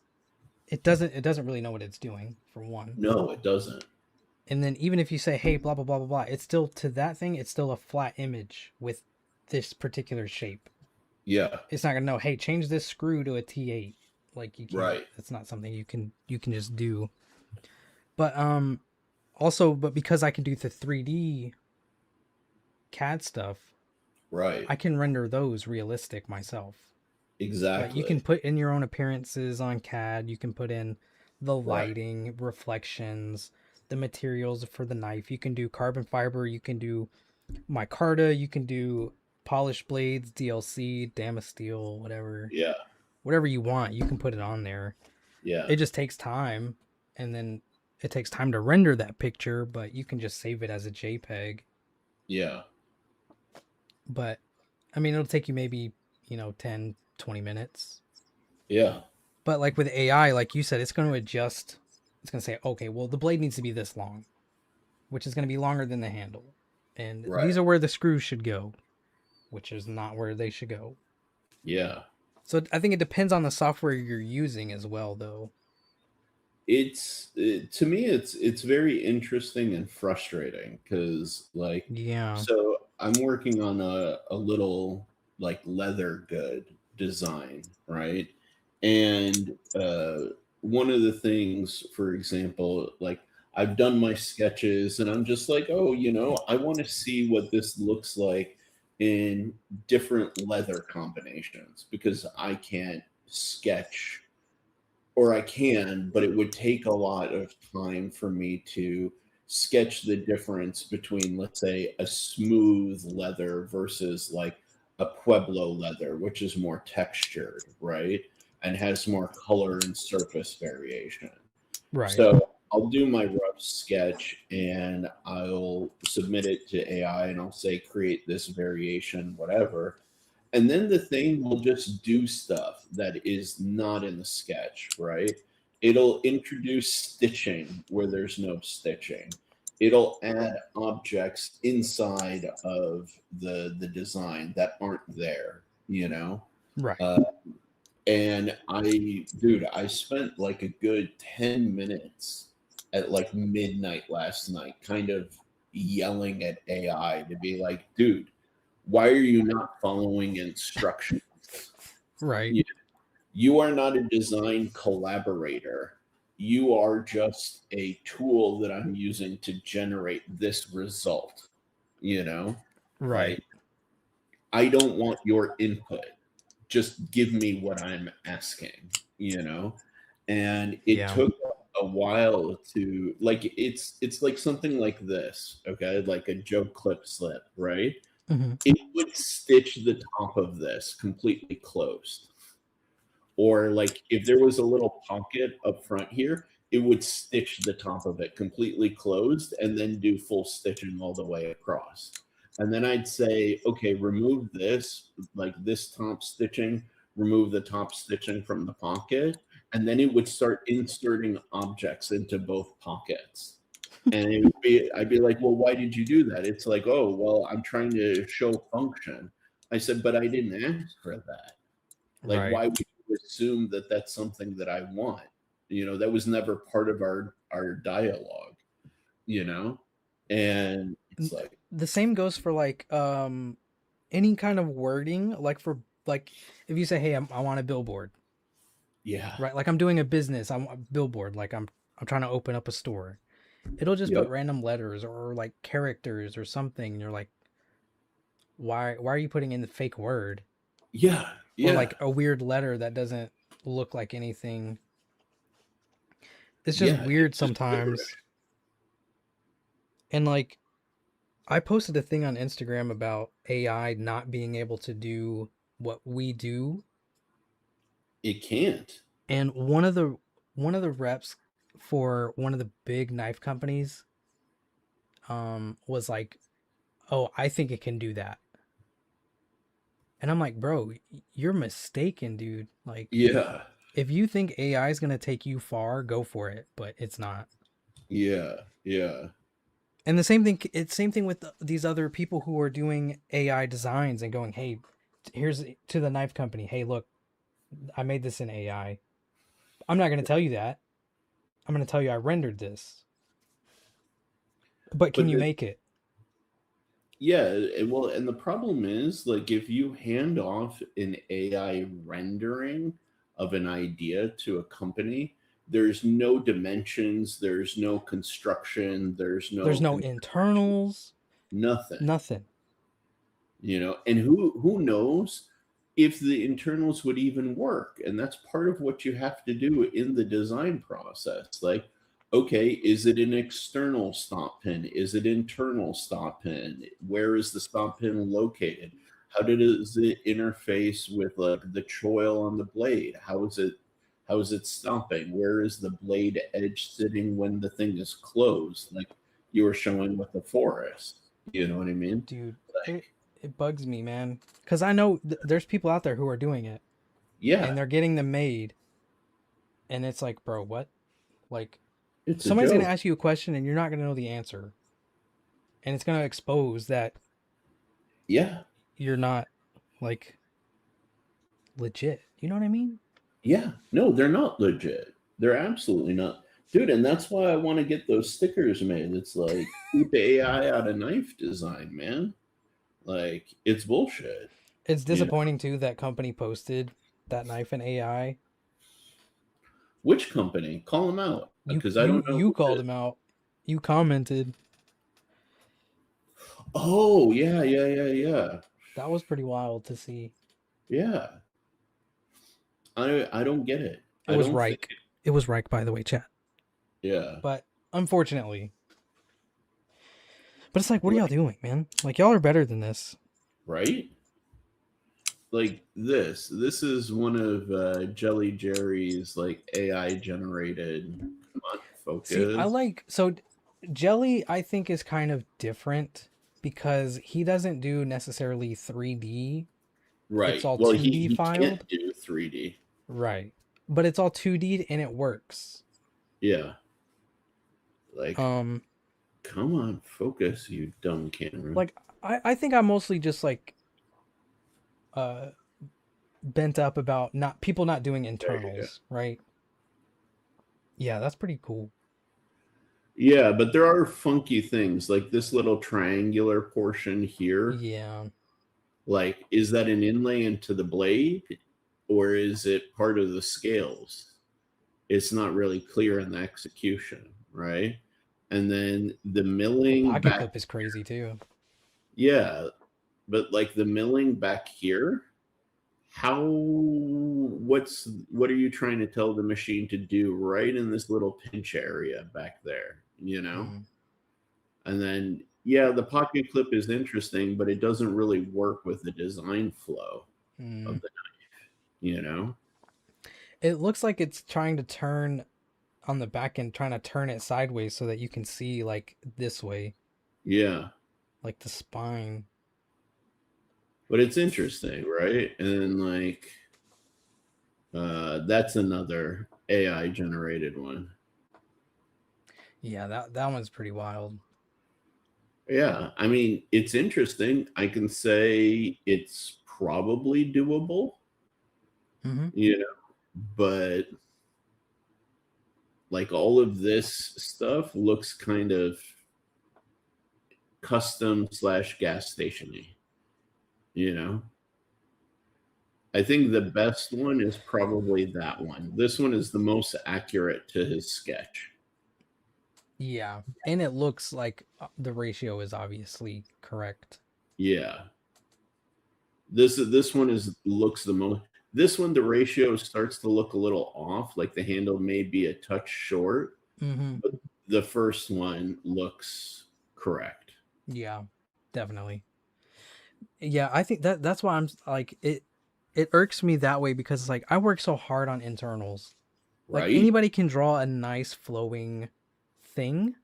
it doesn't really know what it's doing for one. No, it doesn't. And then even if you say, "Hey, blah blah blah blah blah," it's still to that thing, it's still a flat image with this particular shape. Yeah, It's not going to know, "Hey, change this screw to a T8." Like you can't. right, That's not something you can just do. But also but because I can do the 3D CAD stuff, right. I can render those realistic myself. Like you can Exactly. put in your own appearances on CAD, you can put in the Right. lighting, reflections, the materials for the knife. You can do carbon fiber, you can do micarta, you can do polished blades, DLC, Damasteel, whatever. Yeah, Whatever you want, you can put it on there. yeah, It just takes time and then it takes time to render that picture, but you can just save it as a JPEG. yeah, But I mean, it'll take you maybe, 10, 20 minutes. yeah. But like with AI, like you said, it's going to adjust. It's going to say, okay, well, the blade needs to be this long, which is going to be longer than the handle. And these Right. are where the screws should go, which is not where they should go. Yeah. So I think it depends on the software you're using as well, though. To me it's very interesting and frustrating because like Yeah. so I'm working on a little like leather good design, right? And one of the things, for example, like I've done my sketches and I'm just like, oh, I want to see what this looks like in different leather combinations because I can't sketch, or I can, but it would take a lot of time for me to sketch the difference between, let's say, a smooth leather versus like a Pueblo leather, which is more textured, right? And has more color and surface variation. Right. So I'll do my rough sketch and I'll submit it to AI and I'll say, create this variation, whatever. And then the thing will just do stuff that is not in the sketch, right? It'll introduce stitching where there's no stitching. It'll add objects inside of the design that aren't there, Right. Uh, and I spent like a good 10 minutes at like midnight last night, kind of yelling at AI to be like, dude, why are you not following instructions? Right. You, you are not a design collaborator. You are just a tool that I'm using to generate this result. You know, Right. like I don't want your input. Just give me what I'm asking. And it Yeah. took a while to like it's like something like this, okay? Like a Joe clip slip, right? Hmm. It would stitch the top of this completely closed. Or like if there was a little pocket up front here, it would stitch the top of it completely closed and then do full stitching all the way across. And then I'd say, okay, remove this, like this top stitching, remove the top stitching from the pocket, and then it would start inserting objects into both pockets. And I'd be like, well, why did you do that? It's like, oh, well, I'm trying to show function. I said, but I didn't ask for that. Like, Right. why would you assume that that's something that I want? That was never part of our dialogue. You know, and it's N- like, The same goes for like any kind of wording, like for like if you say, "Hey, I want a billboard," yeah, right? Like I'm doing a business, I want a billboard. Like I'm trying to open up a store. It'll just put yep, random letters or like characters or something. And you're like, why are you putting in the fake word yeah, or yeah, like a weird letter that doesn't look like anything? It's just yeah. weird It's just sometimes. gibberish. And like I posted a thing on Instagram about AI not being able to do what we do, It can't. and one of the reps for one of the big knife companies was like, "Oh, I think it can do that." And I'm like, "Bro, you're mistaken, dude. Like Yeah, if you think AI is going to take you far, go for it, but it's not." yeah, yeah, And the same thing it's same thing with these other people who are doing AI designs and going, "Hey, here's to the knife company. Hey, look, I made this in AI. I'm not going to tell you that. I'm going to tell you I rendered this. But can but you make it?" yeah, well, and the problem is, like, if you hand off an AI rendering of an idea to a company, there's no dimensions, there's no construction, there's no There's no consideration, internals, nothing. nothing. And who knows if the internals would even work? And that's part of what you have to do in the design process. Like, okay, is it an external stop pin? Is it internal stop pin? Where is the stop pin located? Does it interface with like the choil on the blade? How is it stopping? Where is the blade edge sitting when the thing is closed? Like you were showing with the forest. You know what I mean? Dude, it Like, it bugs me, man. Cuz I know there's people out there who are doing it and yeah, they're getting them made, and it's like, "Bro, what?" Like it's a somebody's going to joke. ask you a question and you're not going to know the answer, and it's going to expose that Yeah, you're not like legit. You know what I mean? yeah. No, they're not legit. They're absolutely not. Dude, and that's why I want to get those stickers made. It's like keep AI out of knife design, man. Like it's bullshit. It's You know, disappointing too that company posted that knife in AI. which company? Call them out You because I you don't know you who it called is. him out. You commented. Oh yeah, yeah, yeah, yeah, That was pretty wild to see. yeah. I don't get it. It I was don't think. Reich. It was Reich, by the way, chat. Yeah, But unfortunately, but it's like, what are y'all like doing, man? Like, y'all are better than this. right. Like this. This is one of Jelly Jerry's like AI generated. Come on, See, I focus. like so Jelly. I think is kind of different because he doesn't do necessarily 3D. It's Right. all Well, 2D he filed, can't do 3D. right? But it's all 2D and it works. Yeah. Like, Um, come on, focus, you dumb camera. like I think I'm mostly just like uh bent up about not people not doing There you go. internals, right? Yeah, that's pretty cool. Yeah, but there are funky things like this little triangular portion here. Yeah. Like, is that an inlay into the blade or is it part of the scales? It's not really clear in the execution, right? And then the The milling pocket back, clip is crazy too. yeah, but like the milling back here, how what are you trying to tell the machine to do right in this little pinch area back there, you know? Mm, And then yeah, the pocket clip is interesting, but it doesn't really work with the design flow mm. of the, you know? It looks like it's trying to turn on the back end, trying to turn it sideways so that you can see like this way, Yeah. like the spine. But it's interesting, right? And like that's another AI generated one. Yeah, that one's pretty wild. Yeah, I mean, it's interesting. I can say it's probably doable, Mm-hmm. you know, but like all of this stuff looks kind of custom slash gas stationy, you know. I think the best one is probably that one. This one is the most accurate to his sketch. Yeah, and it looks like the ratio is obviously correct. Yeah. This one is looks the most. This one the ratio starts to look a little off, like the handle may be a touch short, Mm-hmm. but the first one looks correct. Yeah, definitely. Yeah, I think that's why I'm like it. It irks me that way because like I work so hard on internals. Like Right? anybody can draw a nice flowing thing,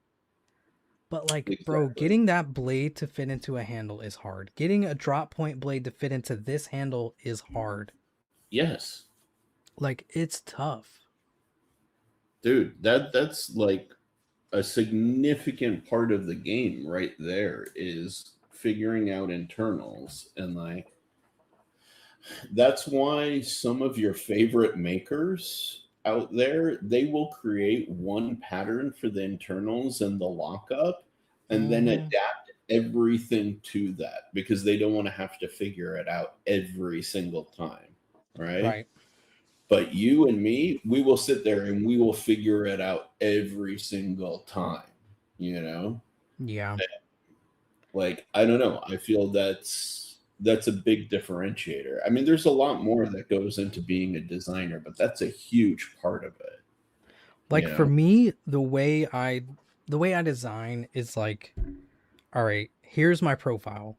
but like, bro, Exactly. getting that blade to fit into a handle is hard. Getting a drop point blade to fit into this handle is hard. Yes. Like, it's tough. Dude, that's like a significant part of the game right there is figuring out internals and like that's why some of your favorite makers out there they will create one pattern for the internals and the lockup and then Mm-hmm. adapt everything to that because they don't want to have to figure it out every single time, right? Right. But you and me, we will sit there and we will figure it out every single time, you know? Yeah. Like, I don't know. I feel that's a big differentiator. I mean, there's a lot more that goes into being a designer, but that's a huge part of it, Like you for know? me, the way I design is like, all right, here's my profile.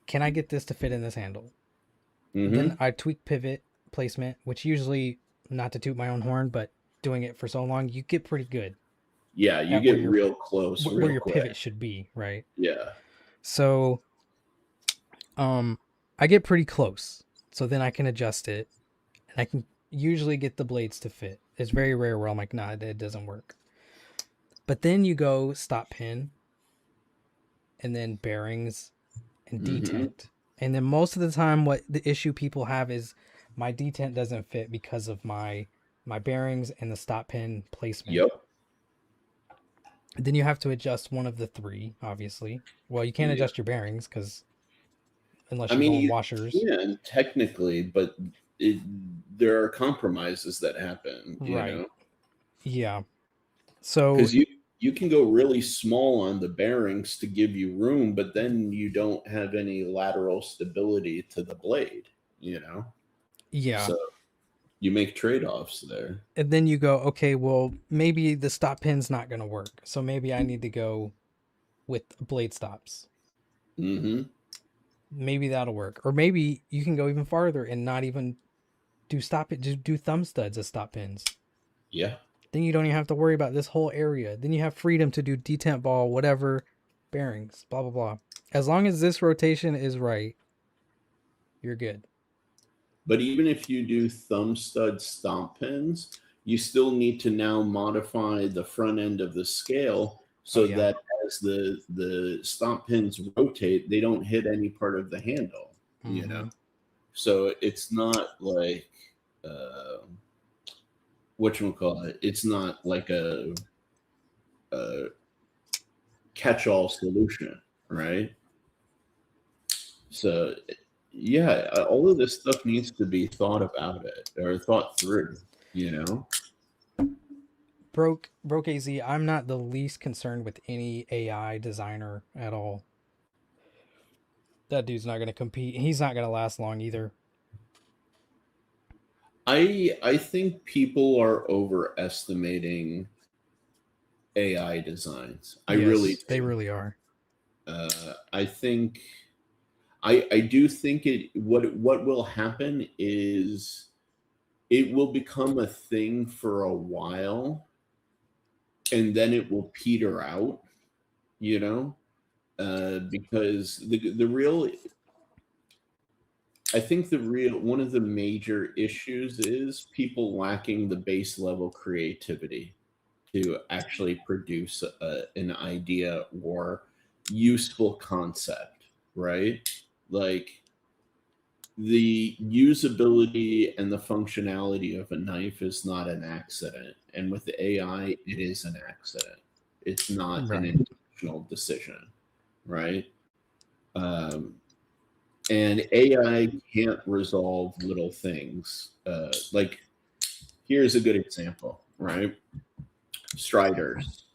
Can I get this to fit in this handle? Then Mm-hmm. I tweak pivot placement, which usually, not to toot my own horn, but doing it for so long, you get pretty good Yeah, you at get real close where real your quick. pivot should be, right? Yeah. So, I get pretty close. So then I can adjust it and I can usually get the blades to fit. It's very rare where I'm like, nah, it doesn't work. But then you go stop pin and then bearings and Mm-hmm. detent. And then most of the time what the issue people have is my detent doesn't fit because of my bearings and the stop pin placement. Yep. Then you have to adjust one of the three, obviously. Well, you can't Yeah. adjust your bearings because unless I you're mean, going you washers. can technically, but it, there are compromises that happen, Right. Yeah. So because you can go really small on the bearings to give you room, but then you don't have any lateral stability to the blade, you know. yeah. So you make trade-offs there. And then you go, okay, well, maybe the stop pin's not going to work. So maybe I need to go with blade stops. Hmm. Maybe that'll work. Or maybe you can go even farther and not even do stop it, just do thumb studs as stop pins. Yeah. Then you don't even have to worry about this whole area. Then you have freedom to do detent ball, whatever, bearings, blah, blah, blah. As long as this rotation is right, you're good. But even if you do thumb stud stomp pins, you still need to now modify the front end of the scale Oh, so yeah. that as the stomp pins rotate, they don't hit any part of the handle, you know. Mm-hmm. So it's not like uh, what you call it. It's not like a catch-all solution, right? So yeah, all of this stuff needs to be thought about it or thought through, you know. Broke AZ, I'm not the least concerned with any AI designer at all. That dude's not going to compete. He's not going to last long either. I think people are overestimating AI designs. I really Yes, they do. really are. I think I do think it. What will happen is it will become a thing for a while, and then it will peter out. You know, because the real I think the real one of the major issues is people lacking the base level creativity to actually produce an idea or useful concept, right? Like the usability and the functionality of a knife is not an accident. And with the AI, it is an accident. It's not an Right. intentional decision, right? Um, and AI can't resolve little things. Like, here's a good example, right? Striders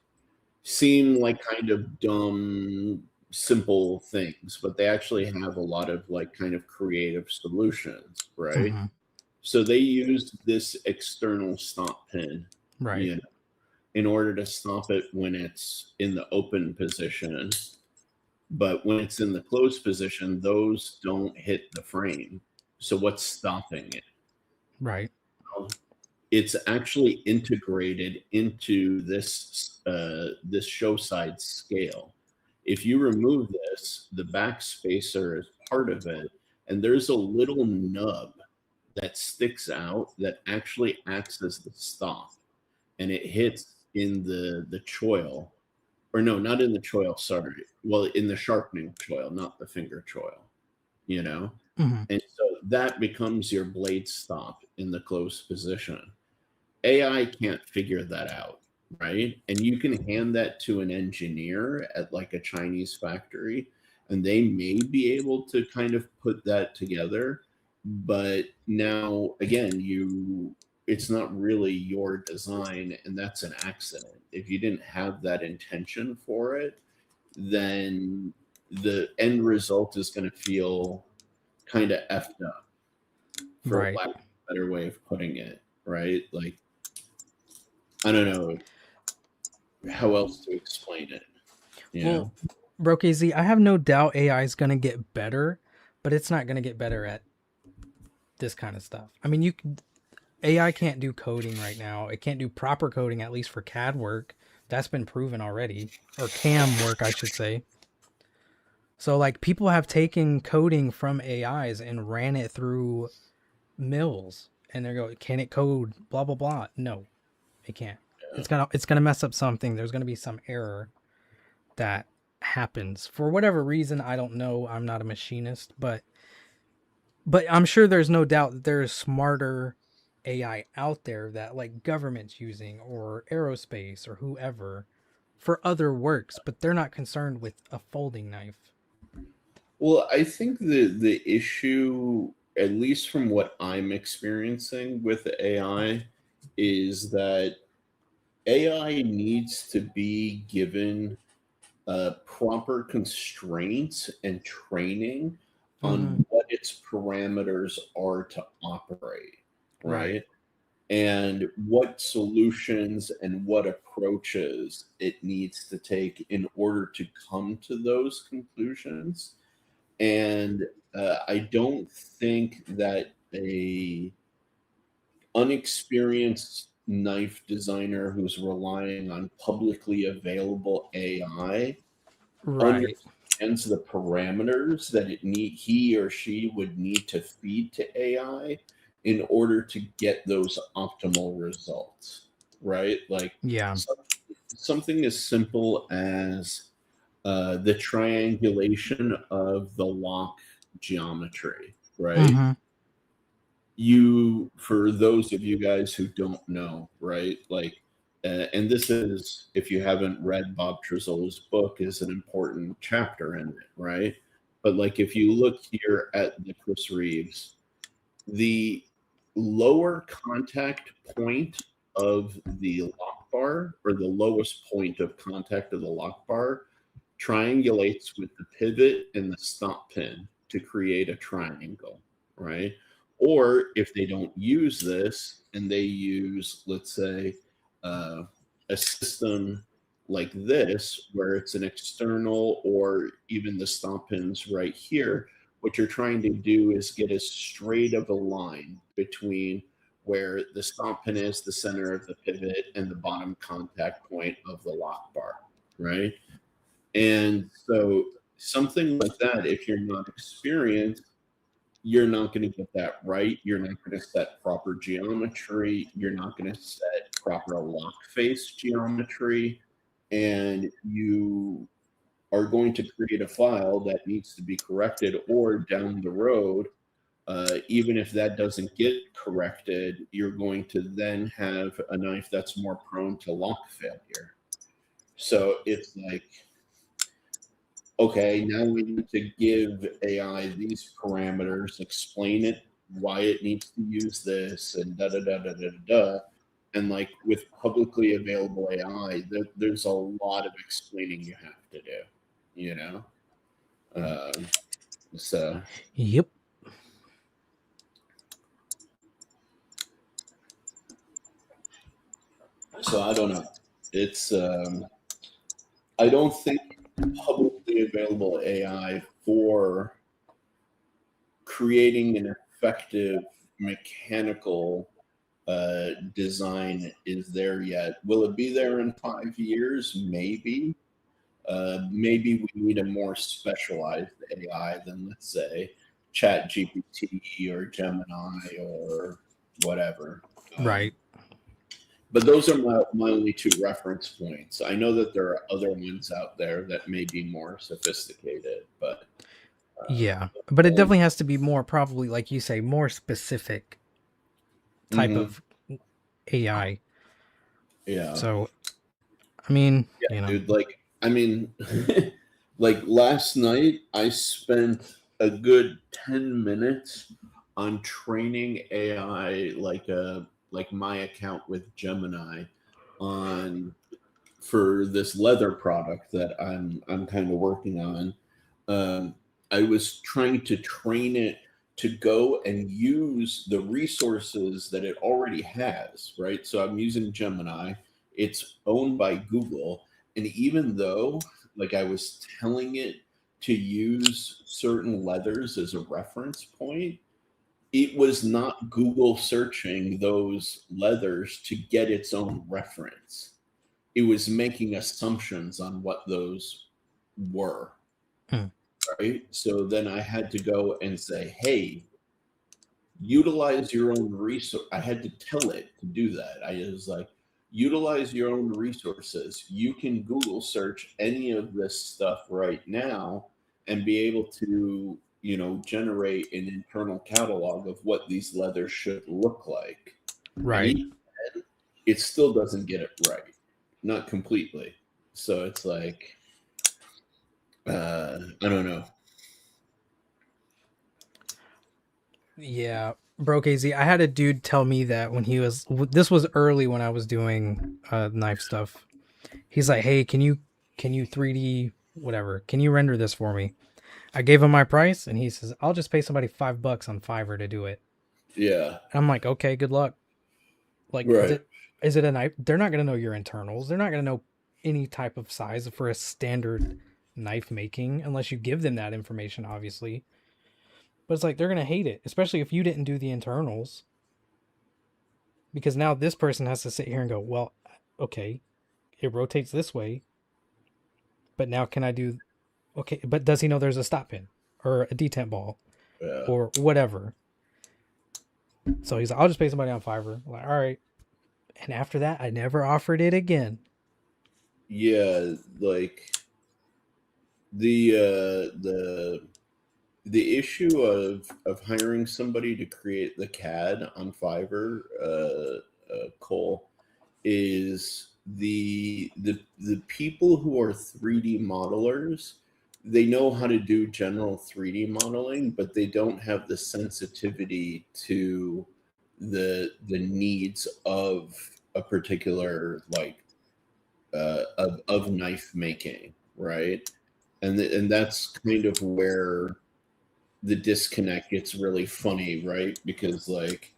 seem like kind of dumb, simple things, but they actually have a lot of like kind of creative solutions, right? Mm-hmm. So they use this external stop pin, Right. you know, in order to stop it when it's in the open position. But when it's in the closed position, those don't hit the frame. So what's stopping it? Right. It's actually integrated into this show side scale. If you remove this, the back spacer is part of it, and there's a little nub that sticks out that actually acts as the stop, and it hits in the choil, or no, not in the choil. Sorry, well, in the sharpening choil, not the finger choil. You know, Mm-hmm. and so that becomes your blade stop in the closed position. AI can't figure that out, right? And you can hand that to an engineer at like a Chinese factory, and they may be able to kind of put that together. But now, again, it's not really your design, and that's an accident. If you didn't have that intention for it, then the end result is going to feel kind of effed up, for Right. lack of a better way of putting it, right? Like, I don't know how else to explain it, you Well, know? Broke AZ, I have no doubt AI is going to get better, but it's not going to get better at this kind of stuff. I mean, AI can't do coding right now. It can't do proper coding, at least for CAD work. That's been proven already, or CAM work, I should say. So, like, people have taken coding from AIs and ran it through mills, and they're going, "Can it code?" Blah blah blah. No, it can't. Yeah. It's gonna mess up something. There's gonna be some error that happens for whatever reason. I don't know. I'm not a machinist, but I'm sure there's no doubt that there's smarter AI out there that like government's using or aerospace or whoever for other works, but they're not concerned with a folding knife. Well, I think the issue, at least from what I'm experiencing with AI, is that AI needs to be given proper constraints and training Mm-hmm. on what its parameters are to operate, Right. right? And what solutions and what approaches it needs to take in order to come to those conclusions. And I don't think that a unexperienced knife designer who's relying on publicly available AI Right. understands the parameters that he or she would need to feed to AI in order to get those optimal results, right? Like Yeah. some, something as simple as the triangulation of the lock geometry, right? Mm-hmm. You, for those of you guys who don't know, right? Like, and this is, if you haven't read Bob Trezola's book, is an important chapter in it, right? But like, if you look here at the Chris Reeves, the lower contact point of the lock bar, or the lowest point of contact of the lock bar, triangulates with the pivot and the stop pin to create a triangle, right? Or if they don't use this and they use, let's say, uh, a system like this, where it's an external, or even the stop pins right here, what you're trying to do is get as straight of a line between where the stop pin is, the center of the pivot, and the bottom contact point of the lock bar, right? And so something like that, if you're not experienced, you're not going to get that right. You're not going to set proper geometry. You're not going to set proper lock face geometry. And you are going to create a file that needs to be corrected, or down the road, even if that doesn't get corrected, you're going to then have a knife that's more prone to lock failure. So it's like, okay, now we need to give AI these parameters, explain it, why it needs to use this, and da da da da da da. Da. And like with publicly available AI, there's a lot of explaining you have to do, you know? Um, so, Yep. so I don't know. It's, I don't think publicly available AI for creating an effective mechanical design is there yet. Will it be there in 5 years? Maybe. Maybe we need a more specialized AI than, let's say, Chat GPT or Gemini or whatever. Right. But those are my only two reference points. I know that there are other ones out there that may be more sophisticated, but Yeah. But it definitely has to be more, probably, like you say, more specific type mhm, of AI. yeah. So, I mean, Yeah, dude. Like, I mean, like last night, I spent a good 10 minutes on training AI, like my account with Gemini, on for this leather product that I'm kind of working on. Um, I was trying to train it to go and use the resources that it already has, right? So I'm using Gemini. It's owned by Google. And even though, like, I was telling it to use certain leathers as a reference point, it was not Google searching those leathers to get its own reference. It was making assumptions on what those were, mm, right? So then I had to go and say, hey, utilize your own resource. I had to tell it to do that. I was like, utilize your own resources. You can Google search any of this stuff right now and be able to, generate an internal catalog of what these leathers should look like. And right. it still doesn't get it right, not completely. So it's like, I don't know. Yeah, broke AZ. I had a dude tell me that when he was this was early when I was doing knife stuff. He's like, "Hey, can you 3D whatever? Can you render this for me?" I gave him my price, and he says, "I'll just pay somebody $5 on Fiverr to do it." Yeah, And I'm like, "Okay, good luck." Like, right. is it a knife? They're not gonna know your internals. They're not gonna know any type of size for a standard knife making unless you give them that information, obviously. But it's like they're gonna hate it, especially if you didn't do the internals, because now this person has to sit here and go, "Well, okay, it rotates this way, but now can I do okay, but does he know there's a stop pin or a detent ball Yeah, or whatever?" So he's like, "I'll just pay somebody on Fiverr." I'm like, all right. And after that, I never offered it again. yeah. Like the issue of hiring somebody to create the CAD on Fiverr, Cole, is the people who are 3D modelers. They know how to do general 3D modeling, but they don't have the sensitivity to the needs of a particular like of knife making, right? And that's kind of where the disconnect gets really funny, right? Because like,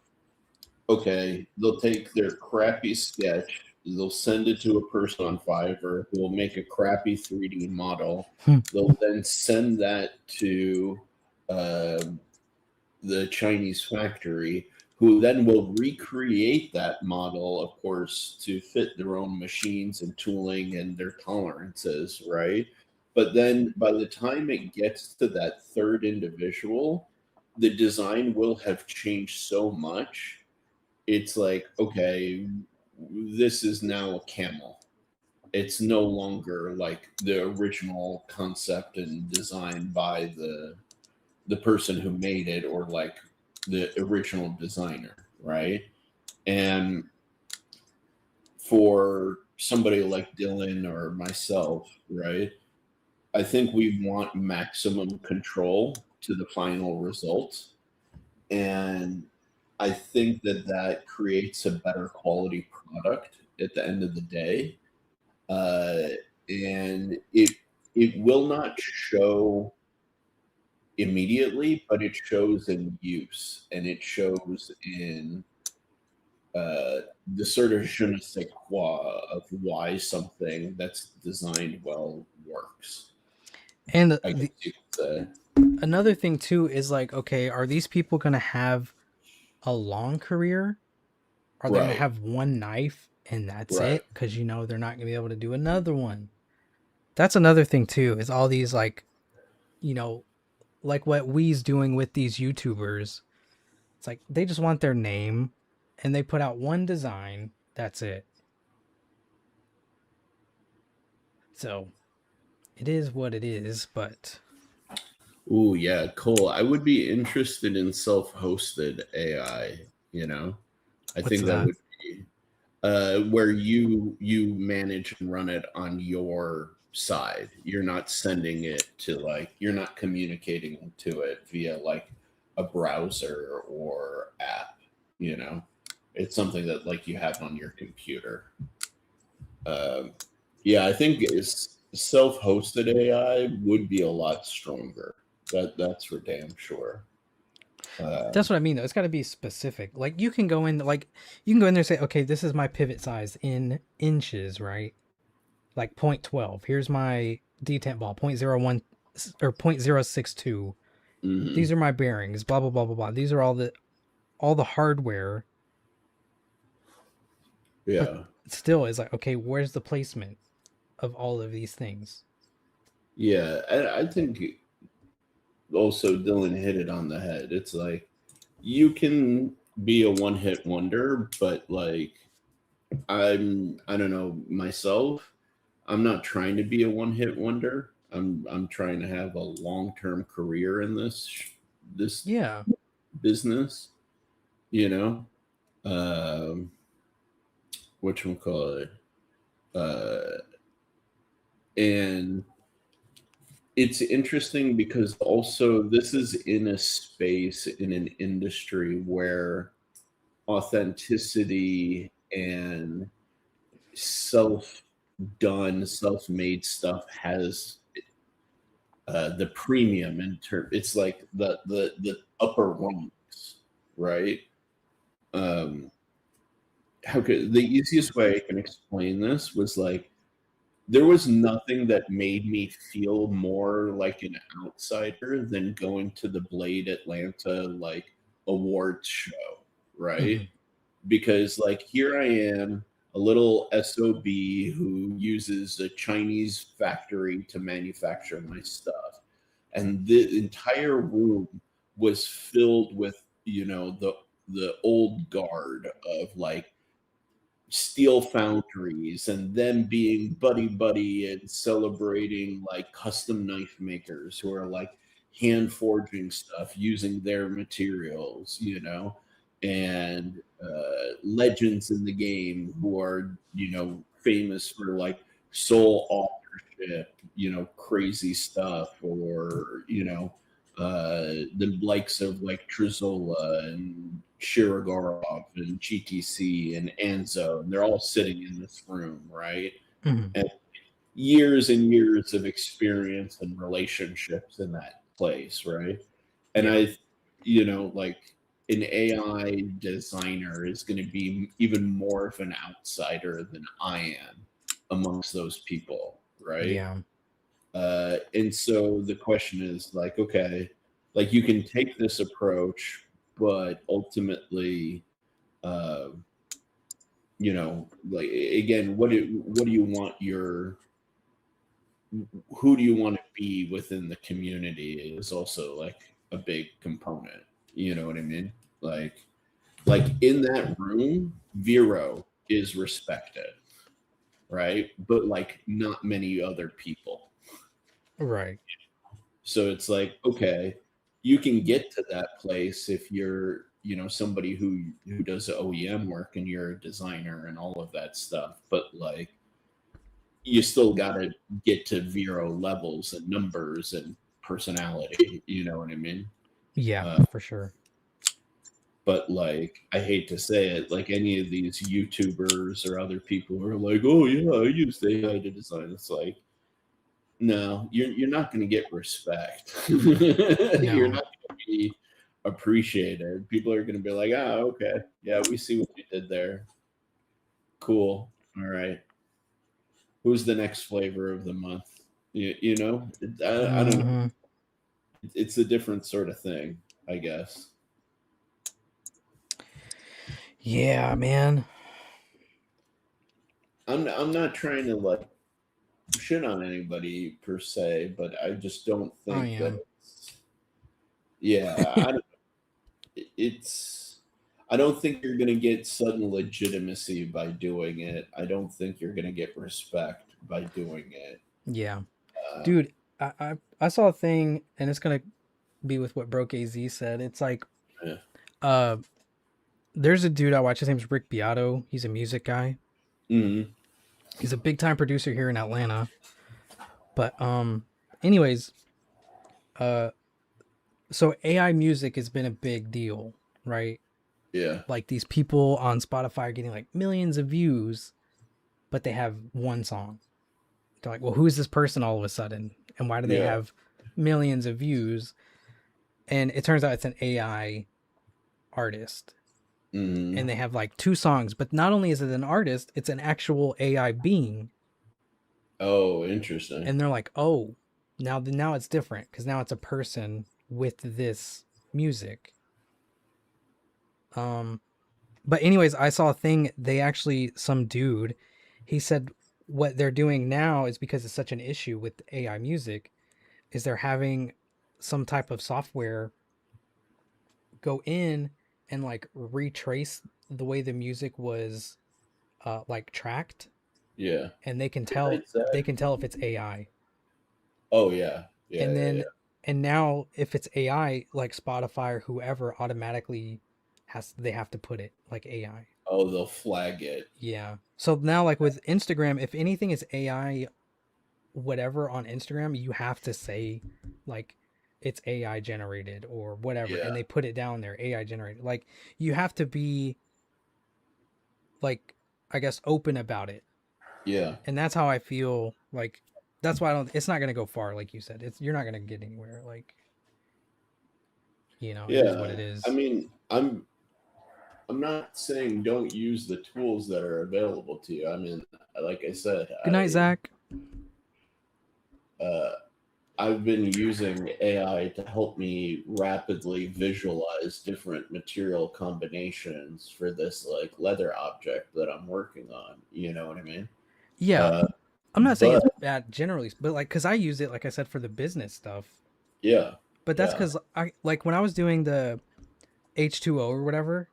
okay, they'll take their crappy sketch, they'll send it to a person on Fiverr who will make a crappy 3D model. They'll then send that to uh, the Chinese factory, who then will recreate that model, of course, to fit their own machines and tooling and their tolerances, right? But then by the time it gets to that third individual, the design will have changed so much. It's like, okay, this is now a camel. It's no longer like the original concept and design by the person who made it or like the original designer, right? And for somebody like Dylan or myself, right? I think we want maximum control to the final result. And I think that that creates a better quality product at the end of the day. Uh, and it will not show immediately, but it shows in use and it shows in the sort of je ne sais quoi of why something that's designed well works. And I guess you could say. another thing too is like, okay, are these people going to have a long career? Are they going to Right, have one knife and that's right. it? Because they're not going to be able to do another one. That's another thing too. Is all these like, you know, like what we's doing with these YouTubers. It's like they just want their name, and they put out one design. That's it. So it is what it is. But Ooh, yeah, Cole. I would be interested in self-hosted AI. You know, I what's think that that? would be where you manage and run it on your side. You're not sending it to like you're not communicating to it via like a browser or app. You know, it's something that like you have on your computer. Um, yeah, I think self-hosted AI would be a lot stronger. That's for damn sure. That's Um, what I mean though. It's got to be specific. Like you can go in there and say, okay, this is my pivot size in inches, right? Like 0.12. Here's my detent ball, 0.01 or 0.062. These mhm. are my bearings, blah blah blah blah blah. These are all the hardware, but Yeah, still it's like, okay, where's the placement of all of these things? yeah. I think also Dylan hit it on the head. It's like you can be a one-hit wonder, but like I don't know myself. I'm not trying to be a one-hit wonder. I'm trying to have a long-term career in this Yeah. business. You know, um, what you call it, and it's interesting because also this is in a space in an industry where authenticity and self done, self made stuff has the premium in term. It's like the upper rungs, right? Um, how could the easiest way I can explain this was like there was nothing that made me feel more like an outsider than going to the Blade Atlanta like awards show, right? Hmm. Because like here I am, a little SOB who uses a Chinese factory to manufacture my stuff. And the entire room was filled with, the old guard of like steel foundries and them being buddy buddy and celebrating like custom knife makers who are like hand forging stuff using their materials, and legends in the game who are famous for like sole authorship, crazy stuff, or the likes of like Trizola and Shirogorov and GTC and Anzo, and they're all sitting in this room, right? Hmm. And years and years of experience and relationships in that place, right? And Yeah. like an AI designer is going to be even more of an outsider than I am amongst those people, right? Yeah. And so the question is like, okay, like you can take this approach, but ultimately, uh, like again, what do you want your who do you want to be within the community is also like a big component. You know what I mean? Like in that room, Vero is respected, right? But like not many other people. Right. So it's like, okay, you can get to that place if you're, somebody who does OEM work and you're a designer and all of that stuff. But like you still gotta get to Vero levels and numbers and personality, you know what I mean? Yeah, Uh, for sure. but like I hate to say it, like any of these YouTubers or other people who are like, oh yeah, I used AI to design. It's like, no, you're not going to get respect. You're No. not going to be appreciated. People are going to be like, "Ah, okay, yeah, we see what you did there. Cool. All right. Who's the next flavor of the month?" I don't know. Hmm. It's a different sort of thing, I guess. Yeah, man. I'm not trying to like shit on anybody per se, but I just don't I think that am. yeah, it's I don't think you're going to get sudden legitimacy by doing it. I don't think you're going to get respect by doing it. Yeah. Uh, Dude, I saw a thing, and it's gonna be with what Broke AZ said. It's like yeah. uh there's a dude I watch, his name's Rick Beato. He's a music guy. Mhm. He's a big time producer here in Atlanta. But anyways, uh so AI music has been a big deal, right? Yeah. Like these people on Spotify are getting like millions of views, but they have one song. They're like, well, who is this person all of a sudden? And why do they Yeah. have millions of views? And it turns out it's an AI artist. Mhm. And they have like two songs, but not only is it an artist, it's an actual AI being. Oh, interesting. And they're like, oh, now it's different because now it's a person with this music. Um, but anyways, I saw a thing. They actually some dude, he said what they're doing now is because it's such an issue with AI music, is they're having some type of software go in and like retrace the way the music was like tracked, Yeah. and Yeah, they can tell exactly. if it's AI. Oh yeah. Yeah, And yeah, then yeah. and now if it's AI, like Spotify or whoever automatically they have to put it like AI. Oh, they'll flag it. Yeah. So now like with Instagram, if anything is AI whatever on Instagram, you have to say like it's AI generated or whatever, Yeah, and they put it down there AI generated. Like you have to be like I guess open about it, yeah, and that's how I feel. Like that's why I don't. It's not gonna go far, like you said. It's you're not gonna get anywhere. Like it is what it yeah. I is. mean, I'm not saying don't use the tools that are available to you. I mean, like I said, Good night, Zach. uh, I've been using AI to help me rapidly visualize different material combinations for this like leather object that I'm working on. You know what I mean? Yeah, Uh, I'm not saying but it's bad generally, but like because I use it, like I said, for the business stuff. yeah, But that's yeah, because I like when I was doing the H2O or whatever.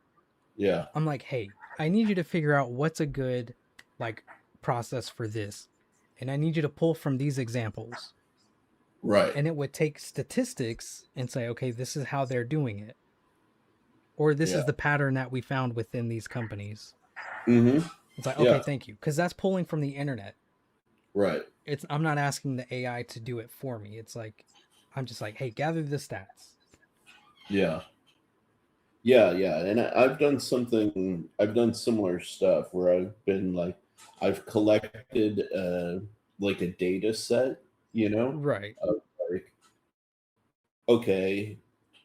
yeah, I'm like, hey, I need you to figure out what's a good like process for this, and I need you to pull from these examples. right, And it would take statistics and say, okay, this is how they're doing it, or this yeah, is the pattern that we found within these companies. mm-hmm, It's like, okay, yeah, thank you, because that's pulling from the internet. right, It's I'm not asking the AI to do it for me. It's like I'm just like, hey, gather the stats. yeah. Yeah, yeah, and I've done something. I've done similar stuff where I've been like, I've collected like a data set, you know, Right. of like, okay,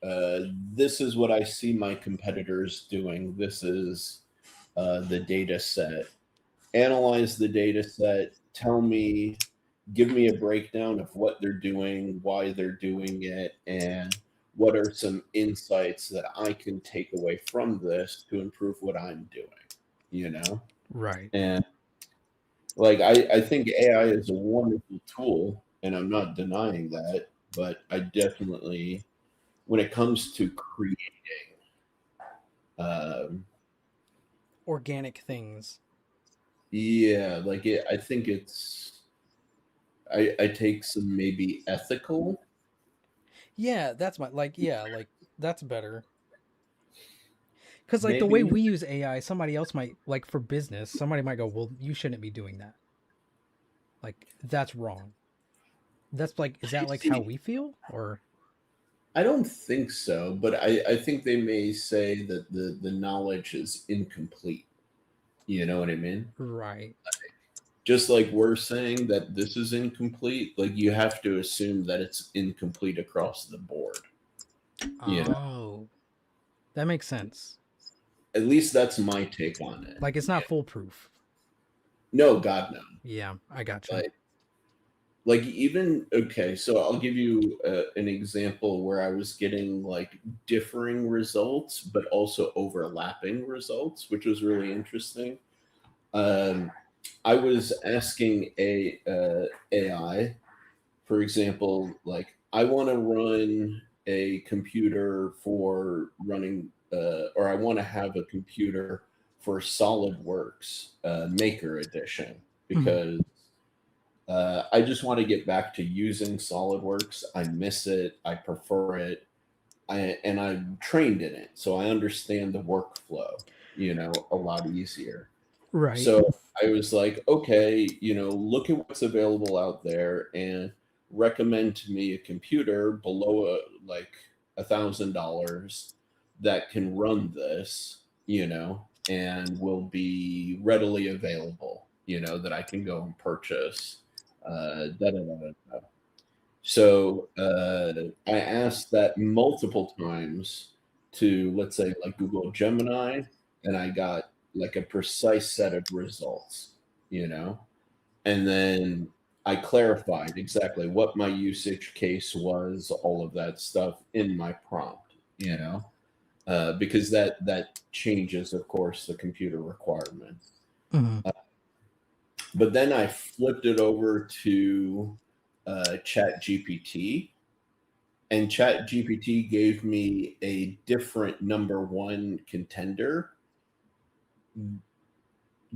uh, this is what I see my competitors doing. This is the data set. Analyze the data set. Tell me, give me a breakdown of what they're doing, why they're doing it, and what are some insights that I can take away from this to improve what I'm doing, you know? Right. And like, I think AI is a wonderful tool, and I'm not denying that, but I definitely, when it comes to creating, um, Organic things. yeah, like I think I take some maybe ethical. Yeah, that's my like. Yeah, like that's better. Because like the way Maybe we use AI, somebody else might like for business. Somebody might go, well, you shouldn't be doing that. Like that's wrong. That's like, is that like how see, we feel or I don't think so, but I think they may say that the knowledge is incomplete. You know what I mean? right? Just like we're saying that this is incomplete, like you have to assume that it's incomplete across the board. You know, Oh, that makes sense. at least that's my take on it. Like it's not foolproof. No, God, no. Yeah, I gotcha. Like, like even okay, so I'll give you an example where I was getting like differing results, but also overlapping results, which was really interesting. Um, I was asking AI, for example, like I want to run a computer for running, or I want to have a computer for SolidWorks Maker Edition Mhm. because I just want to get back to using SolidWorks. I miss it. I prefer it. And I'm trained in it, so I understand the workflow, a lot easier. Right. So I was like, okay, look at what's available out there and recommend to me a computer below like $1,000 that can run this, and will be readily available, that I can go and purchase. Da, da, da, da, da. So I asked that multiple times to, let's say, like Google Gemini, and I got like a precise set of results, and then I clarified exactly what my usage case was, all of that stuff in my prompt, because that changes, of course, the computer requirements. Mhm. But then I flipped it over to Chat GPT, and Chat GPT gave me a different number one contender.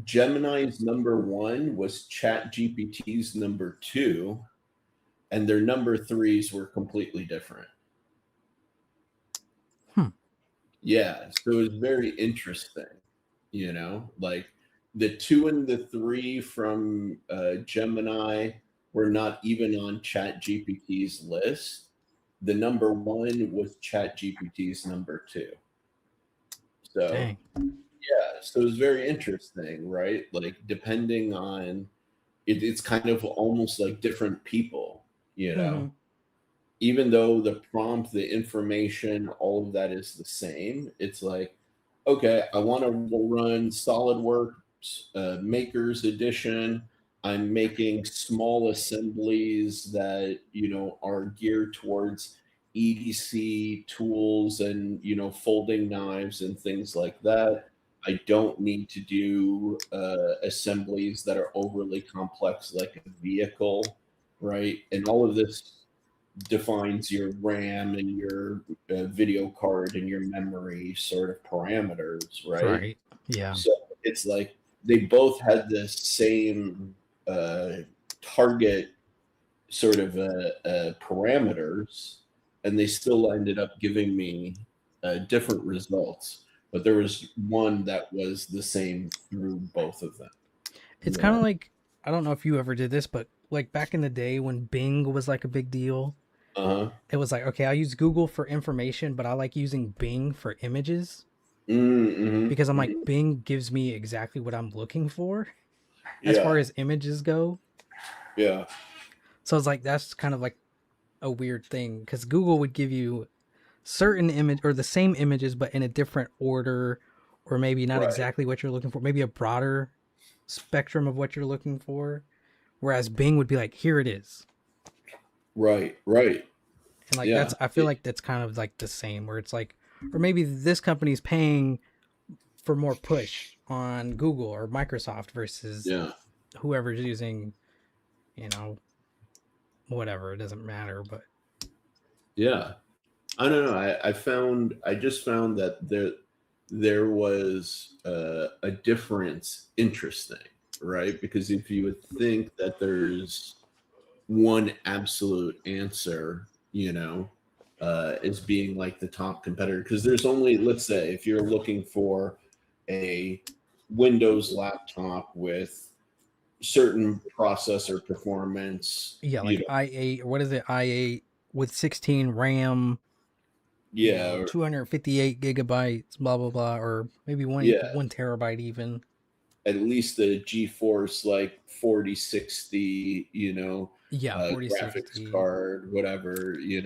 Gemini's number one was Chat GPT's number two, and their number threes were completely different. Hmm. Yeah, so it was very interesting, like the two and the three from Gemini were not even on Chat GPT's list. The number one was Chat GPT's number two. So Dang. yeah, so it's very interesting, right? Like depending on it's kind of almost like different people, you Mm-hmm. know. Even though the prompt, the information, all of that is the same, it's like, okay, I want to run SolidWorks Makers Edition. I'm making small assemblies that are geared towards EDC tools and folding knives and things like that. I don't need to do assemblies that are overly complex, like a vehicle, right? And all of this defines your RAM and your video card and your memory sort of parameters, right? Right. Yeah. So it's like they both had the same uh, target sort of parameters, and they still ended up giving me different results. But there was one that was the same through both of them. It's kind Yeah. of like, I don't know if you ever did this, but like back in the day when Bing was like a big deal, Uh huh. it was like, okay, I use Google for information, but I like using Bing for images Mm-hmm. because I'm like, Mm-hmm. Bing gives me exactly what I'm looking for as far Yeah. as images go. Yeah. So it's like, that's kind of like a weird thing because Google would give you certain image or the same images, but in a different order, or maybe not Right. exactly what you're looking for, maybe a broader spectrum of what you're looking for. Whereas Bing would be like, here it is. Right. Right. And like Yeah. that's I feel like that's kind of like the same where it's like or maybe this company's paying for more push on Google or Microsoft versus Yeah. whoever's using, you know, whatever, it doesn't matter, but Yeah. I don't know. I just found that there was a difference interesting, right? Because if you would think that there's one absolute answer, as being like the top competitor, because there's only, let's say, if you're looking for a Windows laptop with certain processor performance, yeah, like i8 or what is it, i8 with 16 RAM, yeah, 258 gigabytes, blah blah blah, or maybe yeah, 1 terabyte even. at least the GeForce like 4060, Yeah, graphics 4060. card, whatever, you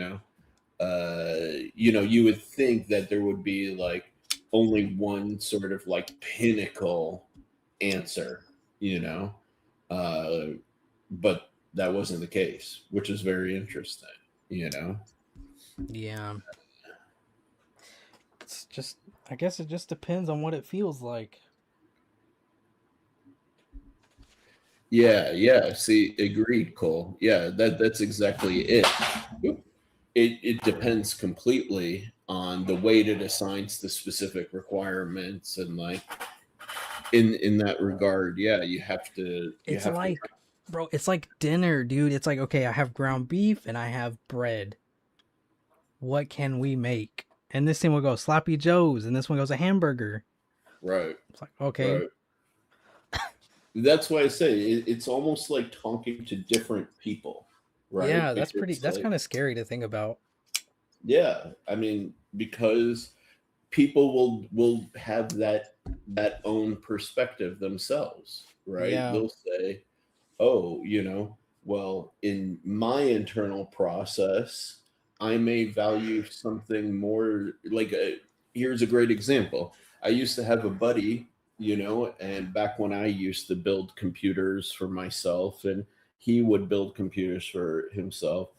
would think that there would be like only one sort of like pinnacle answer, you know, uh, but that wasn't the case, which is very interesting, you know. Yeah, it's just, I guess it just depends on what it feels like. Yeah, yeah. See, agreed, Cole. Yeah, that's exactly it. It depends completely on the weight it assigns to specific requirements and like in that regard, yeah, you It's have to like, bro, it's like dinner, dude. It's like, okay, I have ground beef and I have bread. What can we make? And this thing will go sloppy joes, and this one goes a hamburger. right, It's like, okay, right. That's why I say it's almost like talking to different people, right? yeah, that's pretty. Because That's like kind of scary to think about. yeah, I mean, because people will have that own perspective themselves, right? Yeah, They'll say, "Oh, well, in my internal process, I may value something more like here's a great example. I used to have a buddy, and back when I used to build computers for myself and he would build computers for himself.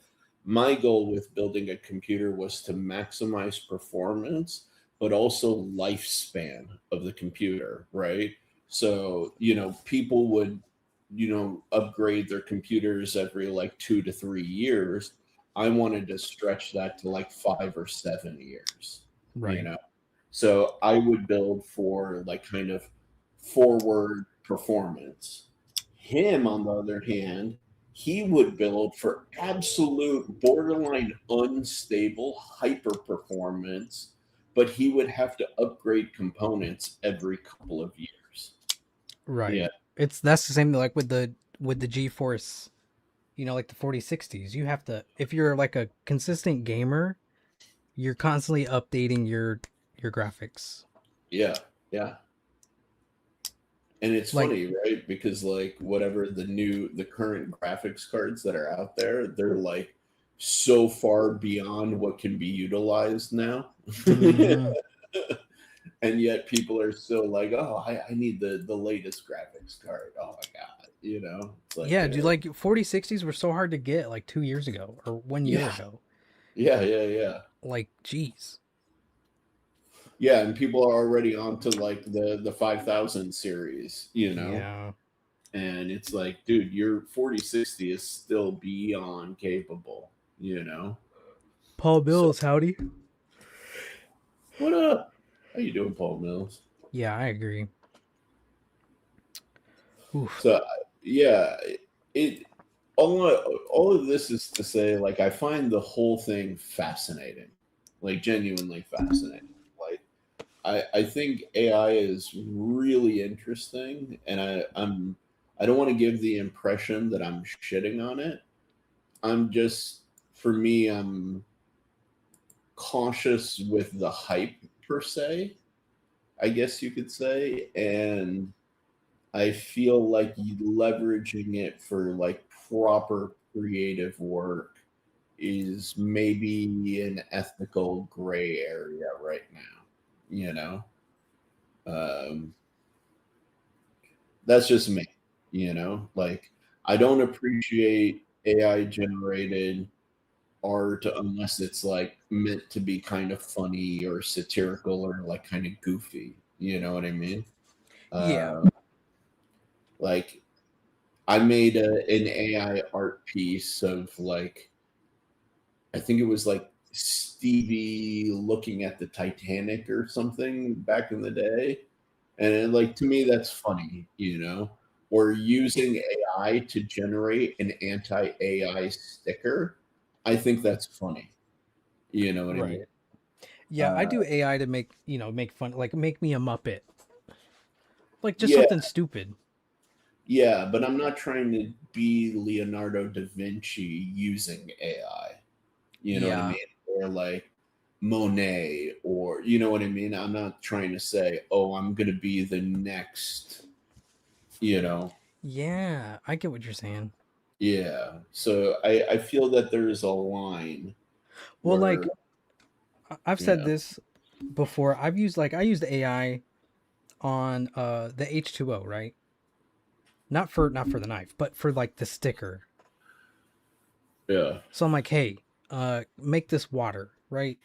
My goal with building a computer was to maximize performance, but also lifespan of the computer, right? So, people would, upgrade their computers every like 2 to 3 years. I wanted to stretch that to like 5 or 7 years, you right, know? So I would build for like kind of forward performance. Him, on the other hand, he would build for absolute borderline unstable hyper performance, but he would have to upgrade components every couple of years. Yeah. right. It's that's the same like with the GeForce, like the 4060s. You have to, if you're like a consistent gamer, you're constantly updating your graphics. Yeah, yeah. And it's Like, funny, right? Because like whatever the current graphics cards that are out there, they're like so far beyond what can be utilized now. mhm. And yet people are still like, oh, I need the latest graphics card. Oh my god, it's like, Yeah, dude, like 4060s were so hard to get like 2 years ago or 1 year yeah, ago. yeah. Like, geez. Yeah, and people are already on to like the 5000 series. Yeah. And it's like, dude, your 4060 is still beyond capable. Paul So Mills, howdy. what up? How you doing, Paul Mills? Yeah, I agree. Oof. So yeah, it all of this is to say, like, I find the whole thing fascinating, like genuinely fascinating. Like, I think AI is really interesting, and I don't want to give the impression that I'm shitting on it. I'm just, for me, I'm cautious with the hype per se, I guess you could say, and I feel like leveraging it for like proper creative work is maybe an ethical gray area right now. You know, um, that's just me. Like, I don't appreciate AI generated art unless it's like meant to be kind of funny or satirical or like kind of goofy. You know what I mean? Yeah. Uh, like, I made an AI art piece of like, I think it was like Stevie looking at the Titanic or something back in the day. And like, to me, that's funny. Or using AI to generate an anti AI sticker. I think that's funny. You know what I mean? Right. Yeah, I Uh, do AI to make fun, like make me a Muppet. Like just yeah, something stupid. yeah, but I'm not trying to be Leonardo da Vinci using AI. You know what I Yeah. mean? Or like Monet, or you know what I mean? I'm not trying to say, oh, I'm going to be the next, you know. Yeah, I get what you're saying. Yeah. So I feel that there is a line Well, where, like I've said yeah, this before. I used AI on the H2O, right? Not for the knife, but for like the sticker. yeah, So I'm like, "Hey, make this water," right?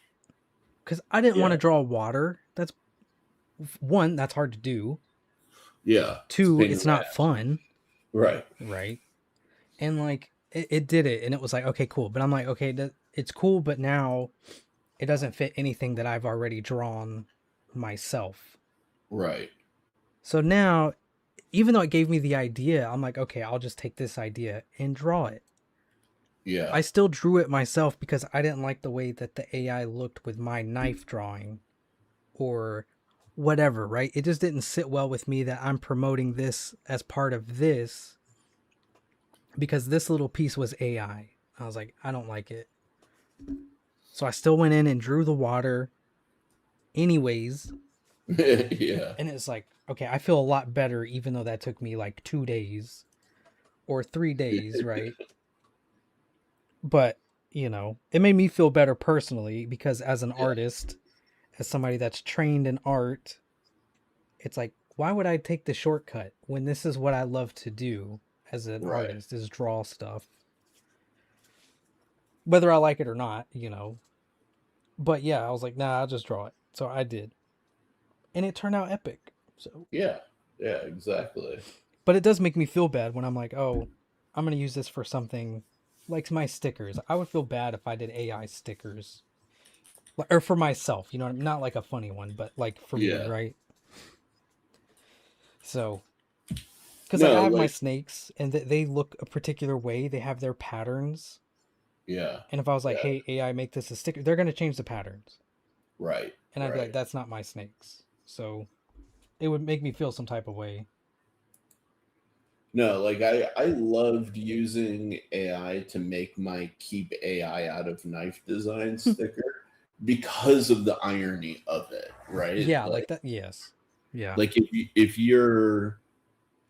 Cuz I didn't want yeah, to draw water. That's one, that's hard to do. yeah. It's a Two, pain in it's the not ass. fun, Right. right? And like it did it and it was like, "Okay, cool." But I'm like, "Okay, it's cool, but now it doesn't fit anything that I've already drawn myself." Right. So now, even though it gave me the idea, I'm like, okay, I'll just take this idea and draw it. Yeah. I still drew it myself because I didn't like the way that the AI looked with my knife drawing or whatever, right? It just didn't sit well with me that I'm promoting this as part of this because this little piece was AI. I was like, I don't like it. So I still went in and drew the water anyways. Yeah. And it's like, okay, I feel a lot better even though that took me like 2 days or 3 days, right? But it made me feel better personally because as an Yeah. artist, as somebody that's trained in art, it's like, why would I take the shortcut when this is what I love to do as an Right. artist, is draw stuff, whether I like it or not. But yeah, I was like, nah, I'll just draw it. So I did, and it turned out epic. So, Yeah. Yeah. Exactly. but it does make me feel bad when I'm like, oh, I'm gonna use this for something like my stickers. I would feel bad if I did AI stickers or for myself, not like a funny one, but like for me, Yeah. right? So, because like I No, have my like, snakes and they look a particular way, they have their patterns. yeah. And if I was like, Yeah. hey, AI, make this a sticker, they're going to change the patterns. Right. And I'd be like, Right. that's not my snakes. So it would make me feel some type of way. No, like I loved using AI to make my keep AI out of knife design sticker because of the irony of it, right? Yeah, like that. Yes. Yeah. Like if you're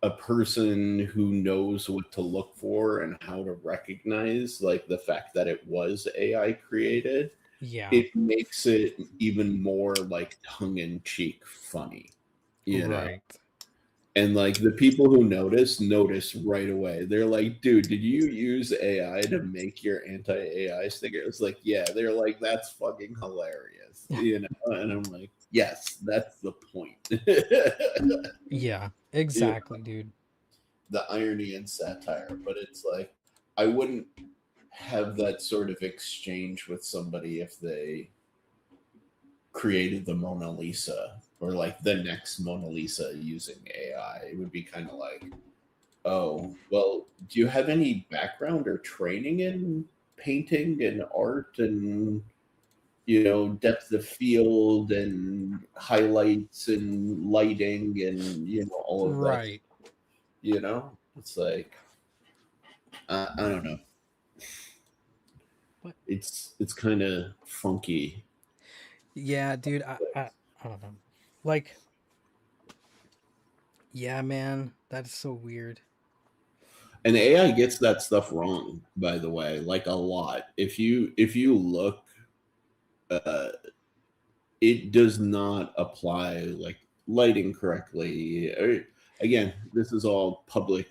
a person who knows what to look for and how to recognize like the fact that it was AI created, Yeah. it makes it even more like tongue in cheek funny, you know? Right. And like the people who notice right away. They're like, dude, did you use AI to make your anti AI sticker? It's like, yeah, they're like, that's fucking hilarious, you know? And I'm like, yes, that's the point. Yeah. You Exactly, dude. the irony and satire. But it's like, I wouldn't have that sort of exchange with somebody if they created the Mona Lisa or like the next Mona Lisa using AI. It would be kind of like, oh, well, do you have any background or training in painting and art and, depth of field and highlights and lighting and, all of that, Right. It's like, I don't know. But It's kind of funky. yeah, dude, I don't know. Like, yeah, man, that is so weird. And AI gets that stuff wrong, by the way, like a lot. If you look, uh, it does not apply like lighting correctly. Again, this is all public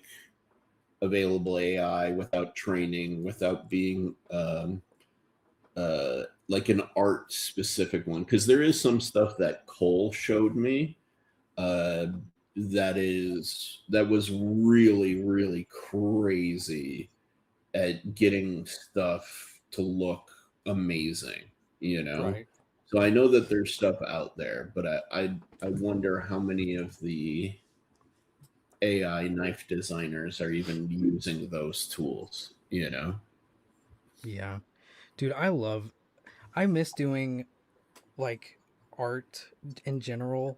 available AI without training, without being like an art specific one. Because there is some stuff that Cole showed me uh, that was really really crazy at getting stuff to look amazing, you know? Right. So I know that there's stuff out there, but I wonder how many of the AI knife designers are even using those tools, you know? Yeah. Dude, I miss doing like art in general,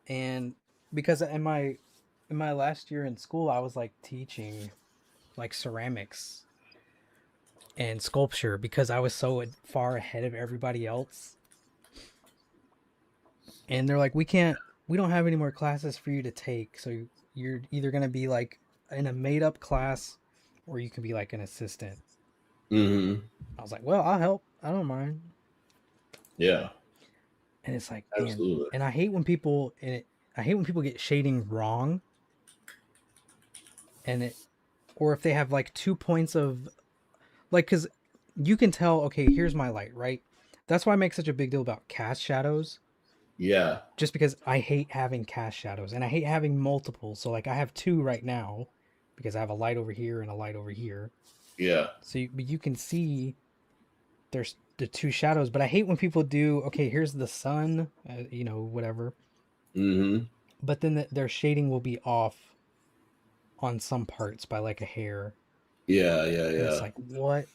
and because in my last year in school I was like teaching like ceramics and sculpture because I was so far ahead of everybody else. And they're like, we don't have any more classes for you to take, so you're either going to be like in a made up class or you can be like an assistant. Hmm. I was like, well, I'll help, I don't mind. Yeah, And it's like, man, absolutely. and I hate when people get shading wrong, and it or if they have like 2 points of like, because you can tell, okay, here's my light, right? That's why I make such a big deal about cast shadows, Yeah, just because I hate having cast shadows and I hate having multiple. So like I have two right now because I have a light over here and a light over here. yeah. So you can see there's the two shadows, but I hate when people do, okay, here's the sun, whatever, Hmm. but then their shading will be off on some parts by like a hair. Yeah, yeah, And it's yeah. like, what?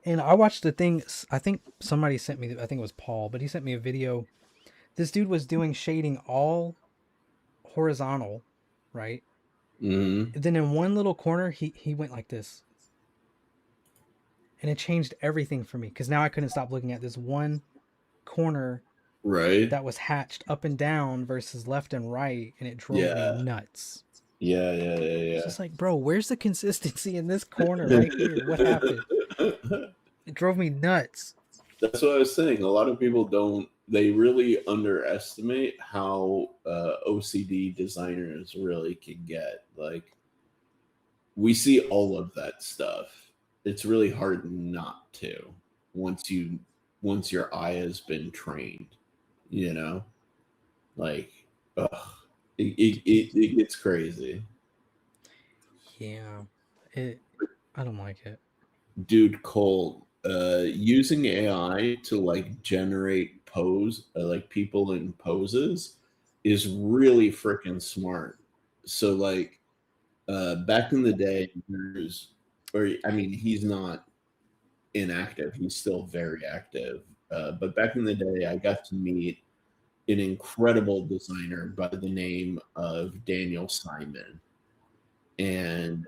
And I watched the thing. I think somebody sent me, I think it was Paul, but he sent me a video. This dude was doing shading all horizontal, right? Hmm. And then in one little corner, he went like this, and it changed everything for me because now I couldn't stop looking at this one corner Right. that was hatched up and down versus left and right, and it drove me Yeah. nuts. Yeah, yeah, It's yeah, just like, bro, where's the consistency in this corner yeah. right here? What happened? It drove me nuts. That's what I was saying. A lot of people don't. They really underestimate how OCD designers really can get. Like we see all of that stuff. It's really hard not to once you once your eye has been trained. You know, like ugh, it gets crazy. Yeah, it. I don't like it. Dude, Cole, using AI to like generate like people in poses is really freaking smart. So like back in the day, or I mean, he's not inactive; he's still very active. But back in the day, I got to meet an incredible designer by the name of Daniel Simon. And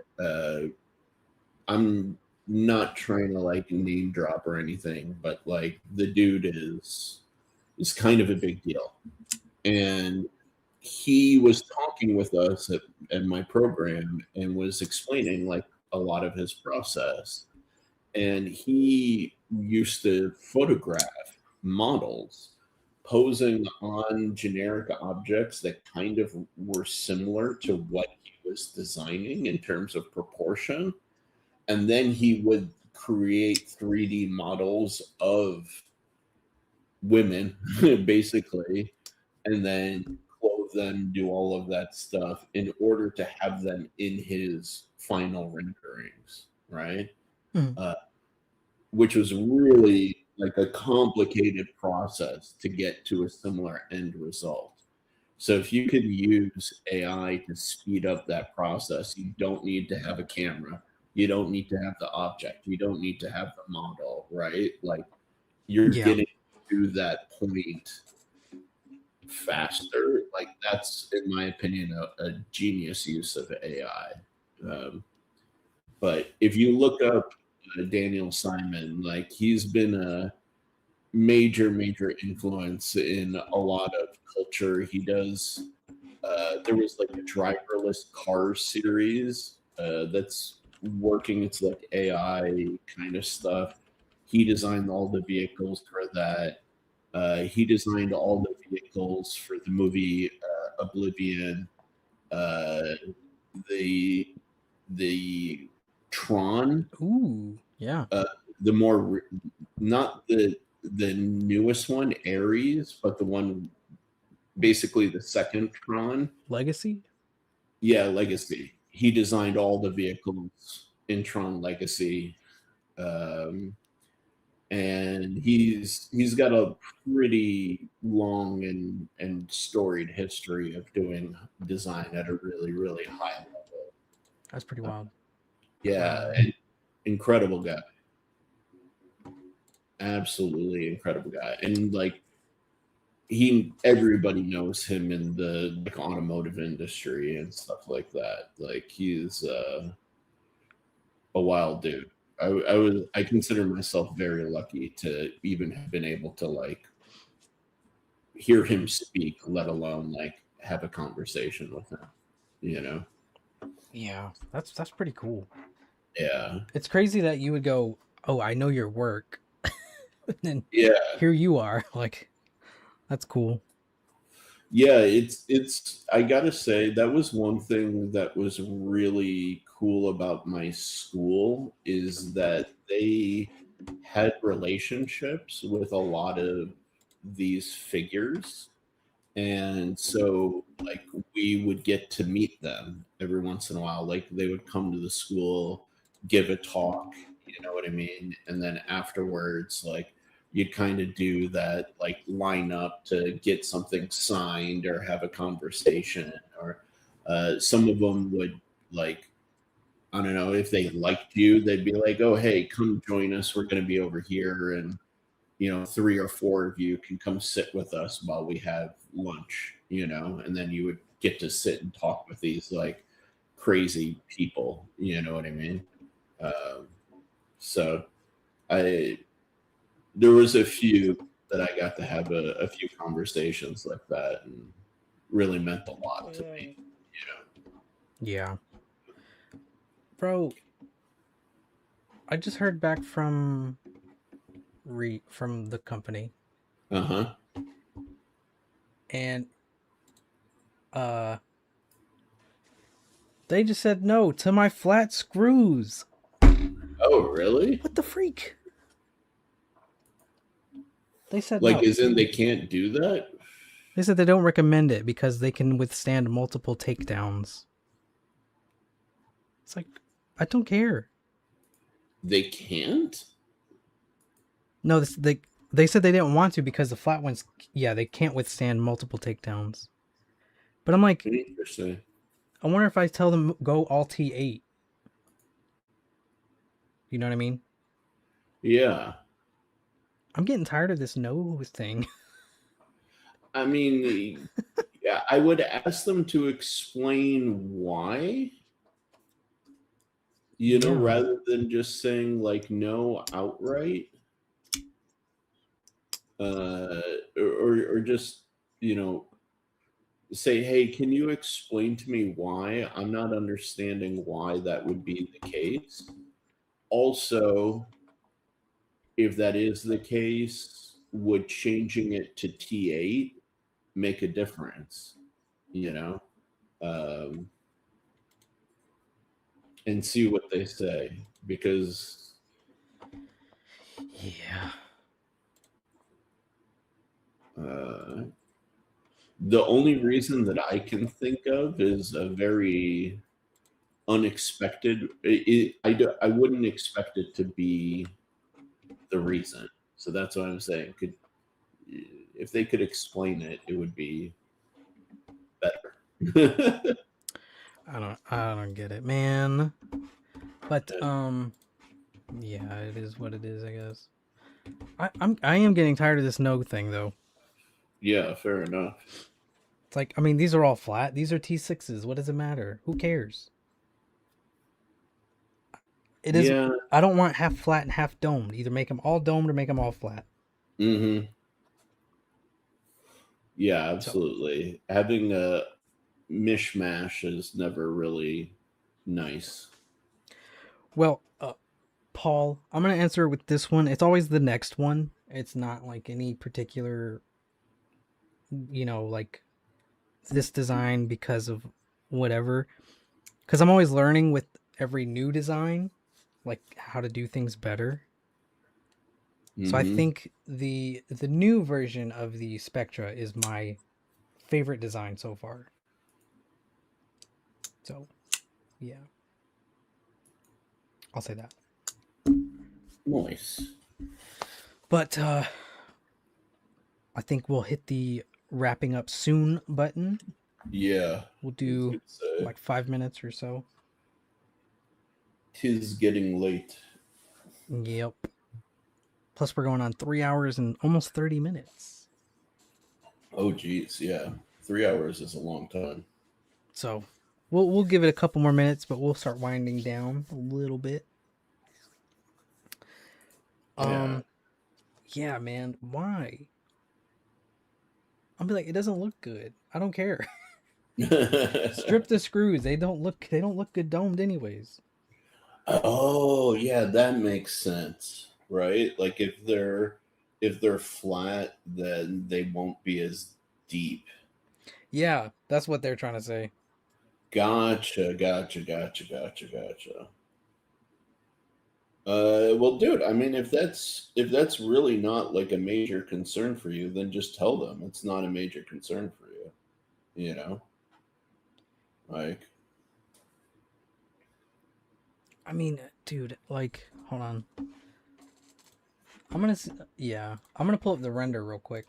I'm not trying to like name drop or anything, but like the dude is kind of a big deal. And he was talking with us at my program and was explaining like a lot of his process. And he used to photograph models posing on generic objects that kind of were similar to what he was designing in terms of proportion. And then he would create 3D models of women, basically, and then clothe them, do all of that stuff in order to have them in his final renderings, right? Mhm. Uh, which was really like a complicated process to get to a similar end result. So if you could use AI to speed up that process, you don't need to have a camera. You don't need to have the object. You don't need to have the model, right? Like you're Yeah. getting to that point faster. Like that's, in my opinion, a genius use of AI. But if you look up Daniel Simon, like he's been a major influence in a lot of culture. He does. There was like a driverless car series that's working. It's like AI kind of stuff. He designed all the vehicles for that. He designed all the vehicles for the movie Oblivion. Uh, the the Tron, Ooh. Yeah. uh, the more not the newest one, Ares, but the one basically the second Tron. Legacy. Yeah, Legacy. He designed all the vehicles in Tron Legacy, um, and he's got a pretty long and storied history of doing design at a really high level. That's pretty wild. Yeah, Uh, and incredible guy, absolutely incredible guy, and like everybody knows him in the like automotive industry and stuff like that. Like he's a wild dude. I consider myself very lucky to even have been able to like hear him speak, let alone like have a conversation with him. You know? yeah. That's pretty cool. Yeah, It's crazy that you would go, "Oh, I know your work," and then yeah, here you are. Like, that's cool. yeah. It's. I gotta say that was one thing that was really cool about my school is that they had relationships with a lot of these figures. And so, like, we would get to meet them every once in a while. Like, they would come to the school, give a talk, you know what I mean? And then afterwards, like, you'd kind of do that, like, line up to get something signed or have a conversation. Or some of them would, like, I don't know, if they liked you, they'd be like, oh, hey, come join us. We're going to be over here. And three or four of you can come sit with us while we have lunch, and then you would get to sit and talk with these like crazy people, you know what I mean? Um, so I, there was a few that I got to have a few conversations like that and really meant a lot to me, Yeah, bro. I just heard back from the company, Uh-huh. and uh, they just said no to my flat screws. Oh, really? What the freak? They said Like, no. as in they can't do that? They said they don't recommend it because they can withstand multiple takedowns. It's like, I don't care. They can't? No, they said they didn't want to because the flat ones, yeah, they can't withstand multiple takedowns. But I'm like, Interesting. I wonder if I tell them go all T8. You know what I mean? Yeah. I'm getting tired of this nose thing. I mean, yeah, I would ask them to explain why. Yeah. rather than just saying like no outright, uh, or just you know say, hey, can you explain to me why? I'm not understanding why that would be the case. Also, if that is the case, would changing it to T8 make a difference? You know, um, and see what they say because Yeah. uh, the only reason that I can think of is a very unexpected. I wouldn't expect it to be the reason. So that's what I'm saying. Could if they could explain it, it would be better. I don't get it, man. But yeah, it is what it is, I guess. I am getting tired of this no thing though. Yeah, fair enough. It's like, I mean, these are all flat. These are T6s. What does it matter? Who cares? It is. Yeah. I don't want half flat and half domed. Either make them all domed or make them all flat. Hmm. Yeah, So, absolutely. Having a mishmash is never really nice. well, Paul, I'm gonna answer with this one. It's always the next one. It's not like any particular, like this design because of whatever. Because I'm always learning with every new design, like how to do things better. So I Hmm. think the new version of the Spectra is my favorite design so far. So yeah, I'll say that. Nice. But I think we'll hit the wrapping up soon button. Yeah, We'll I was do gonna say. like 5 minutes or so. Tis getting late. Yep. Plus, we're going on 3 hours and almost 30 minutes. Oh, geez, yeah. 3 hours is a long time. So we'll give it a couple more minutes, but we'll start winding down a little bit. Yeah. Um, yeah, man. Why? I'll be like, it doesn't look good. I don't care. Strip the screws. They don't look good domed anyways. Oh, yeah, that makes sense, right? Like if they're flat, then they won't be as deep. Yeah, that's what they're trying to say. Gotcha, gotcha, gotcha, gotcha, gotcha. Well, dude, I mean, if that's really not like a major concern for you, then just tell them it's not a major concern for you. You know, like, I mean, dude, like, hold on. I'm gonna, yeah, I'm gonna pull up the render real quick.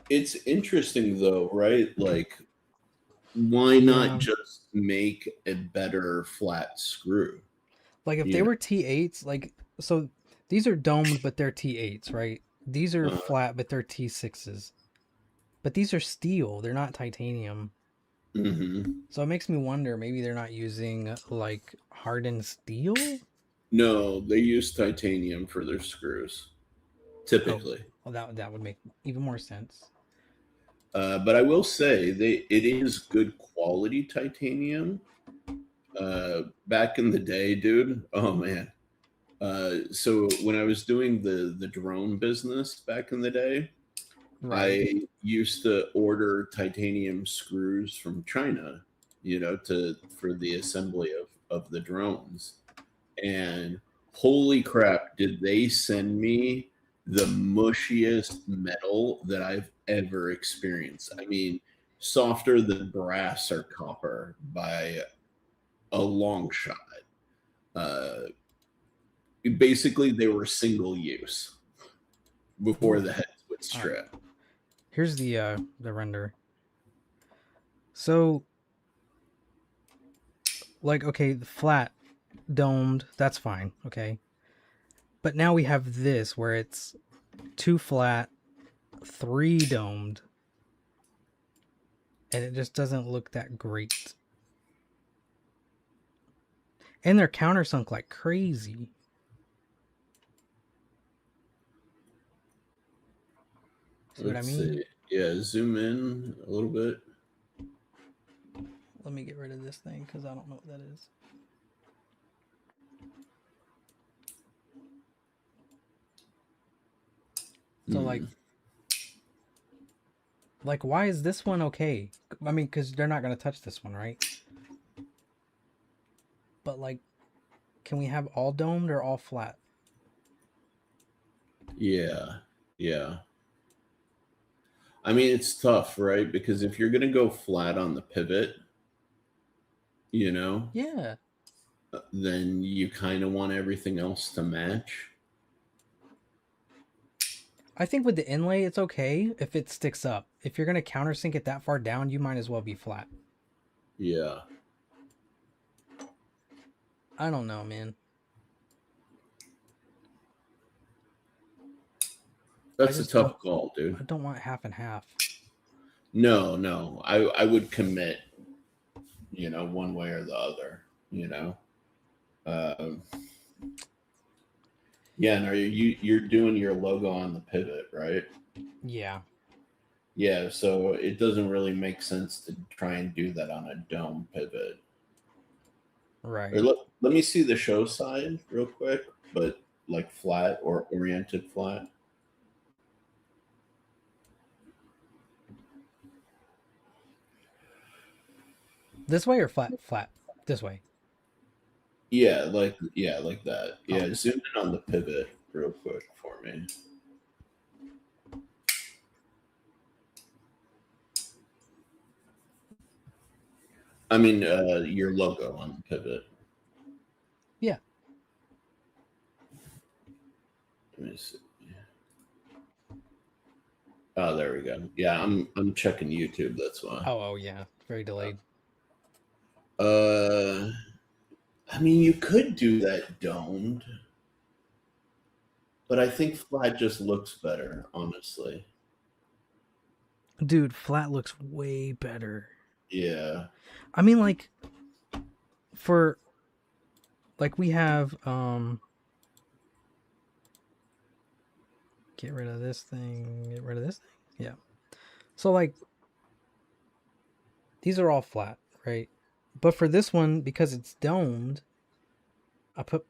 it's interesting though, right? Like, why not Yeah, just make a better flat screw? like if they You were T8s, like, so these are domed, but they're T8s, right? These are know, flat, but they're T6s. But these are steel, they're not titanium. hmm. So it makes me wonder maybe they're not using like hardened steel? No, they use titanium for their screws Oh, typically. well, that would make even more sense. But I will say it is good quality titanium. Back in the day, dude. Oh man. So when I was doing the drone business back in the day, Right. I used to order titanium screws from China, to for the assembly of the drones. And holy crap, did they send me the mushiest metal that I've ever experienced. I mean, softer than brass or copper by a long shot. Uh, Basically, they were single use before Ooh. the heads would All right. strip. Here's the render. So like, okay, the flat domed, that's fine, okay. But now we have this where it's two flat, three domed, and it just doesn't look that great. And they're countersunk like crazy. See what I Let's mean? see. Yeah, zoom in a little bit. Let me get rid of this thing because I don't know what that is. So like why is this one okay? I mean, because they're not gonna touch this one, right? But like, can we have all domed or all flat? Yeah, yeah. I mean, it's tough, right? Because if you're going to go flat on the pivot, you know, Yeah. then you kind of want everything else to match. I think with the inlay, it's okay if it sticks up. If you're gonna countersink it that far down, you might as well be flat. Yeah. I don't know, man. I That's a just tough don't. call, dude. I don't want half and half. No, no. I would commit, one way or the other, you know. Um, yeah, and you're doing your logo on the pivot, right? Yeah. Yeah, so it doesn't really make sense to try and do that on a dome pivot. Or Right. let me see the show side real quick, but like flat or oriented flat. This way or flat? Flat. This way. Like that. Oh. Yeah, zoom in on the pivot real quick for me. I mean, your logo on the pivot. Yeah. Let me see. Oh, there we go. Yeah, I'm checking YouTube. That's why. Oh yeah. Very delayed. Uh, I mean, you could do that domed, but I think flat just looks better, honestly. Dude, flat looks way better. Yeah. I mean, like for like we have get rid of this thing. Get rid of this thing. Yeah. So like these are all flat, right? But for this one, because it's domed, I put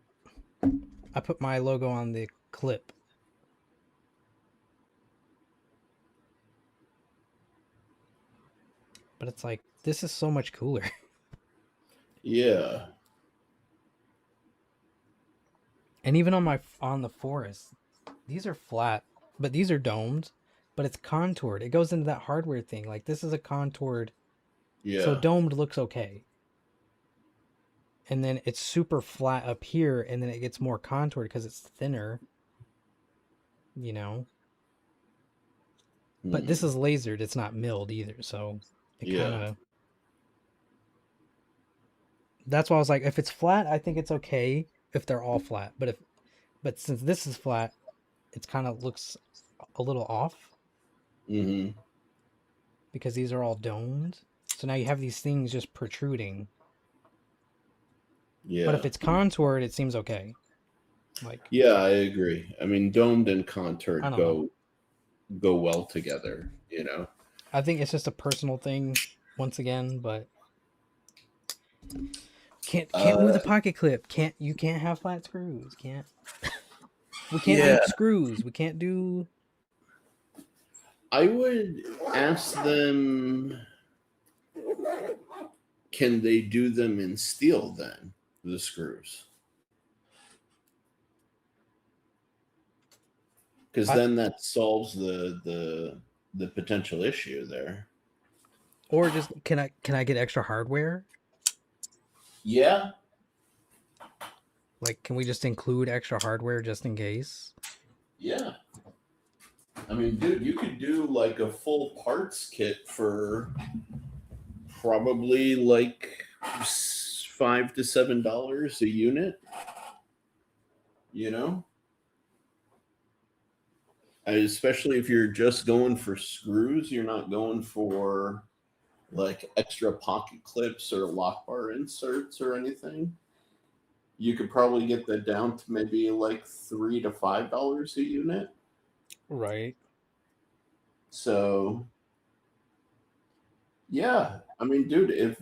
my logo on the clip. But it's like this is so much cooler. Yeah. And even on the forest, these are flat, but these are domed, but it's contoured. It goes into that hardware thing. Like this is a contoured, so Yeah. domed looks okay. And then it's super flat up here, and then it gets more contoured because it's thinner, you know. But this Hmm. is lasered; it's not milled either, so it kind Yeah. of. That's why I was like, if it's flat, I think it's okay if they're all flat. But since this is flat, it's kind of looks a little off Hmm. because these are all domed. So now you have these things just protruding. But if Yeah. it's contoured, it seems okay. Like Yeah, I agree. I mean, domed and I contoured don't know. go well together, you know. I think it's just a personal thing once again, but can't move Uh the pocket clip. Can't have flat screws. We can't do yeah, screws. We can't do I would ask them, can they do them in steel then, the screws? Because I, then that solves the potential issue there. or just can I get extra hardware? Yeah. Like can we just include extra hardware just in case? Yeah. I mean, dude, you could do like a full parts kit for probably like $5 to $7 a unit. You know, especially if you're just going for screws, you're not going for like extra pocket clips or lock bar inserts or anything. you could probably get that down to maybe like $3 to $5 a unit. Right. So yeah, I mean, dude, if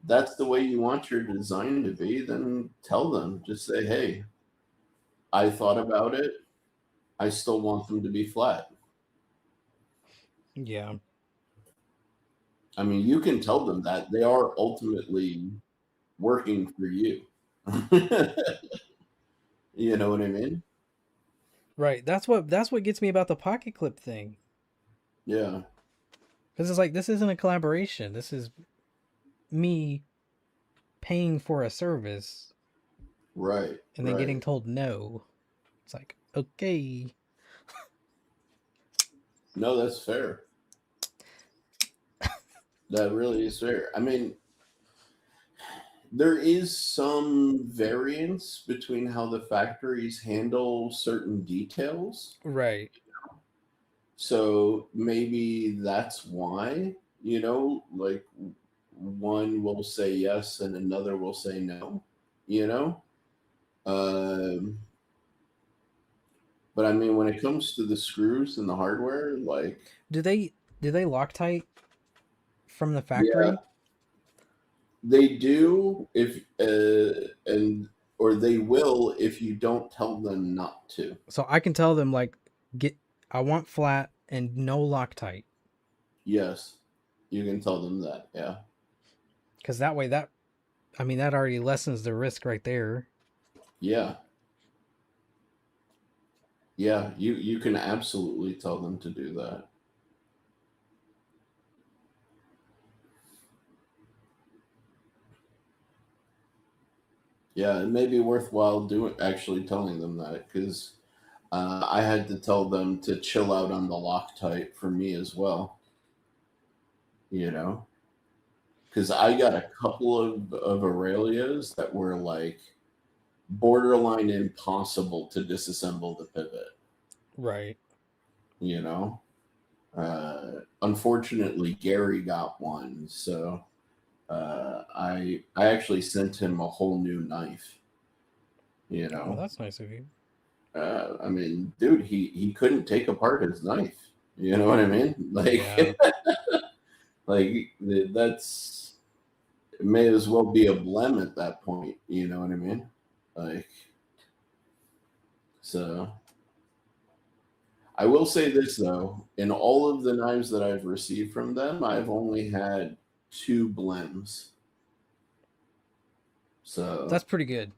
that's the way you want your design to be, then tell them. Just say, hey, I thought about it. I still want them to be flat. Yeah. I mean, you can tell them that they are ultimately working for you. You know what I mean? Right. That's what gets me about the pocket clip thing. Yeah. Because it's like this isn't a collaboration. This is me paying for a service Right. and then getting Right. told no. It's like, okay. No, that's fair. That really is fair. I mean, there is some variance between how the factories handle certain details. Right. So maybe that's why, like one will say yes and another will say no, you know? Um, but I mean, when it comes to the screws and the hardware, like, Do they Loctite from the yeah, factory? they do if, and, or they will if you don't tell them not to. So I can tell them like get I want flat and no Loctite. Yes, you can tell them that. Yeah. Because that way that I mean that already lessens the risk right there. Yeah. Yeah. You can absolutely tell them to do that. Yeah, it may be worthwhile doing actually telling them that because I had to tell them to chill out on the Loctite for me as well. You know, because I got a couple of Aurelias that were like borderline impossible to disassemble the pivot. Right. You know, unfortunately, Gary got one, so I actually sent him a whole new knife. You Oh, know, that's nice of you. I mean, dude, he couldn't take apart his knife. You know what I mean? Yeah. Like that's it may as well be a blem at that point. You know what I mean? Like so. I will say this though: in all of the knives that I've received from them, I've only had two blems. That's So pretty good.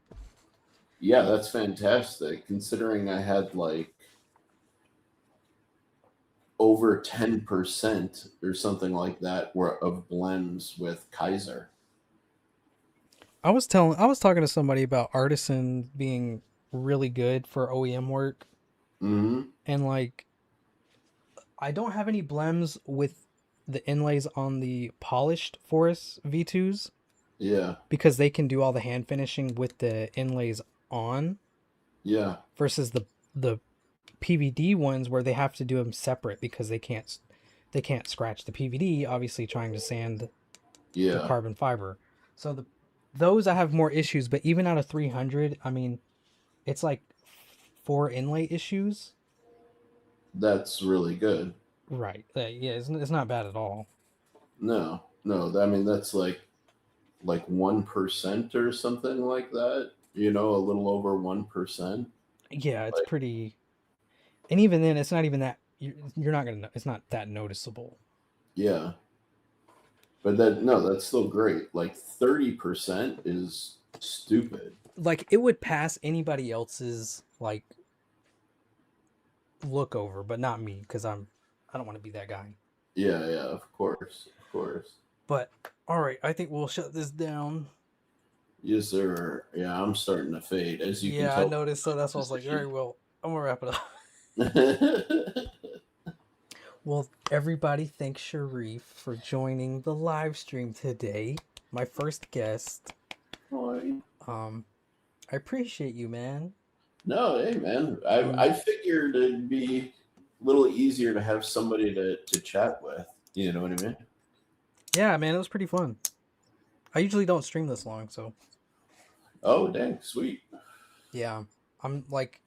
yeah, that's fantastic. Considering I had like over 10% or something like that were of blends with Kaiser. I was talking to somebody about artisan being really good for OEM work Hmm. and like I don't have any blems with the inlays on the polished Forest V2s Yeah. because they can do all the hand finishing with the inlays on Yeah. versus the PVD ones where they have to do them separate because they can't scratch the PVD obviously trying to sand the Yeah. carbon fiber. So those I have more issues, but even out of 300, I mean, it's like four inlay issues. That's really good. Right. Yeah, it's not bad at all. No. No. I mean that's like 1% or something like that. A little over 1%. Yeah, it's Like pretty. And even then, it's not even that. You're not gonna. It's not that noticeable. yeah. But that no, that's still great. Like 30% is stupid. Like it would pass anybody else's like look over, but not me because I don't want to be that guy. Yeah, yeah, of course. Of course. But all right, I think we'll shut this down. Yes, sir. Yeah, I'm starting to fade, as you can Yeah, I tell. noticed. So that's why I was like, all right, well, I'm gonna wrap it up. Well, everybody, thanks Sharif for joining the live stream today. My first guest. Boy. Um, I appreciate you, man. No, hey man, I figured it'd be a little easier to have somebody to chat with. You know what I mean? Yeah, man, it was pretty fun. I usually don't stream this long, so Oh, dang, sweet. yeah. I'm like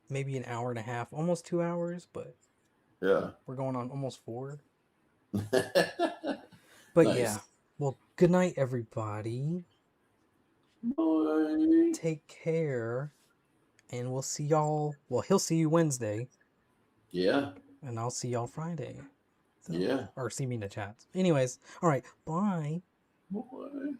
maybe an hour and a half, almost 2 hours, but Yeah. we're going on almost 4. But yeah. Nice. Well, good night, everybody. Bye. Take care, and we'll see y'all. Well, he'll see you Wednesday, Yeah. and I'll see y'all Friday. So, Yeah. or see me in the chat. Anyways, all right. Bye. Bye.